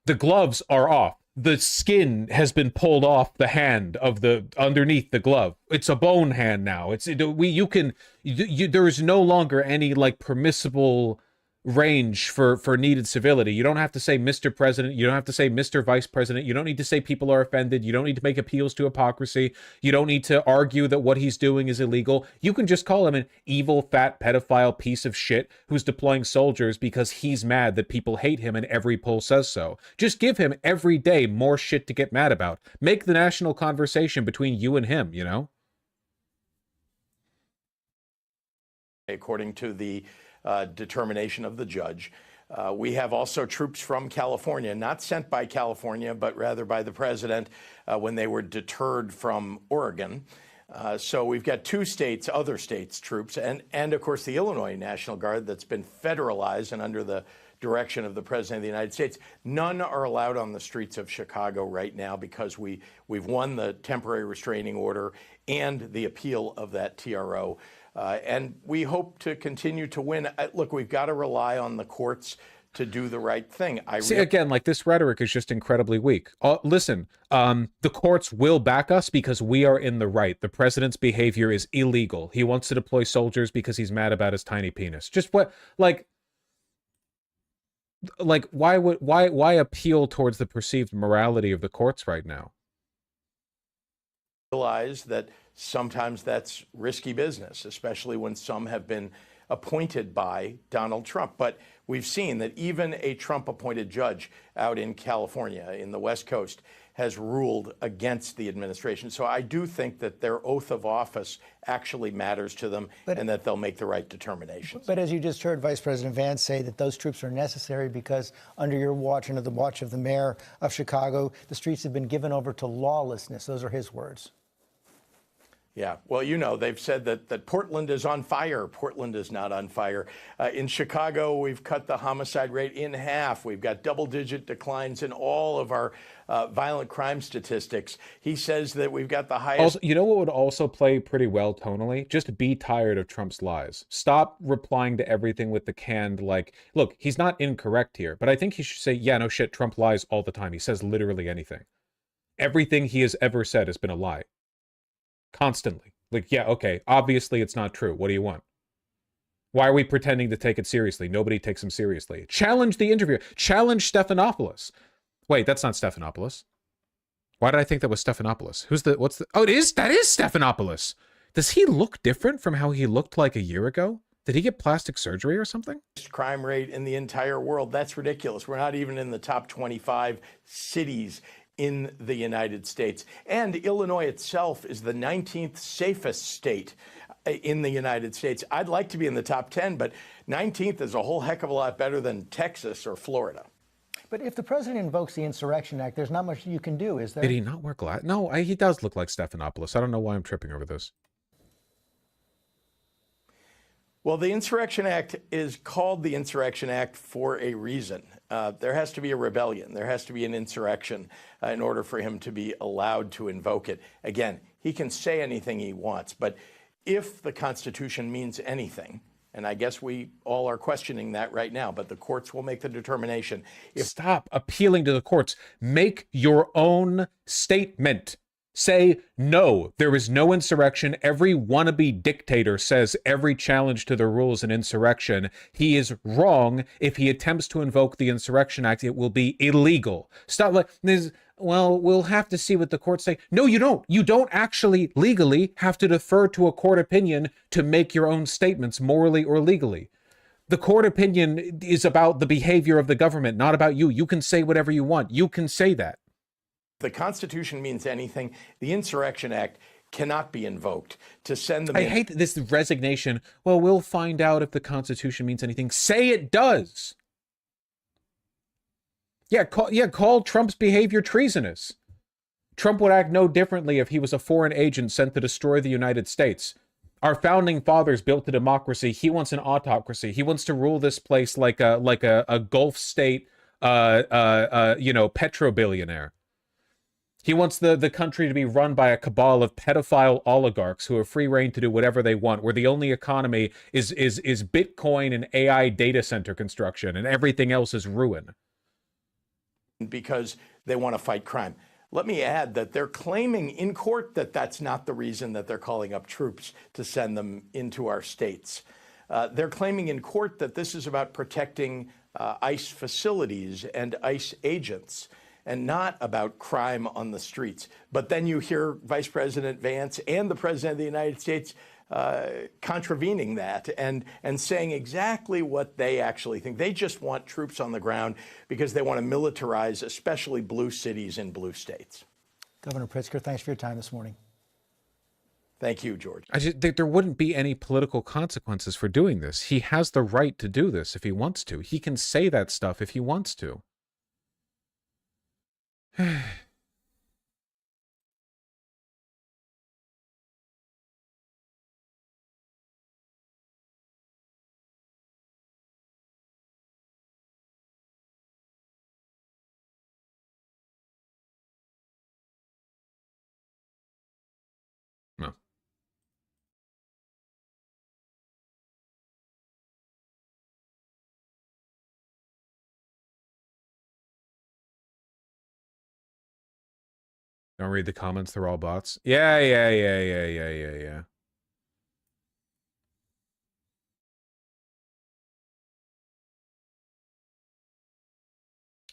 The gloves are off. The skin has been pulled off the hand of the underneath the glove. It's a bone hand now. There is no longer any like permissible range for needed civility. You don't have to say Mr. President. You don't have to say Mr. Vice President. You don't need to say people are offended. You don't need to make appeals to hypocrisy. You don't need to argue that what he's doing is illegal. You can just call him an evil, fat, pedophile piece of shit who's deploying soldiers because he's mad that people hate him and every poll says so. Just give him every day more shit to get mad about. Make the national conversation between you and him, you know? According to the determination of the judge. We have also troops from California, not sent by California, but rather by the president when they were deterred from Oregon. So we've got two states, other states' troops, and of course the Illinois National Guard that's been federalized and under the direction of the President of the United States. None are allowed on the streets of Chicago right now because we've won the temporary restraining order and the appeal of that TRO. And we hope to continue to win. Look, we've got to rely on the courts to do the right thing. See, again, like this rhetoric is just incredibly weak. Listen, the courts will back us because we are in the right. The president's behavior is illegal. He wants to deploy soldiers because he's mad about his tiny penis. Just what, like why appeal towards the perceived morality of the courts right now? Realize that sometimes that's risky business, especially when some have been appointed by Donald Trump. But we've seen that even a Trump-appointed judge out in California, in the West Coast, has ruled against the administration. So I do think that their oath of office actually matters to them and that they'll make the right determinations. But as you just heard Vice President Vance say that those troops are necessary because under your watch, under the watch of the mayor of Chicago, the streets have been given over to lawlessness. Those are his words. Yeah, well, you know, they've said that Portland is on fire. Portland is not on fire. In Chicago, we've cut the homicide rate in half. We've got double-digit declines in all of our violent crime statistics. He says that we've got the highest... Also, you know what would also play pretty well tonally? Just be tired of Trump's lies. Stop replying to everything with the canned, like, look, he's not incorrect here, but I think he should say, yeah, no shit, Trump lies all the time. He says literally anything. Everything he has ever said has been a lie. Constantly. Like, yeah, okay, obviously it's not true. What do you want? Why are we pretending to take it seriously? Nobody takes him seriously. Challenge the interviewer. Challenge Stephanopoulos. Wait, that's not Stephanopoulos. Why did I think that was Stephanopoulos? Oh, that is Stephanopoulos. Does he look different from how he looked like a year ago? Did he get plastic surgery or something? Crime rate in the entire world. That's ridiculous. We're not even in the top 25 cities in the United States. And Illinois itself is the 19th safest state in the United States. I'd like to be in the top 10, but 19th is a whole heck of a lot better than Texas or Florida. But if the president invokes the Insurrection Act, there's not much you can do, is there? Did he not wear glasses? No, he does look like Stephanopoulos. I don't know why I'm tripping over this. Well, the Insurrection Act is called the Insurrection Act for a reason. There has to be a rebellion. There has to be an insurrection in order for him to be allowed to invoke it. Again, he can say anything he wants, but if the Constitution means anything, and I guess we all are questioning that right now, but the courts will make the determination. Stop appealing to the courts. Make your own statement. Say, no, there is no insurrection. Every wannabe dictator says every challenge to the rule is an insurrection. He is wrong. If he attempts to invoke the Insurrection Act, it will be illegal. Stop like this. Well, we'll have to see what the courts say. No, you don't. You don't actually legally have to defer to a court opinion to make your own statements morally or legally. The court opinion is about the behavior of the government, not about you. You can say whatever you want. You can say that. The Constitution means anything. The Insurrection Act cannot be invoked to send them. I hate this resignation. Well, we'll find out if the Constitution means anything. Say it does. Yeah, call Trump's behavior treasonous. Trump would act no differently if he was a foreign agent sent to destroy the United States. Our founding fathers built a democracy. He wants an autocracy. He wants to rule this place like a Gulf state, petrobillionaire. He wants the country to be run by a cabal of pedophile oligarchs who have free reign to do whatever they want, where the only economy is Bitcoin and AI data center construction, and everything else is ruin. Because they want to fight crime. Let me add that they're claiming in court that that's not the reason that they're calling up troops to send them into our states. They're claiming in court that this is about protecting ICE facilities and ICE agents, and not about crime on the streets. But then you hear Vice President Vance and the President of the United States contravening that and saying exactly what they actually think. They just want troops on the ground because they want to militarize, especially blue cities in blue states. Governor Pritzker, thanks for your time this morning. Thank you, George. There wouldn't be any political consequences for doing this. He has the right to do this if he wants to. He can say that stuff if he wants to. No. Don't read the comments, they're all bots. Yeah.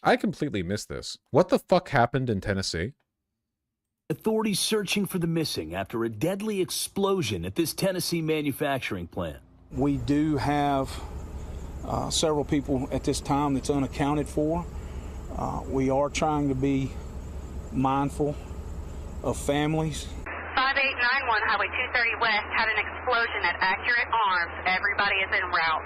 I completely missed this. What the fuck happened in Tennessee? Authorities searching for the missing after a deadly explosion at this Tennessee manufacturing plant. We do have several people at this time that's unaccounted for. We are trying to be mindful of families. 5891 Highway 230 West had an explosion at Accurate Arms. Everybody is en route.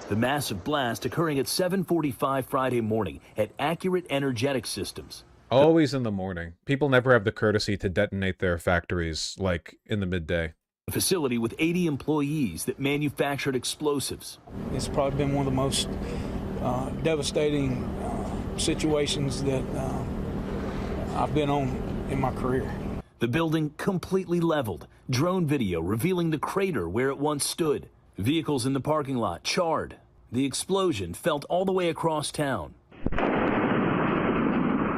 The massive blast occurring at 7:45 Friday morning at Accurate Energetic Systems. Always in the morning. People never have the courtesy to detonate their factories like in the midday. A facility with 80 employees that manufactured explosives. It's probably been one of the most devastating situations that I've been on in my career. The building completely leveled. Drone video revealing the crater where it once stood. Vehicles in the parking lot charred. The explosion felt all the way across town.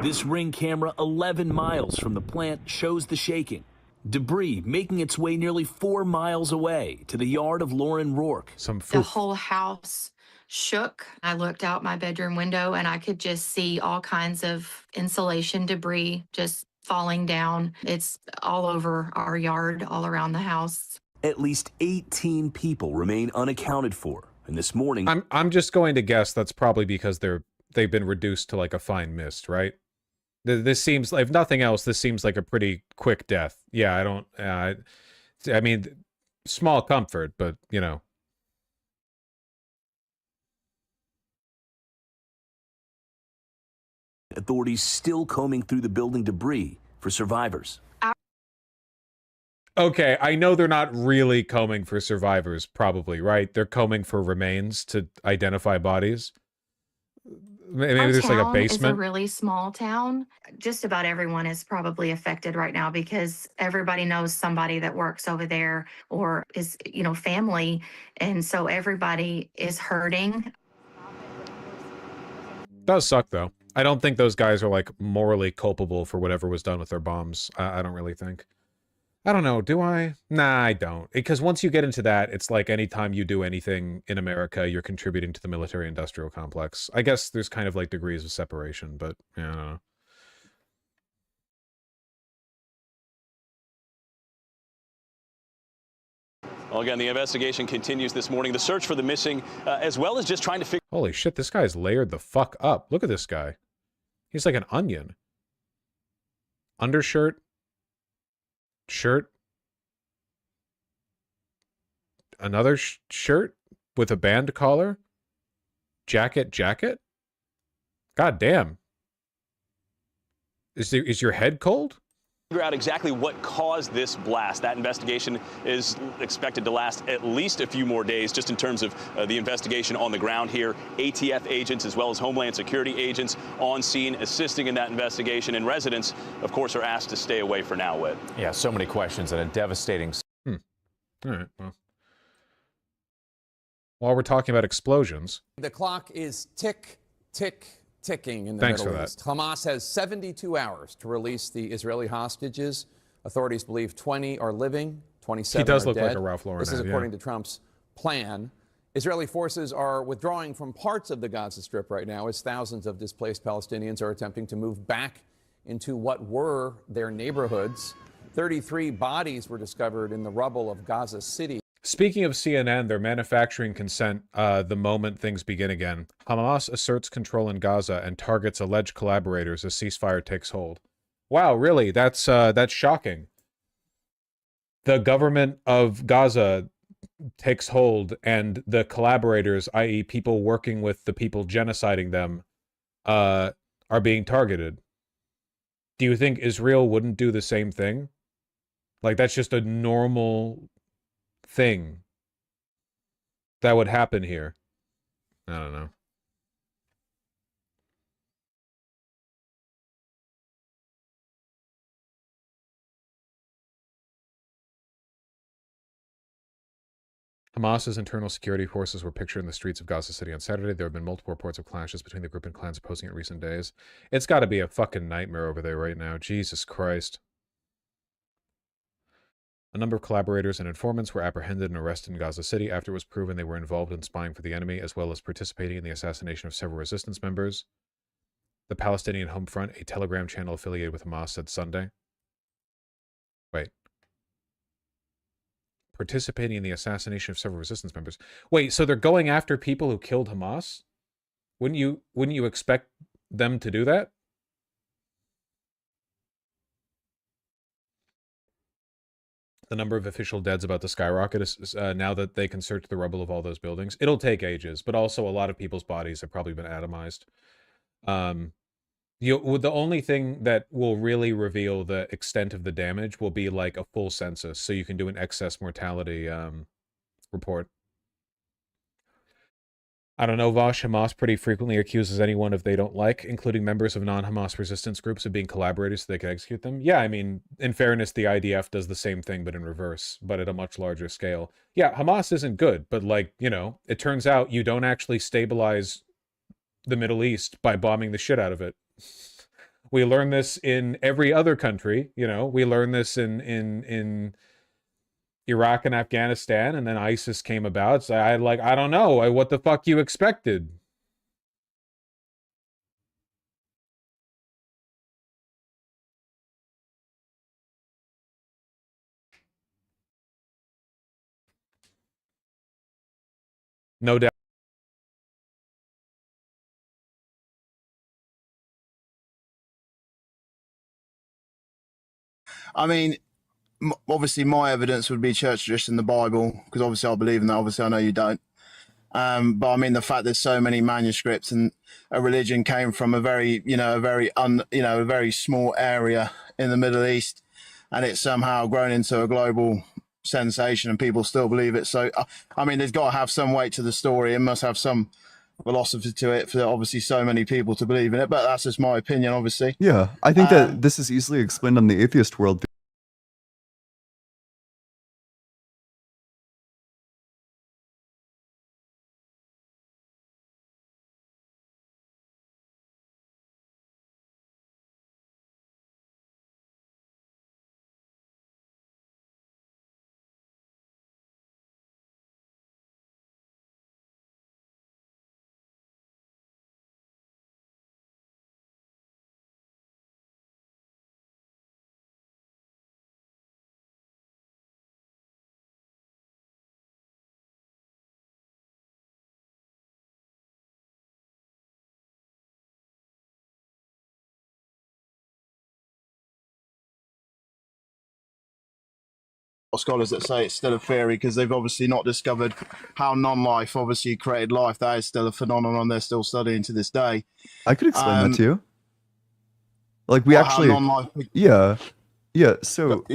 This Ring camera 11 miles from the plant shows the shaking. Debris making its way nearly 4 miles away to the yard of Lauren Rourke. The whole house shook. I looked out my bedroom window and I could just see all kinds of insulation debris just falling down. It's all over our yard, all around the house. At least 18 people remain unaccounted for, and this morning... I'm just going to guess that's probably because they've been reduced to like a fine mist, right? This seems, if nothing else, this seems like a pretty quick death. Yeah, I don't... I mean, small comfort, but, you know... Authorities still combing through the building debris for survivors. Okay, I know they're not really combing for survivors, probably, right? They're combing for remains to identify bodies. Maybe there's like a basement. It's a really small town. Just about everyone is probably affected right now because everybody knows somebody that works over there or is, you know, family. And so everybody is hurting. Does suck, though. I don't think those guys are, like, morally culpable for whatever was done with their bombs. I don't really think. I don't know, do I? Nah, I don't. Because once you get into that, it's like anytime you do anything in America, you're contributing to the military-industrial complex. I guess there's kind of, like, degrees of separation, but, yeah, I don't know. Well, again, the investigation continues this morning. The search for the missing, as well as just trying to figure... Holy shit, this guy's layered the fuck up. Look at this guy. He's like an onion. Undershirt. Shirt. Another shirt with a band collar. Jacket. God damn. Is your head cold? Figure out exactly what caused this blast. That investigation is expected to last at least a few more days, just in terms of the investigation on the ground here. ATF agents as well as Homeland Security agents on scene assisting in that investigation, and residents, of course, are asked to stay away for now, Whit. Yeah, so many questions and a devastating... All right, well. While we're talking about explosions... The clock is ticking in the Middle East. Hamas has 72 hours to release the Israeli hostages. Authorities believe 20 are living, 27 he does are look dead. like a Ralph Lauren. This is according to Trump's plan. Israeli forces are withdrawing from parts of the Gaza Strip right now as thousands of displaced Palestinians are attempting to move back into what were their neighborhoods. 33 bodies were discovered in the rubble of Gaza City. Speaking of CNN, they're manufacturing consent the moment things begin again. Hamas asserts control in Gaza and targets alleged collaborators as ceasefire takes hold. Wow, really? That's shocking. The government of Gaza takes hold and the collaborators, i.e. people working with the people genociding them, are being targeted. Do you think Israel wouldn't do the same thing? Like, that's just a normal thing that would happen here. I don't know. Hamas's internal security forces were pictured in the streets of Gaza City on Saturday. There have been multiple reports of clashes between the group and clans opposing it in recent days. It's got to be a fucking nightmare over there right now. Jesus Christ. A number of collaborators and informants were apprehended and arrested in Gaza City after it was proven they were involved in spying for the enemy, as well as participating in the assassination of several resistance members. The Palestinian Home Front, a Telegram channel affiliated with Hamas, said Sunday. Wait. Participating in the assassination of several resistance members. Wait, so they're going after people who killed Hamas? Wouldn't you expect them to do that? The number of official deads about to skyrocket now that they can search the rubble of all those buildings. It'll take ages, but also a lot of people's bodies have probably been atomized. The only thing that will really reveal the extent of the damage will be like a full census, so you can do an excess mortality report. I don't know, Vosh. Hamas pretty frequently accuses anyone if they don't like, including members of non-Hamas resistance groups, of being collaborators so they can execute them. Yeah, I mean, in fairness, the IDF does the same thing, but in reverse, but at a much larger scale. Yeah, Hamas isn't good, but like, you know, it turns out you don't actually stabilize the Middle East by bombing the shit out of it. We learn this in every other country, you know, we learn this in Iraq and Afghanistan, and then ISIS came about. So I don't know what the fuck you expected. No doubt. I mean, obviously my evidence would be church tradition, the Bible, because obviously I believe in that. Obviously I know you don't. But I mean, the fact there's so many manuscripts and a religion came from a very, a very small area in the Middle East, and it's somehow grown into a global sensation and people still believe it. So, I mean, there's got to have some weight to the story. It must have some philosophy to it for obviously so many people to believe in it. But that's just my opinion, obviously. Yeah, I think that this is easily explained on the atheist world. Scholars that say it's still a theory because they've obviously not discovered how non-life obviously created life. That is still a phenomenon they're still studying to this day. I could explain that to you. Like we Well, actually, how non-life- yeah. So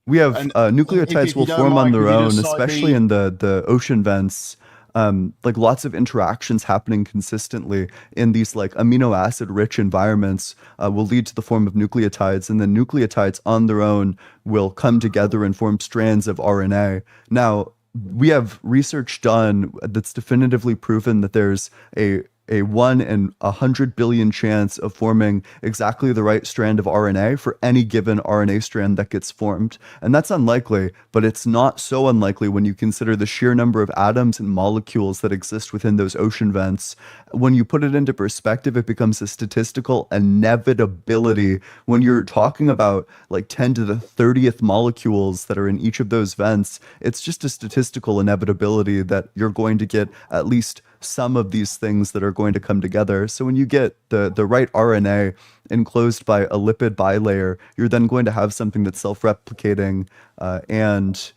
we have nucleotides will you don't form on like, their could you own, just, like, especially in the ocean vents. Like lots of interactions happening consistently in these like amino acid rich environments will lead to the form of nucleotides, and then nucleotides on their own will come together and form strands of RNA. Now, we have research done that's definitively proven that there's a 1 in 100 billion chance of forming exactly the right strand of RNA for any given RNA strand that gets formed. And that's unlikely, but it's not so unlikely when you consider the sheer number of atoms and molecules that exist within those ocean vents. When you put it into perspective, it becomes a statistical inevitability. When you're talking about like 10 to the 30th molecules that are in each of those vents, it's just a statistical inevitability that you're going to get at least some of these things that are going to come together. So when you get the right RNA enclosed by a lipid bilayer, you're then going to have something that's self-replicating and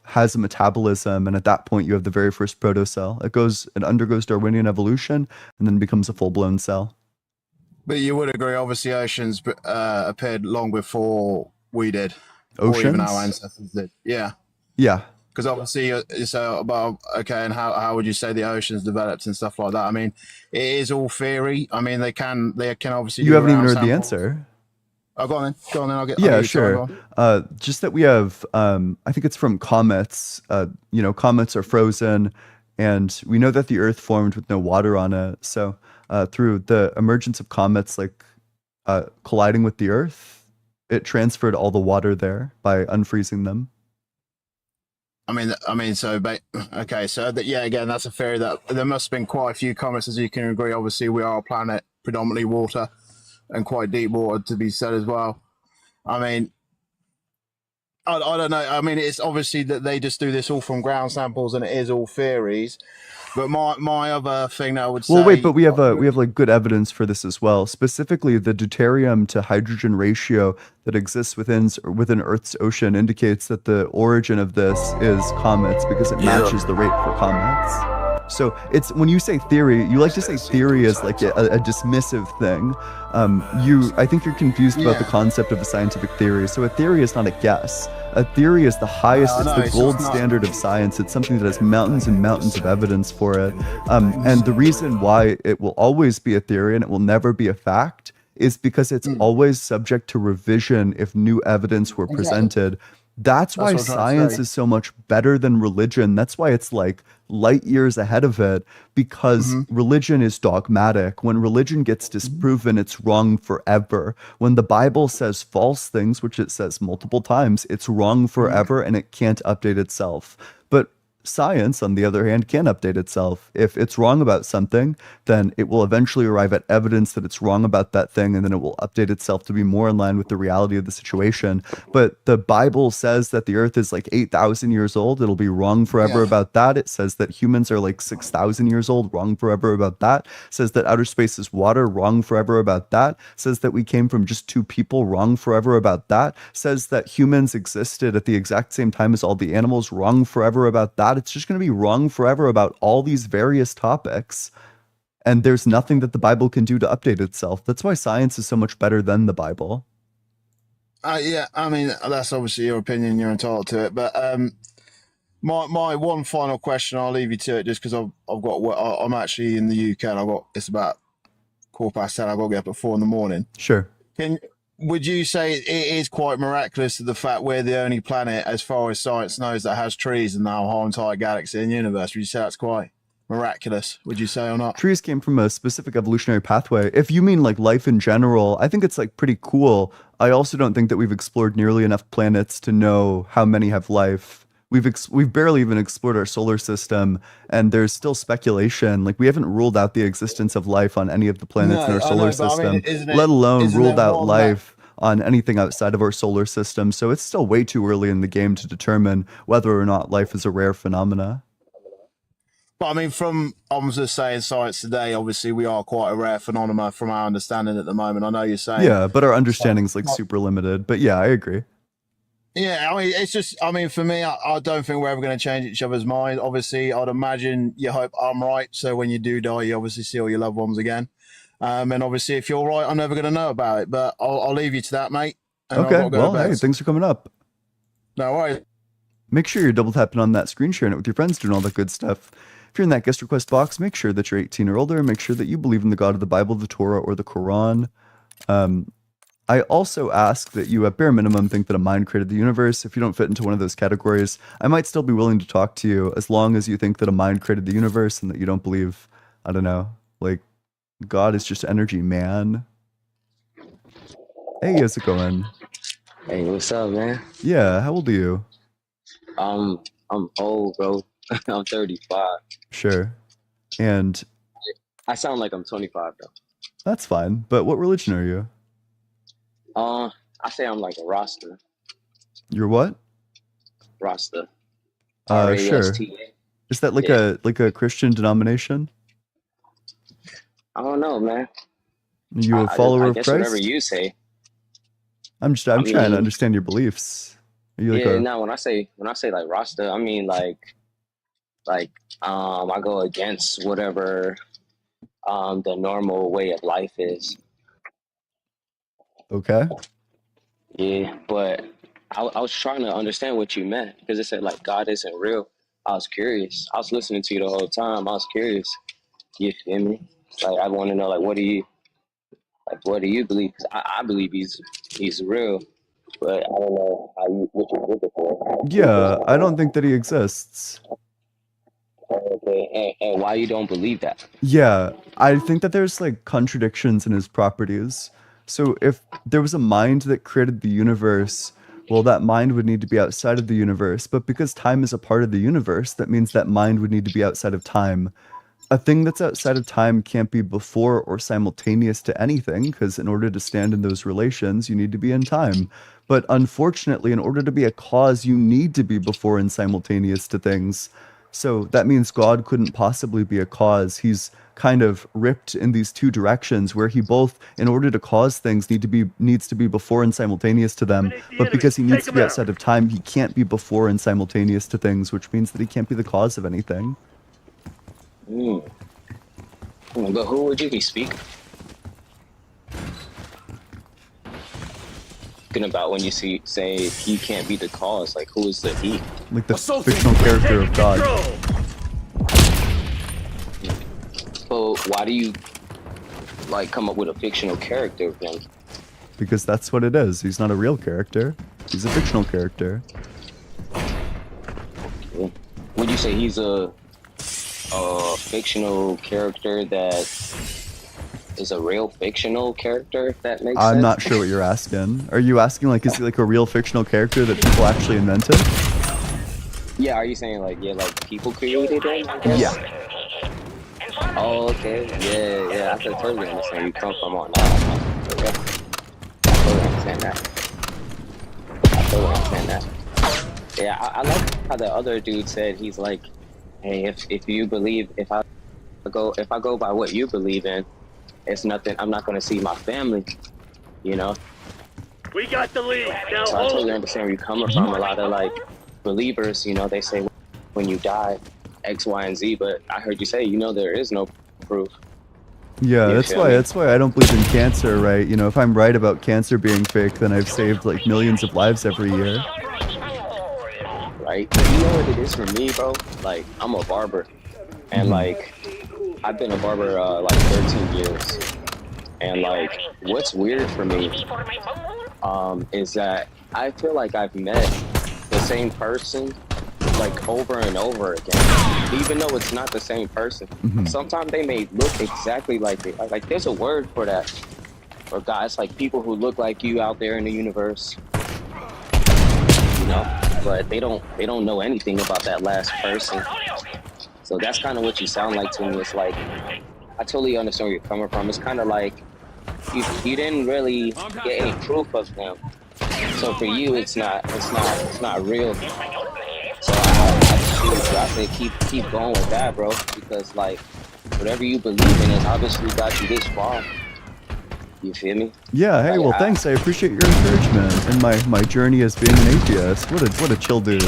has a metabolism. And at that point, you have the very first protocell. It undergoes Darwinian evolution and then becomes a full-blown cell. But you would agree, obviously, oceans appeared long before we did. Or even Oceans? our ancestors did. Yeah. Yeah. Because obviously, it's about, okay, and how would you say the oceans developed and stuff like that? I mean, it is all theory. I mean, they can obviously. You haven't even ground heard the samples. answer. Oh, go on then. I'll get. Yeah, you. Sorry, go sure. on. Just that we have, I think it's from comets. Comets are frozen, and we know that the Earth formed with no water on it. So through the emergence of comets, like colliding with the Earth, it transferred all the water there by unfreezing them. Okay, so again, that's a theory that there must have been quite a few comets, as you can agree. Obviously, we are a planet predominantly water and quite deep water to be said as well. I mean, I don't know. I mean, it's obviously that they just do this all from ground samples and it is all theories. But my other thing that I would say. Well, wait, but we have like good evidence for this as well. Specifically, the deuterium to hydrogen ratio that exists within Earth's ocean indicates that the origin of this is comets because it matches the rate for comets. So it's when you say theory, you like to say theory as like a dismissive thing. I think you're confused about the concept of a scientific theory. So a theory is not a guess. A theory is the highest, it's the gold standard of science. It's something that has mountains and mountains of evidence for it. And the reason why it will always be a theory and it will never be a fact is because it's always subject to revision if new evidence were presented. That's why science is so much better than religion. That's why it's like light years ahead of it, because religion is dogmatic. When religion gets disproven, it's wrong forever. When the Bible says false things, which it says multiple times, it's wrong forever and it can't update itself. But Science, on the other hand, can update itself. If it's wrong about something, then it will eventually arrive at evidence that it's wrong about that thing, and then it will update itself to be more in line with the reality of the situation. But the Bible says that the earth is like 8,000 years old. It'll be wrong forever about that. It says that humans are like 6,000 years old. Wrong forever about that. It says that outer space is water. Wrong forever about that. It says that we came from just 2 people. Wrong forever about that. It says that humans existed at the exact same time as all the animals. Wrong forever about that. It's just going to be wrong forever about all these various topics. And there's nothing that the Bible can do to update itself. That's why science is so much better than the Bible. Yeah, I mean, that's obviously your opinion. You're entitled to it. But my one final question, I'll leave you to it just because I'm actually in the UK and it's about 10:15. I've got to get up at 4 a.m. Sure. Would you say it is quite miraculous that the fact we're the only planet, as far as science knows, that has trees in our whole entire galaxy and universe? Would you say that's quite miraculous? Would you say or not? Trees came from a specific evolutionary pathway. If you mean like life in general, I think it's like pretty cool. I also don't think that we've explored nearly enough planets to know how many have life. We've barely even explored our solar system, and there's still speculation. Like, we haven't ruled out the existence of life on any of the planets in our solar system, let alone ruled out life on anything outside of our solar system. So it's still way too early in the game to determine whether or not life is a rare phenomena. But I mean, I'm just saying, science today, obviously we are quite a rare phenomena from our understanding at the moment. I know you're saying. Yeah, but our understanding's like super limited. But yeah, I agree. Yeah, I mean, it's just, I mean, for me, I don't think we're ever going to change each other's mind. Obviously, I'd imagine you hope I'm right. So when you do die, you obviously see all your loved ones again. And obviously, if you're right, I'm never going to know about it. But I'll leave you to that, mate. Okay, well, hey, thanks for coming up. No worries. Make sure you're double tapping on that screen, sharing it with your friends, doing all that good stuff. If you're in that guest request box, make sure that you're 18 or older, and make sure that you believe in the God of the Bible, the Torah, or the Quran. I also ask that you, at bare minimum, think that a mind created the universe. If you don't fit into one of those categories, I might still be willing to talk to you, as long as you think that a mind created the universe and that you don't believe, I don't know, like, God is just energy, man. Hey, how's it going? Hey, what's up, man? Yeah, how old are you? I'm old, bro. I'm 35. Sure. And I sound like I'm 25, though. that's fine, but what religion are you? I say I'm like a Rasta. You're what? Rasta. Sure. R-A-S-T-A. Is that like a Christian denomination? I don't know, man. Are you a follower I of guess Christ? whatever you say. I'm trying to understand your beliefs. Are you like Yeah, no, when I say like Rasta, I mean like I go against whatever the normal way of life is. Okay. Yeah, but I was trying to understand what you meant, because it said like God isn't real. I was curious. I was listening to you the whole time. I was curious. You feel me? Like, I want to know, like, what do you believe? Because I believe he's real, but I don't know what you're looking for. Yeah, I don't think that he exists. Okay, and why you don't believe that? Yeah, I think that there's like contradictions in his properties. So if there was a mind that created the universe, well, that mind would need to be outside of the universe. But because time is a part of the universe, that means that mind would need to be outside of time. A thing that's outside of time can't be before or simultaneous to anything, because in order to stand in those relations, you need to be in time. But unfortunately, in order to be a cause, you need to be before and simultaneous to things. So that means God couldn't possibly be a cause. He's kind of ripped in these two directions, where he both, in order to cause things, needs to be before and simultaneous to them. But because he needs to be outside of time, he can't be before and simultaneous to things, which means that he can't be the cause of anything. But who would you be speaking about when you say he can't be the cause? Like, who is the he? Like the fictional character of God. So why do you like come up with a fictional character of him? Because that's what it is. He's not a real character. He's a fictional character. Would you say he's a fictional character that is a real fictional character, if that makes sense? I'm not sure what you're asking. Are you asking, like, is he like a real fictional character that people actually invented? Yeah, are you saying like people created it? I guess? Yeah. Oh, okay. Yeah. I can totally understand where you come from on that. Okay. I totally understand that. Yeah, I like how the other dude said, he's like, hey, if you believe, if I go by what you believe in, it's nothing. I'm not gonna see my family, you know. We got the lead. Now So I totally understand where you're coming from. A lot of like believers, you know, they say when you die, X, Y, and Z, but I heard you say, you know, there is no proof. Yeah, You that's feel why me? I don't believe in cancer, right? You know, if I'm right about cancer being fake, then I've saved like millions of lives every year. Right? But you know what it is for me, bro? Like, I'm a barber, and like, I've been a barber like 13 years, and like, what's weird for me is that I feel like I've met the same person like over and over again, even though it's not the same person. Sometimes they may look exactly like it. Like, there's a word for that, for guys, like people who look like you out there in the universe, you know, but they don't know anything about that last person. So that's kind of what you sound like to me. It's like, I totally understand where you're coming from. It's kind of like you didn't really get any proof of them. So for you, it's not real. So I say keep going with that, bro, because like whatever you believe in has obviously got you this far. You feel me? Yeah, hey, well, thanks. I appreciate your encouragement in my journey as being an atheist. What a chill dude.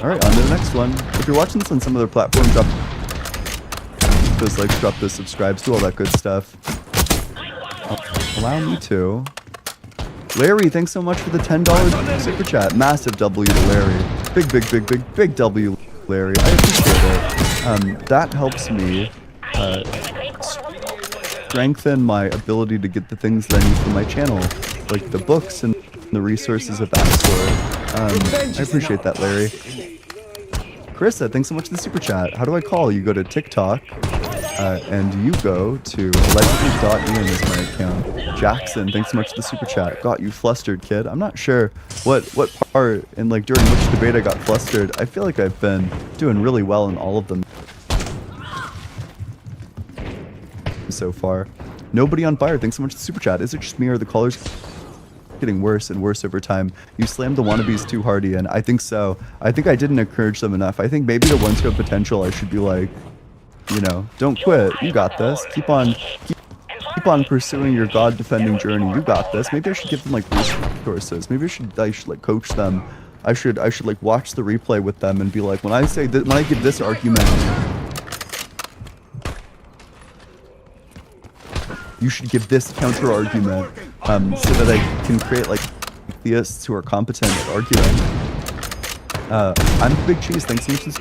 All right, on to the next one. If you're watching this on some other platform, drop those likes, drop those subscribes, do all that good stuff. Allow me to. Larry, thanks so much for the $10 super chat. Massive W to Larry. Big W, Larry. I appreciate it. That helps me strengthen my ability to get the things that I need for my channel, like the books and the resources of that sort. I appreciate that, Larry. Carissa, thanks so much for the super chat. How do I call? You go to TikTok, and you go to allegedly.ian is my account. Jackson, thanks so much for the super chat. Got you flustered, kid. I'm not sure what part and like during which debate I got flustered. I feel like I've been doing really well in all of them so far. Nobody on fire, thanks so much for the super chat. Is it just me or the callers getting worse and worse over time? You slammed the wannabes too hardy, and I think so. I think I didn't encourage them enough. I think maybe the ones who have potential, I should be like, you know, don't quit. You got this. Keep on pursuing your God-defending journey. You got this. Maybe I should give them like resources. Maybe I should like coach them. I should like watch the replay with them and be like, when I say that, when I give this argument, you should give this counter argument, so that I can create like theists who are competent at arguing. I'm Big Cheese. Thanks so much for the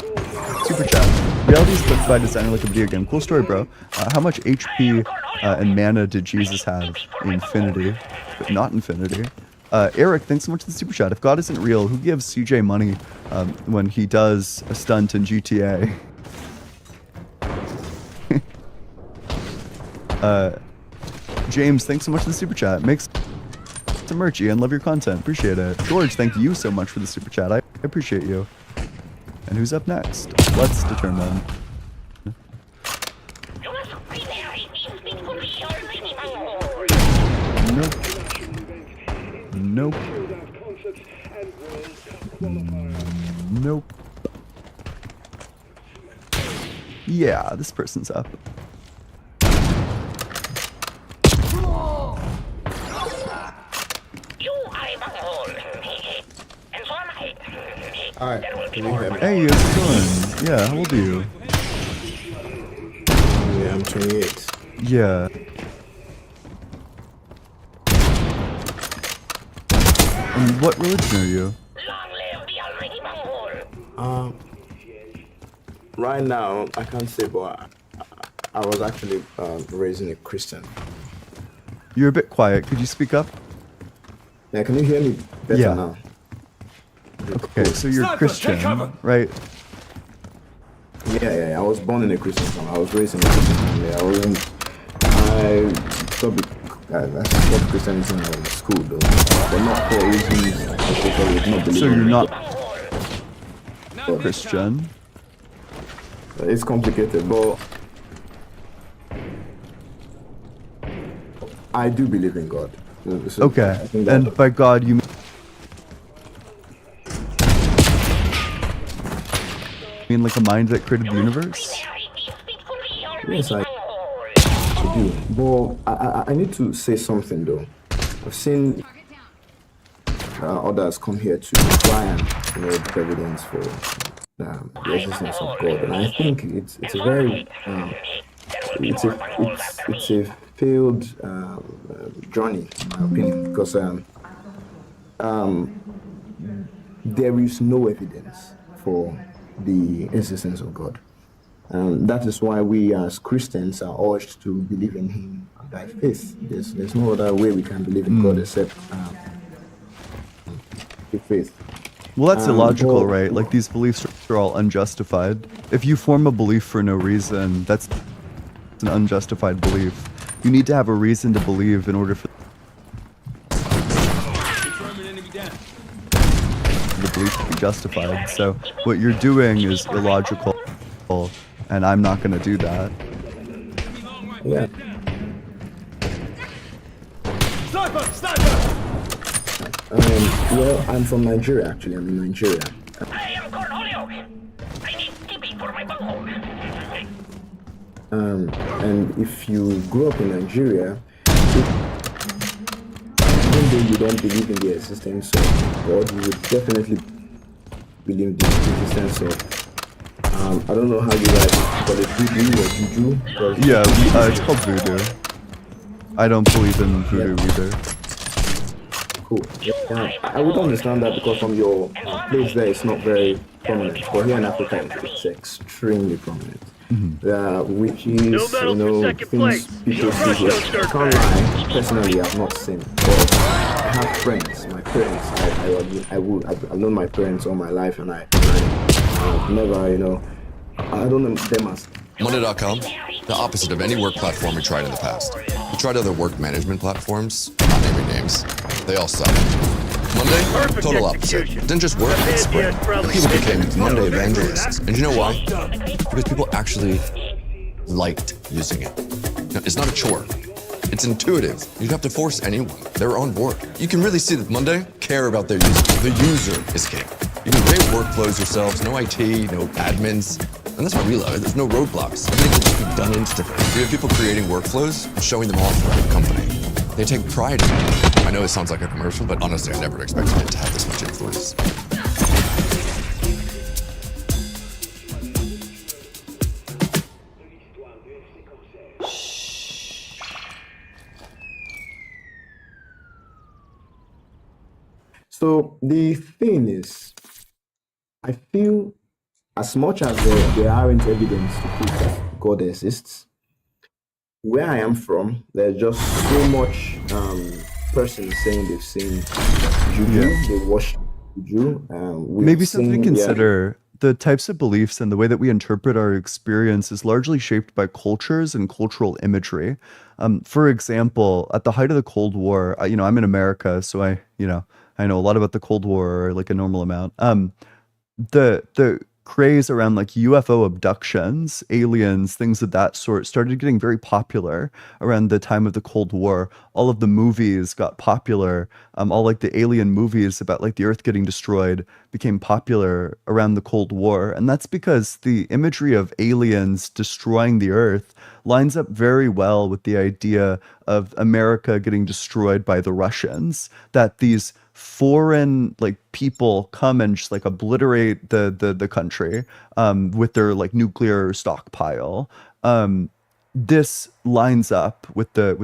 super chat. Reality is flipped by designing like a video game. Cool story, bro. How much HP and mana did Jesus have? Infinity, but not infinity. Eric, thanks so much for the super chat. If God isn't real, who gives CJ money when he does a stunt in GTA? James, thanks so much for the super chat. Makes some merchy and love your content. Appreciate it. George, thank you so much for the super chat. I appreciate you. And who's up next? Let's determine. Nope. Nope. Nope. Yeah, this person's up. Alright, can you hear me? Hey, how's it going? Yeah, how old are you? Yeah, I'm 28. Yeah. And what religion are you? Right now, I can't say, but I was actually raised in a Christian. You're a bit quiet. Could you speak up? Yeah, can you hear me better now? Okay, so you're Christian, right? Yeah. I was born in a Christian family. I was raised in a Christian family. I stopped Christianism in school, though. But not for reasons. So you're not Christian. It's complicated, but I do believe in God. So Okay, I think that- and by God you mean like a mind that created the universe? Yes, I do. But I need to say something though. I've seen others come here to try and give evidence for the existence of God, and I think it's a very it's a failed journey, in my opinion, because there is no evidence for the existence of God. That is why we as Christians are urged to believe in Him by faith. There's no other way we can believe in God except through faith. Well, that's illogical, right? Like, these beliefs are all unjustified. If you form a belief for no reason, that's an unjustified belief. You need to have a reason to believe in order for the belief to be justified. So what you're doing is illogical, and I'm not going to do that. Yeah. Well, I'm from Nigeria, actually. I'm in Nigeria. And if you grew up in Nigeria, even though you don't believe in the existence of God, you would definitely believe in the existence of I don't know how you guys call it, voodoo or juju. Yeah, it's called voodoo. I don't believe in voodoo either. Cool. Yeah, I would understand that because from your place there, it's not very prominent. But here in Africa, it's extremely prominent. Witches, things people see here. I can't lie, personally, I've not seen. But I have friends, my parents. I've known my parents all my life, and I've never, I don't know them as. Monday.com, the opposite of any work platform we tried in the past. We tried other work management platforms, not naming names. They all suck. Monday, total opposite. Didn't just work, it spread. And people became Monday evangelists. And you know why? Because people actually liked using it. Now, it's not a chore. It's intuitive. You don't have to force anyone. They're on board. You can really see that Monday care about their user. The user is king. You can create workflows yourselves, no IT, no admins. And that's why we love it. There's no roadblocks. Everything can just be done instantly. We have people creating workflows and showing them off for the company. They take pride in it. I know it sounds like a commercial, but honestly, I never expected it to have this much influence. So the thing is, I feel as much as there aren't evidence to prove that God exists, where I am from, there's just so much persons saying they've seen juju, they worship juju. Maybe something to consider. The types of beliefs and the way that we interpret our experience is largely shaped by cultures and cultural imagery. For example, at the height of the Cold War, I'm in America, so I know a lot about the Cold War, like a normal amount. The craze around like UFO abductions, aliens, things of that sort started getting very popular around the time of the Cold War. All of the movies got popular. All like the alien movies about like the Earth getting destroyed became popular around the Cold War. And that's because the imagery of aliens destroying the Earth lines up very well with the idea of America getting destroyed by the Russians, that these foreign like people come and just like obliterate the country with their like nuclear stockpile. This lines up with the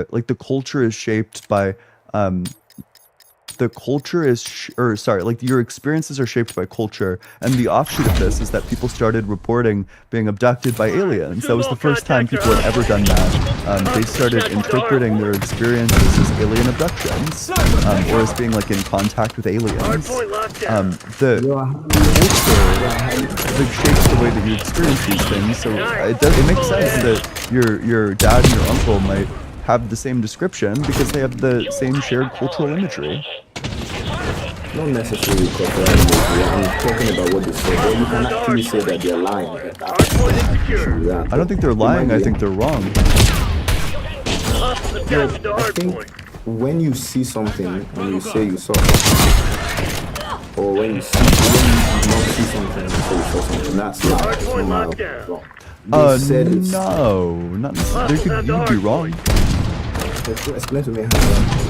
like the culture is shaped by your experiences are shaped by culture, and the offshoot of this is that people started reporting being abducted by aliens. That was the first time people had ever done that. They started interpreting their experiences as alien abductions, or as being like in contact with aliens. The culture shapes the way that you experience these things, so it makes sense that your dad and your uncle might have the same description because they have the same shared cultural imagery. not necessarily corporately. I'm talking about what they say. But you can actually say that they're lying. I don't think they're lying. I think they're wrong. I think when you see something and you say you saw something, or when you not see something and you say you saw something, that's like wrong. No, not necessarily. You could be wrong. Explain to me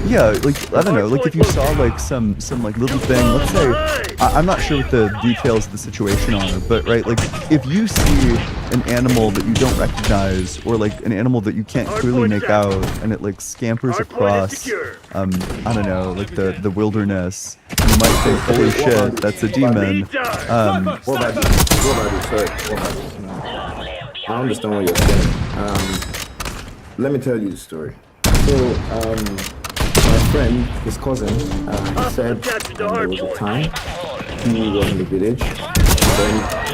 Yeah, like I don't know, like if you saw like some like little thing, let's say, I'm not sure what the details of the situation are, but right, like if you see an animal that you don't recognize, or like an animal that you can't clearly make out, and it like scampers across, I don't know, like the wilderness, you might think, holy shit, that's a demon. What about you? I understand what you're saying. Let me tell you the story. So, my friend, his cousin, he said there was a time he was in the village, then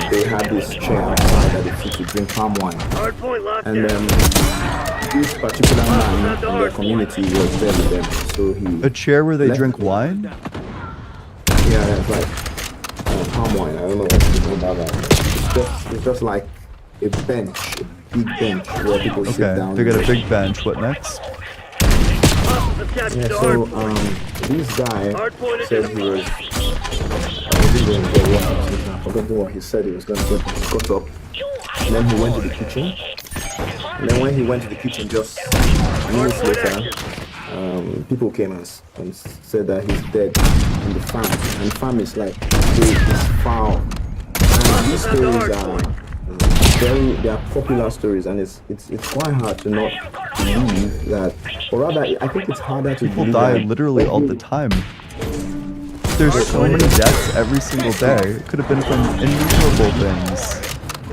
they had this chair outside that they used to drink palm wine. And this particular man in their community was there with them. So he a chair where they drink wine? Yeah, that's like palm wine. I don't know what to do about that. It's just like a bench, a big bench where people sit down. They got a big bench. What next? Yeah, so this guy said he was I forgot what he said he was going to get. He got up, and then he went to the kitchen. And then when he went to the kitchen, just minutes later, people came and said that he's dead in the farm. And the farm is like it's foul. And these stories are they are popular stories, and it's quite hard to not believe that, or rather, I think it's harder to people believe die that literally all the time. There's so many deaths every single day. It could have been from innumerable things.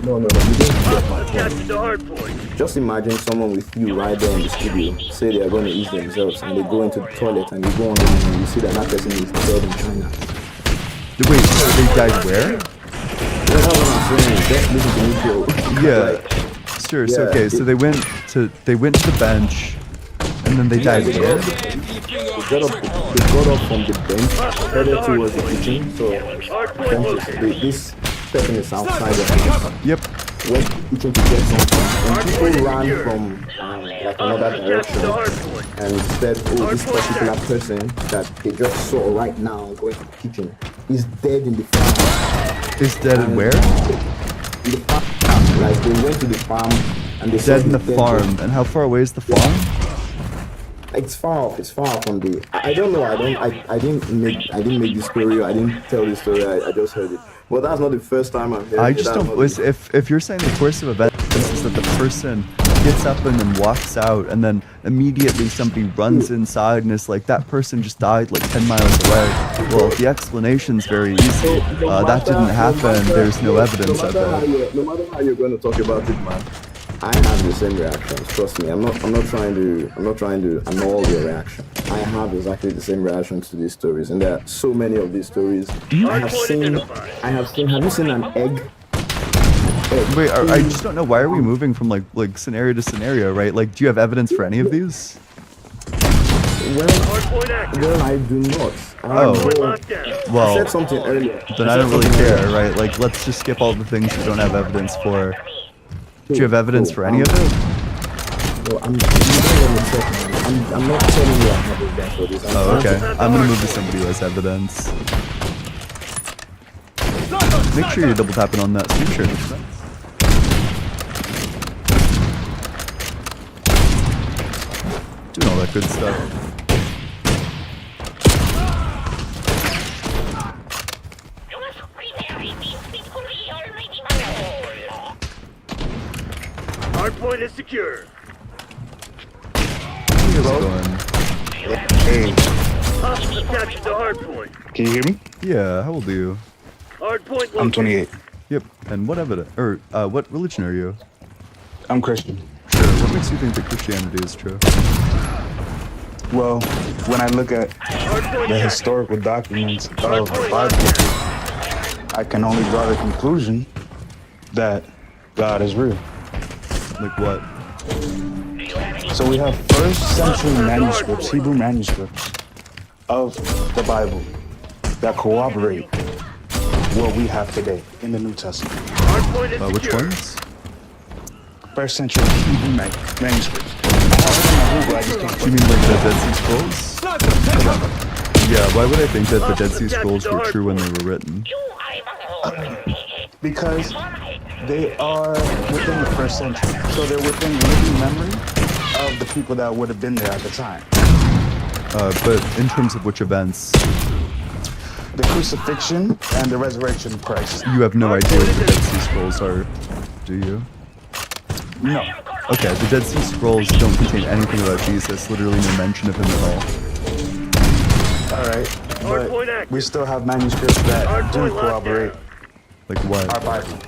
No, you don't get my point. Just imagine someone with you right there in the studio, say they are going to eat themselves, and they go into the toilet, and you go on and you see that that person is dead in China. Wait, so they died where? Yeah, sure. So okay, so they went to the bench, and then they died where? They got up from the bench, headed towards the kitchen. So this person is outside the house. Yep. Went to the kitchen to get something, and people ran from like another direction and said, "Oh, this particular person that they just saw right now going to the kitchen is dead in the farm." Is dead in where? In the farm. Like they went to the farm and they dead in the farm. And how far away is the farm? It's far off. It's far from the. I don't know. I didn't make this story. I didn't tell this story. I just heard it. Well, that's not the first time I'm hearing it. I just don't. If you're saying the course of events is that the person gets up and then walks out, and then immediately somebody runs inside and is like, that person just died like 10 miles away. Well, the explanation's very easy. That didn't happen. There's no evidence of it. No matter how you're going to talk about it, man, I have the same reactions. Trust me. I'm not trying to annul your reaction. I have exactly the same reactions to these stories, and there are so many of these stories. I have seen. Have you seen an egg? Wait, I just don't know. Why are we moving from like scenario to scenario, right? Like, do you have evidence for any of these? Well, I do not. Well, I said something earlier. Then I don't really care, right? Like, let's just skip all the things we don't have evidence for. Do you have evidence for any of it? Well, I'm not telling you I have evidence for this. Oh, okay. I'm gonna move to somebody who has evidence. Make sure you're double tapping on that screen share. Doing all that good stuff. Hardpoint is secure. Hey. Hostiles captured the hardpoint. Can you hear me? Yeah, how old are you? Hardpoint I'm 28. Yep. And what evidence, or what religion are you? I'm Christian. Sure. What makes you think that Christianity is true? Well, when I look at the historical documents of the Bible, I can only draw the conclusion that God is real. Like what? So we have first century manuscripts, Hebrew manuscripts of the Bible that corroborate what we have today in the New Testament. Which ones? First century Hebrew manuscripts. I just Do you mean like the Dead Sea Scrolls? Yeah, why would I think that the Dead Sea Scrolls were true when they were written? Because they are within the first century. So they're within living memory of the people that would have been there at the time. But in terms of which events? The crucifixion and the resurrection of Christ. You have no idea what the Dead Sea Scrolls are, do you? No. Okay, the Dead Sea Scrolls don't contain anything about Jesus, literally no mention of him at all. Alright, but we still have manuscripts that do corroborate. Like what? Our Bible.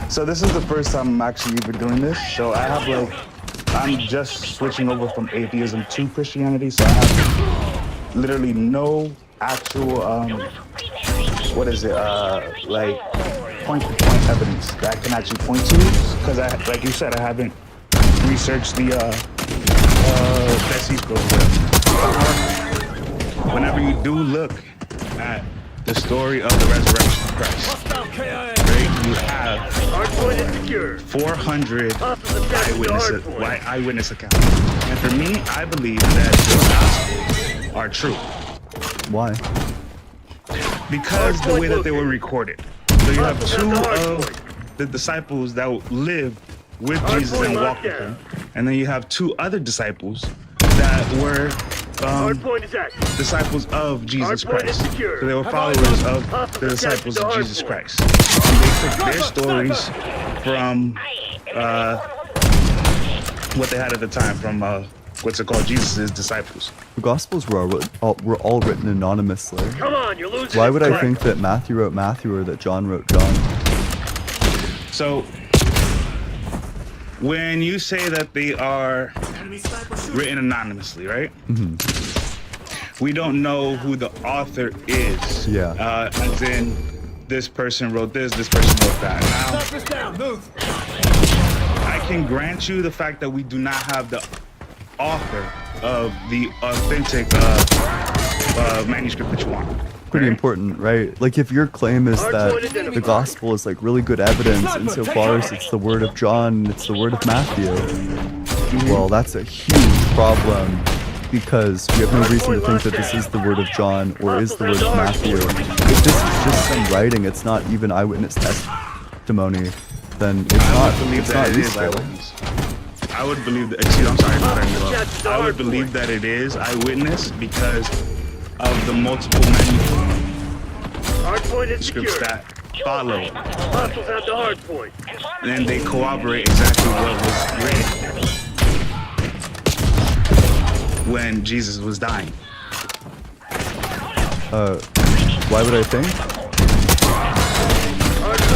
So this is the first time I'm actually even doing this. So I have I'm just switching over from atheism to Christianity. So I have literally no actual, like point-to-point evidence that I can actually point to. Because like you said, I haven't researched the Dead Sea Scrolls. Whenever you do look at the story of the resurrection of Christ, right, you have 400 eyewitness accounts. And for me, I believe that the Gospels are true. Why? Because the way that they were recorded. So you have two of the disciples that lived with Jesus and walked with him. And then you have two other disciples that were disciples of Jesus Christ. So they were followers of the disciples of Jesus Christ. And they took their stories from what they had at the time, from what's it called, Jesus' disciples. The Gospels were all written anonymously. Come on, you're losing. Why would I think that Matthew wrote Matthew or that John wrote John? So when you say that they are written anonymously, right? Mm-hmm. We don't know who the author is. Yeah. As in, this person wrote this person wrote that. Now, I can grant you the fact that we do not have the author of the authentic manuscript that you want. Pretty important, right? Like if your claim is that the gospel is like really good evidence insofar as it's the word of John and it's the word of Matthew, well, that's a huge problem because we have no reason to think that this is the word of John or is the word of Matthew. If this is just some writing, it's not even eyewitness testimony, then it's not useful. I would believe that, excuse me, I'm sorry for cutting you off. I would believe that it is eyewitness because of the multiple manuscripts that follow. And they corroborate exactly what was written when Jesus was dying. Why would I think?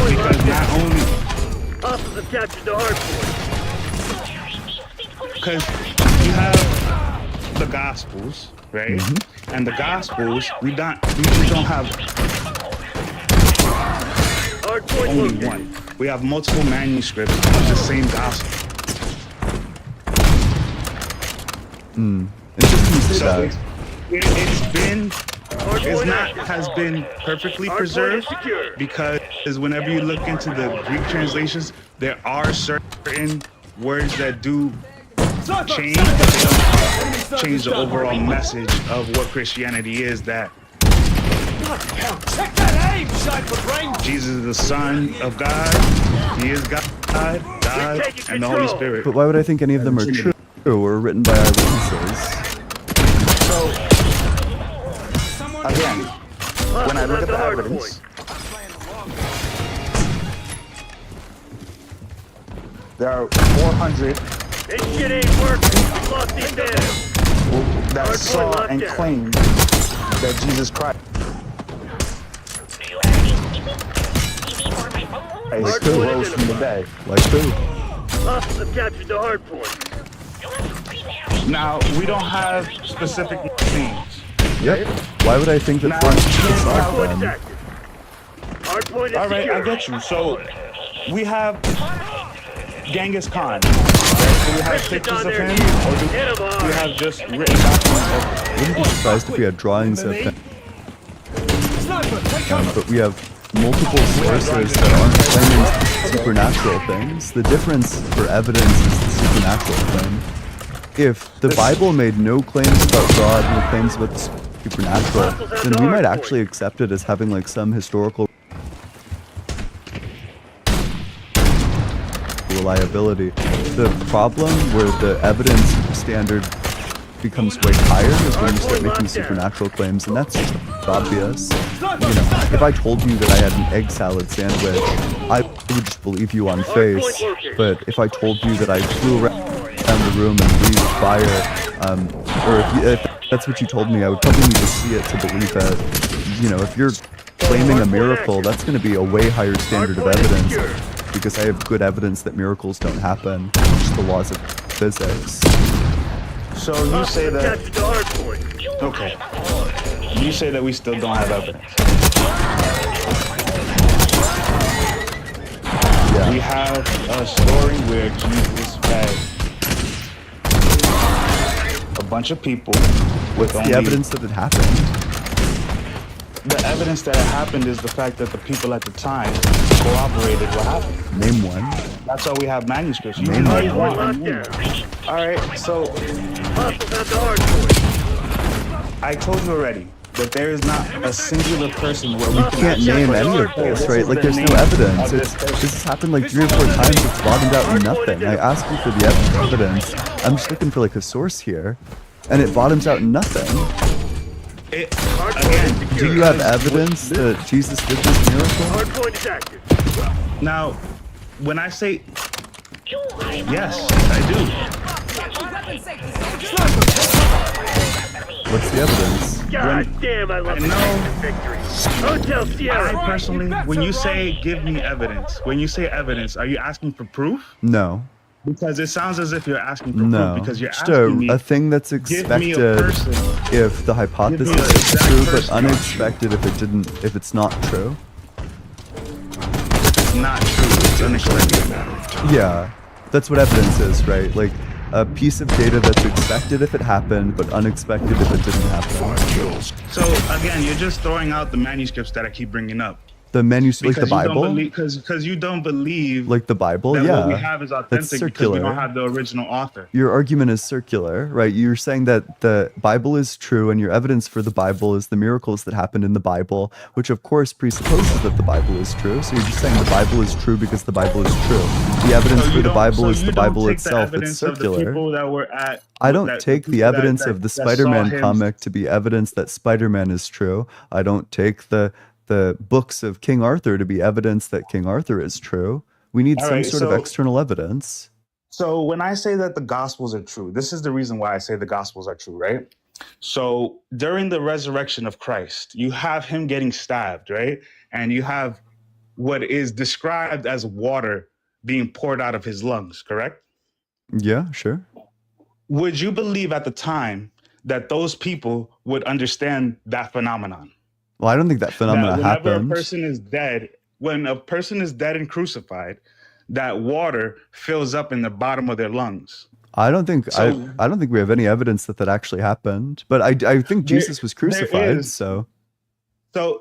Because not only... Hostiles have captured the hard point. Because you have the Gospels, right? Mm-hmm. And the Gospels, we usually don't have only one. We have multiple manuscripts of the same Gospel. Interesting to say so that. has been perfectly preserved because whenever you look into the Greek translations, there are certain words that do change, but they don't change the overall message of what Christianity is, that Jesus is the Son of God, He is God, and the Holy Spirit. But why would I think any of them are true or written by eyewitnesses? So, again, when I look at the evidence, there are 400 that saw and claimed that Jesus Christ rose from the dead. Like who? Hostiles have captured the hard point. Now, we don't have specific names. Yep. Why would I think that them? All right, I get you. So, we have Genghis Khan, right, Do we have pictures of him, or do we have just written documents of him? Wouldn't be surprised if we had drawings of him. But we have multiple sources that aren't claiming supernatural things. The difference for evidence is the supernatural claim. If the Bible made no claims about God, no claims about the supernatural, then we might actually accept it as having like some historical reliability. The problem where the evidence standard becomes way higher is when you start making supernatural claims, and that's just obvious. You know, if I told you that I had an egg salad sandwich, I would just believe you on face. But if I told you that I flew around the room and breathed fire, or if that's what you told me, I would probably need to see it to believe it. You know, if you're claiming a miracle, that's going to be a way higher standard of evidence, because I have good evidence that miracles don't happen, just the laws of physics. So you say that... Okay. You say that we still don't have evidence. Yeah. We have a story where Jesus fed a bunch of people with the evidence that it happened. The evidence that it happened is the fact that the people at the time corroborated what happened. Name one. That's why we have manuscripts. You Name can one. All right, so I told you already that there is not a singular person where we can't name any of this, right? Like, there's no evidence. This has happened like 3 or 4 times. It's bottomed out in nothing. I asked you for the evidence. I'm just looking for like a source here, and it bottoms out in nothing. Do you have evidence that Jesus did this miracle? Now, when I say yes, I do. What's the evidence? God damn, I love victory. Hotel Sierra. I personally, when you say give me evidence, are you asking for proof? No. Because it sounds as if you're asking for No, proof, because you're just asking me a thing that's expected if the hypothesis is true, but unexpected if it's not true. If it's not true, it's unexpected. Yeah, that's what evidence is, right? Like a piece of data that's expected if it happened, but unexpected if it didn't happen. So again, you're just throwing out the manuscripts that I keep bringing up. The manuscript, like the Bible? Because you don't believe like the Bible, that yeah. what we have is authentic because we don't have the original author. Your argument is circular, right? You're saying that the Bible is true and your evidence for the Bible is the miracles that happened in the Bible, which of course presupposes that the Bible is true. So you're just saying the Bible is true because the Bible is true. The evidence for the Bible is the Bible itself. It's circular. I don't take the evidence of the Spider-Man comic to be evidence that Spider-Man is true. I don't take the books of King Arthur to be evidence that King Arthur is true. We need some sort of external evidence. So when I say that the Gospels are true, this is the reason why I say the Gospels are true, right? So during the resurrection of Christ, you have him getting stabbed, right? And you have what is described as water being poured out of his lungs, correct? Yeah, sure. Would you believe at the time that those people would understand that phenomenon? Well, I don't think that phenomenon happened. Whenever a person is dead, when a person is dead and crucified, that water fills up in the bottom of their lungs. I don't think I don't think we have any evidence that actually happened. But I think Jesus was crucified. So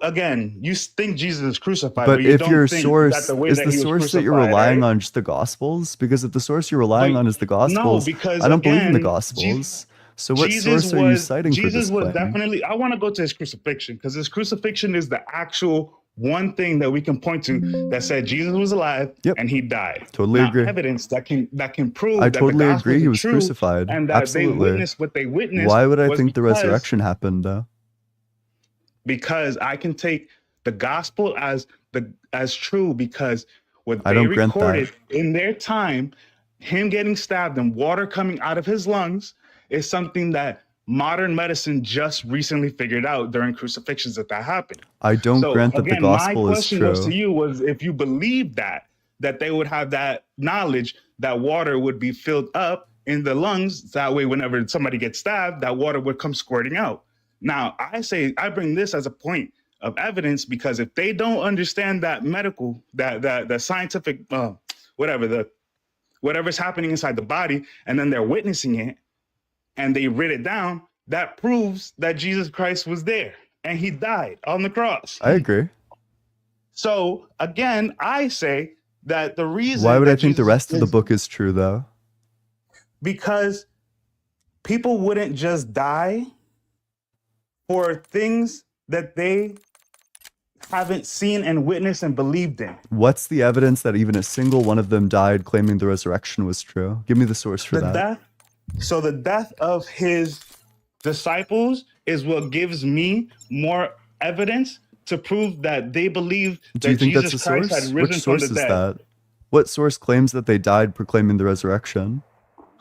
again, you think Jesus is crucified, but you if don't your think source that is the source that you're relying on just the Gospels, because if the source you're relying on is the Gospels, because I don't believe in the Gospels. So what source are you citing for this Jesus was claim? definitely, I want to go to his crucifixion, because his crucifixion is the actual one thing that we can point to that said Jesus was alive and he died. Totally agree. Evidence that can prove I that totally the agree he was true crucified. and that Absolutely. they witnessed what they witnessed. Why would I think the because- resurrection happened though? Because I can take the gospel as true, because what I they don't grant that. recorded in their time, him getting stabbed and water coming out of his lungs, is something that modern medicine just recently figured out during crucifixions that happened. I don't grant that the gospel my is question true. was to you was if you believe that they would have that knowledge that water would be filled up in the lungs. That way, whenever somebody gets stabbed, that water would come squirting out. Now, I bring this as a point of evidence, because if they don't understand that medical, that scientific, whatever's happening inside the body, and then they're witnessing it, and they writ it down, that proves that Jesus Christ was there and he died on the cross. I agree. So again, I say that the reason Why would I that think the Jesus rest of the is- book is true, though? because people wouldn't just die for things that they haven't seen and witnessed and believed in. What's the evidence that even a single one of them died claiming the resurrection was true? Give me the source for that. So the death of his disciples is what gives me more evidence to prove that they believe Do you that think Jesus that's a Christ source? had risen Which from source the is dead. that? What source claims that they died proclaiming the resurrection?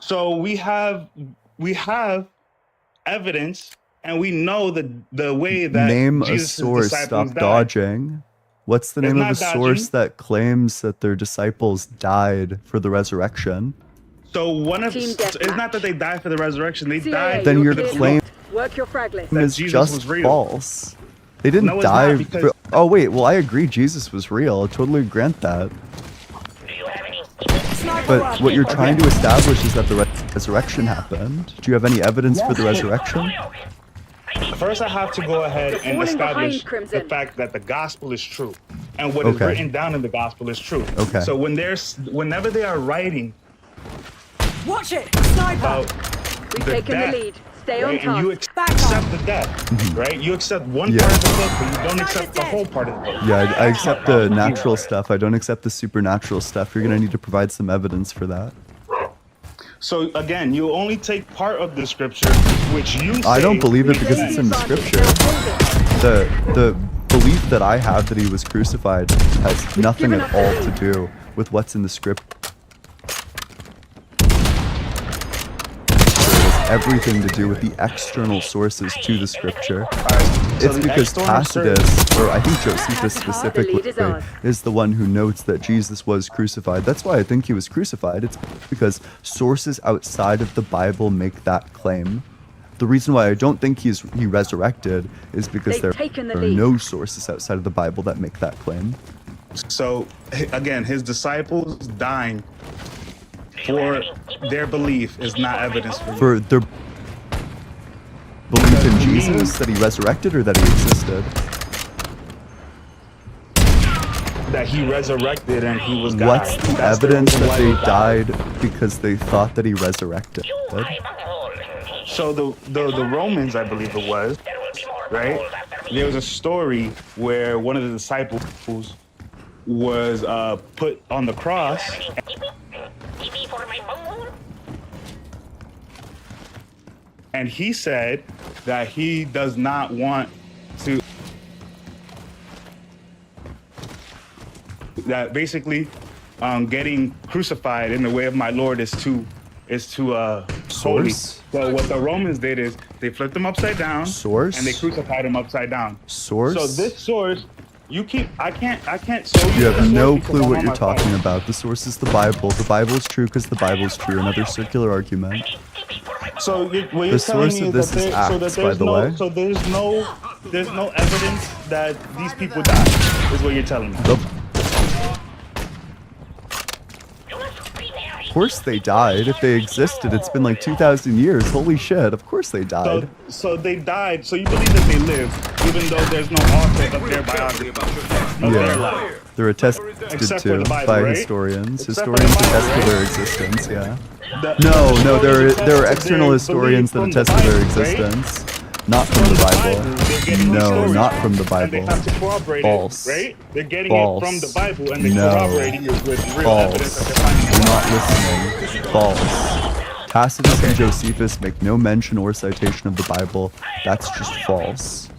So we have evidence, and we know the way that Name a Jesus' source. disciples Stop died. dodging. What's the It's name of not the source dodging. that claims that their disciples died for the resurrection? So one of it's not that they died for the resurrection; they died. Then for your the claim Work your frag list. is Jesus just was real. false. They didn't No, it's not, die. because- Oh wait, well I agree Jesus was real. I totally grant that. But what you're trying to establish is that the resurrection happened. Do you have any evidence for the resurrection? First, I have to go ahead and Falling behind, establish the Crimson. fact that the gospel is true, and what is Okay. written down in the gospel is true. Okay. So whenever they are writing Watch it! Sniper! about We've the taken death, the lead. Stay on right, and you task. accept the death, right? You accept one Yeah. part of the book, but you don't accept the whole part of the book. Yeah, I accept the natural stuff. I don't accept the supernatural stuff. You're gonna need to provide some evidence for that. So again, you only take part of the scripture, which you say. I don't believe it because it's in the scripture. The belief that I have that he was crucified has nothing at all to do with what's in the script. It has everything to do with the external sources to the scripture. It's the because external Tacitus, or I think Josephus specifically, is ours. is the one who notes that Jesus was crucified. That's why I think he was crucified. It's because sources outside of the Bible make that claim. The reason why I don't think he resurrected is because They've there taken the are lead. no sources outside of the Bible that make that claim. So again, his disciples dying for their belief is not evidence for you. For their belief in Jesus, that he resurrected or that he existed. That he resurrected and he was God. What's the That's evidence reason that why they he died because they thought that he resurrected? So the Romans, I believe it was, right? There was a story where one of the disciples was put on the cross. And he said that he does not want to, that basically getting crucified in the way of my Lord is too holy. Source? So what the Romans did is they flipped him upside down. Source? And they crucified him upside down. Source? So this source, I can't show you. You the have source no because clue I'm what on you're my phone. talking about. The source is the Bible. The Bible is true because the Bible is true. Another circular argument. So what you're The telling source me of is this is that Acts, by there's the no, way. so there's no evidence that these people died. Is what you're telling me. Of course they died. If they existed, it's been like 2,000 years. Holy shit, of course they died. So they died. So you believe that they lived, even though there's no author of their biography of their life. They're attested Except for to the Bible, by right? historians. Except for Historians the Bible, attest to right? their existence, yeah. No, there are that external they historians that believe from attest the to their Bible, right? existence. Not from the Bible. No, not from the And they Bible. have to corroborate False. it, right? They're getting False. it from the Bible and they're No. corroborating it with real evidence that they're finding. You're not listening. False. Tacitus and Josephus make no mention or citation of the Bible. That's just false.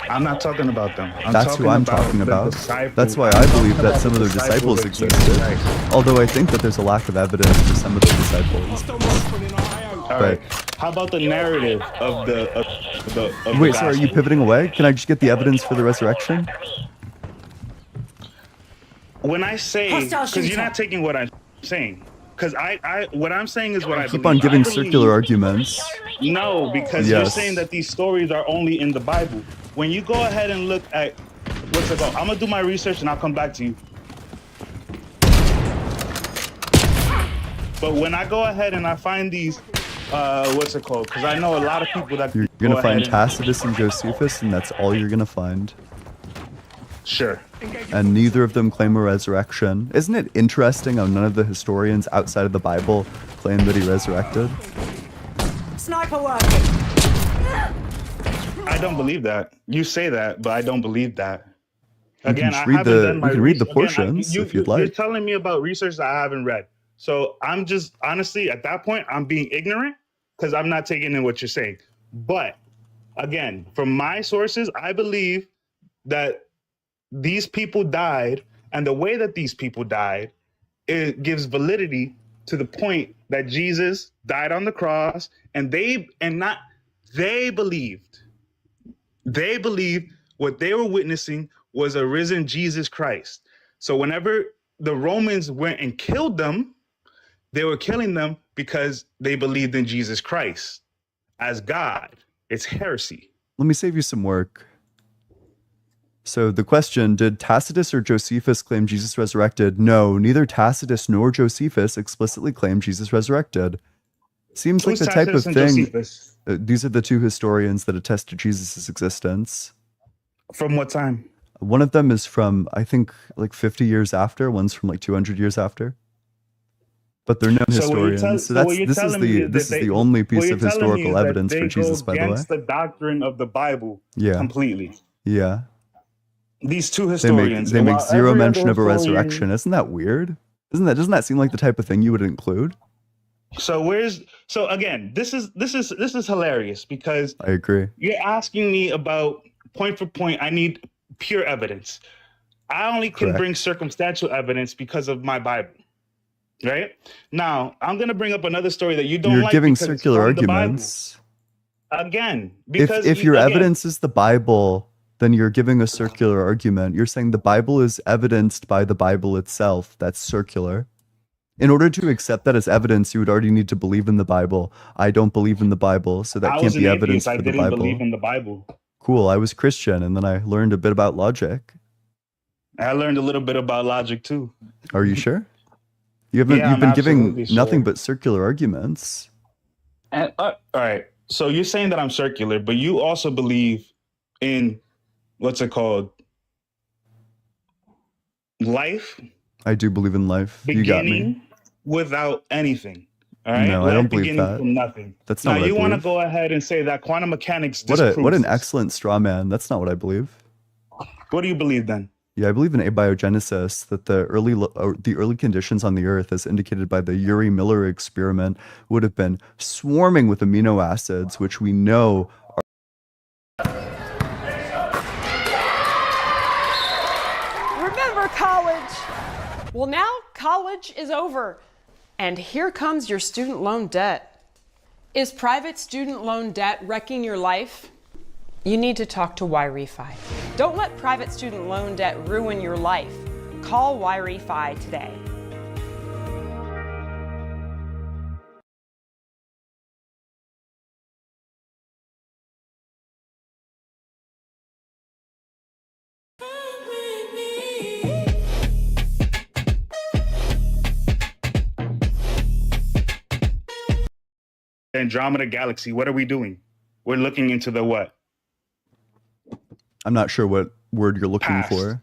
I'm not talking about them. That's who I'm talking the about. disciples. That's why I I'm talking believe that about some of the their disciples of Jesus existed. Christ. Although I think that there's a lack of evidence for some of the disciples. All right. How about the narrative of the Wait, so are you gospel? pivoting away? Can I just get the evidence for the resurrection? When I say, Hostile because you're shooter. not taking what I'm saying, because what I'm saying is what I Keep believe. on giving I believe- circular arguments. No, because you're Yes. saying that these stories are only in the Bible. When you go ahead and look at what's it called, I'm gonna do my research and I'll come back to you. But when I go ahead and I find these, what's it called? Because I know a lot of people that You're gonna find Tacitus and Josephus, and that's all you're gonna find. Sure. And neither of them claim a resurrection. Isn't it interesting how none of the historians outside of the Bible claim that he resurrected? Sniper working. I don't believe that. You say that, but I don't believe that. You Again, can I read haven't the done my you can read the research. portions if you'd You're like. telling me about research that I haven't read. So I'm just honestly at that point I'm being ignorant because I'm not taking in what you're saying. But again, from my sources, I believe that these people died, and the way that these people died, it gives validity to the point that Jesus died on the cross, and they believed what they were witnessing was a risen Jesus Christ. So whenever the Romans went and killed them, they were killing them because they believed in Jesus Christ as God. It's heresy. Let me save you some work. So the question, did Tacitus or Josephus claim Jesus resurrected? No, neither Tacitus nor Josephus explicitly claim Jesus resurrected. Seems like Who's the type of Tacitus and thing. Josephus? These are the two historians that attest to Jesus' existence. From what time? One of them is from, I think, like 50 years after. One's from like 200 years after. But they're known historians. So this is the only piece of historical evidence for Jesus, by the way. Against the doctrine of the Bible completely. Yeah. These two historians. They make zero mention of a resurrection. Isn't that weird? Doesn't that seem like the type of thing you would include? So again, this is hilarious because I agree. You're asking me about point for point. I need pure evidence. I only can bring circumstantial evidence because of my Bible. Right? Now, I'm going to bring up another story that you don't like. You're giving circular arguments. Again, because if your evidence is the Bible, then you're giving a circular argument. You're saying the Bible is evidenced by the Bible itself. That's circular. In order to accept that as evidence, you would already need to believe in the Bible. I don't believe in the Bible, so that can't be evidence for the Bible. I didn't believe in the Bible. Cool. I was Christian, and then I learned a bit about logic. I learned a little bit about logic too. Are you sure? You've been giving nothing but circular arguments. And, all right. So you're saying that I'm circular, but you also believe in what's it called? Life. I do believe in life. You got me. Beginning without anything. All right. No, I don't believe that. From nothing. That's not what I believe. Now you want to go ahead and say that quantum mechanics. What an excellent straw man. That's not what I believe. What do you believe then? Yeah, I believe in abiogenesis, that the early conditions on the Earth, as indicated by the Urey Miller experiment, would have been swarming with amino acids, which we know are. Remember college! Well, now college is over, and here comes your student loan debt. Is private student loan debt wrecking your life? You need to talk to YRefi. Don't let private student loan debt ruin your life. Call YRefi today. Andromeda Galaxy, what are we doing? We're looking into the what? I'm not sure what word you're looking for.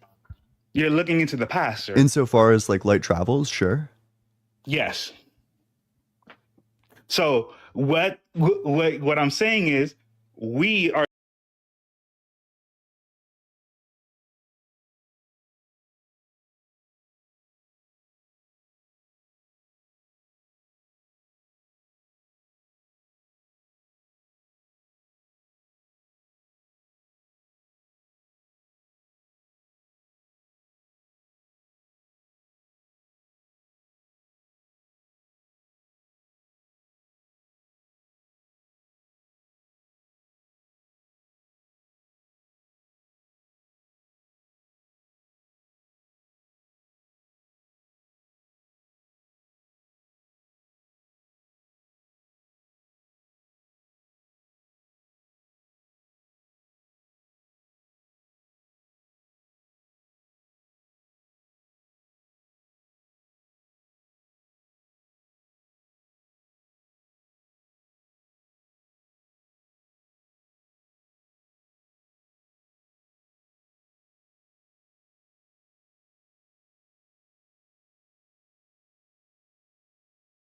You're looking into the past, sir. Insofar as like light travels, sure. Yes. So what I'm saying is we are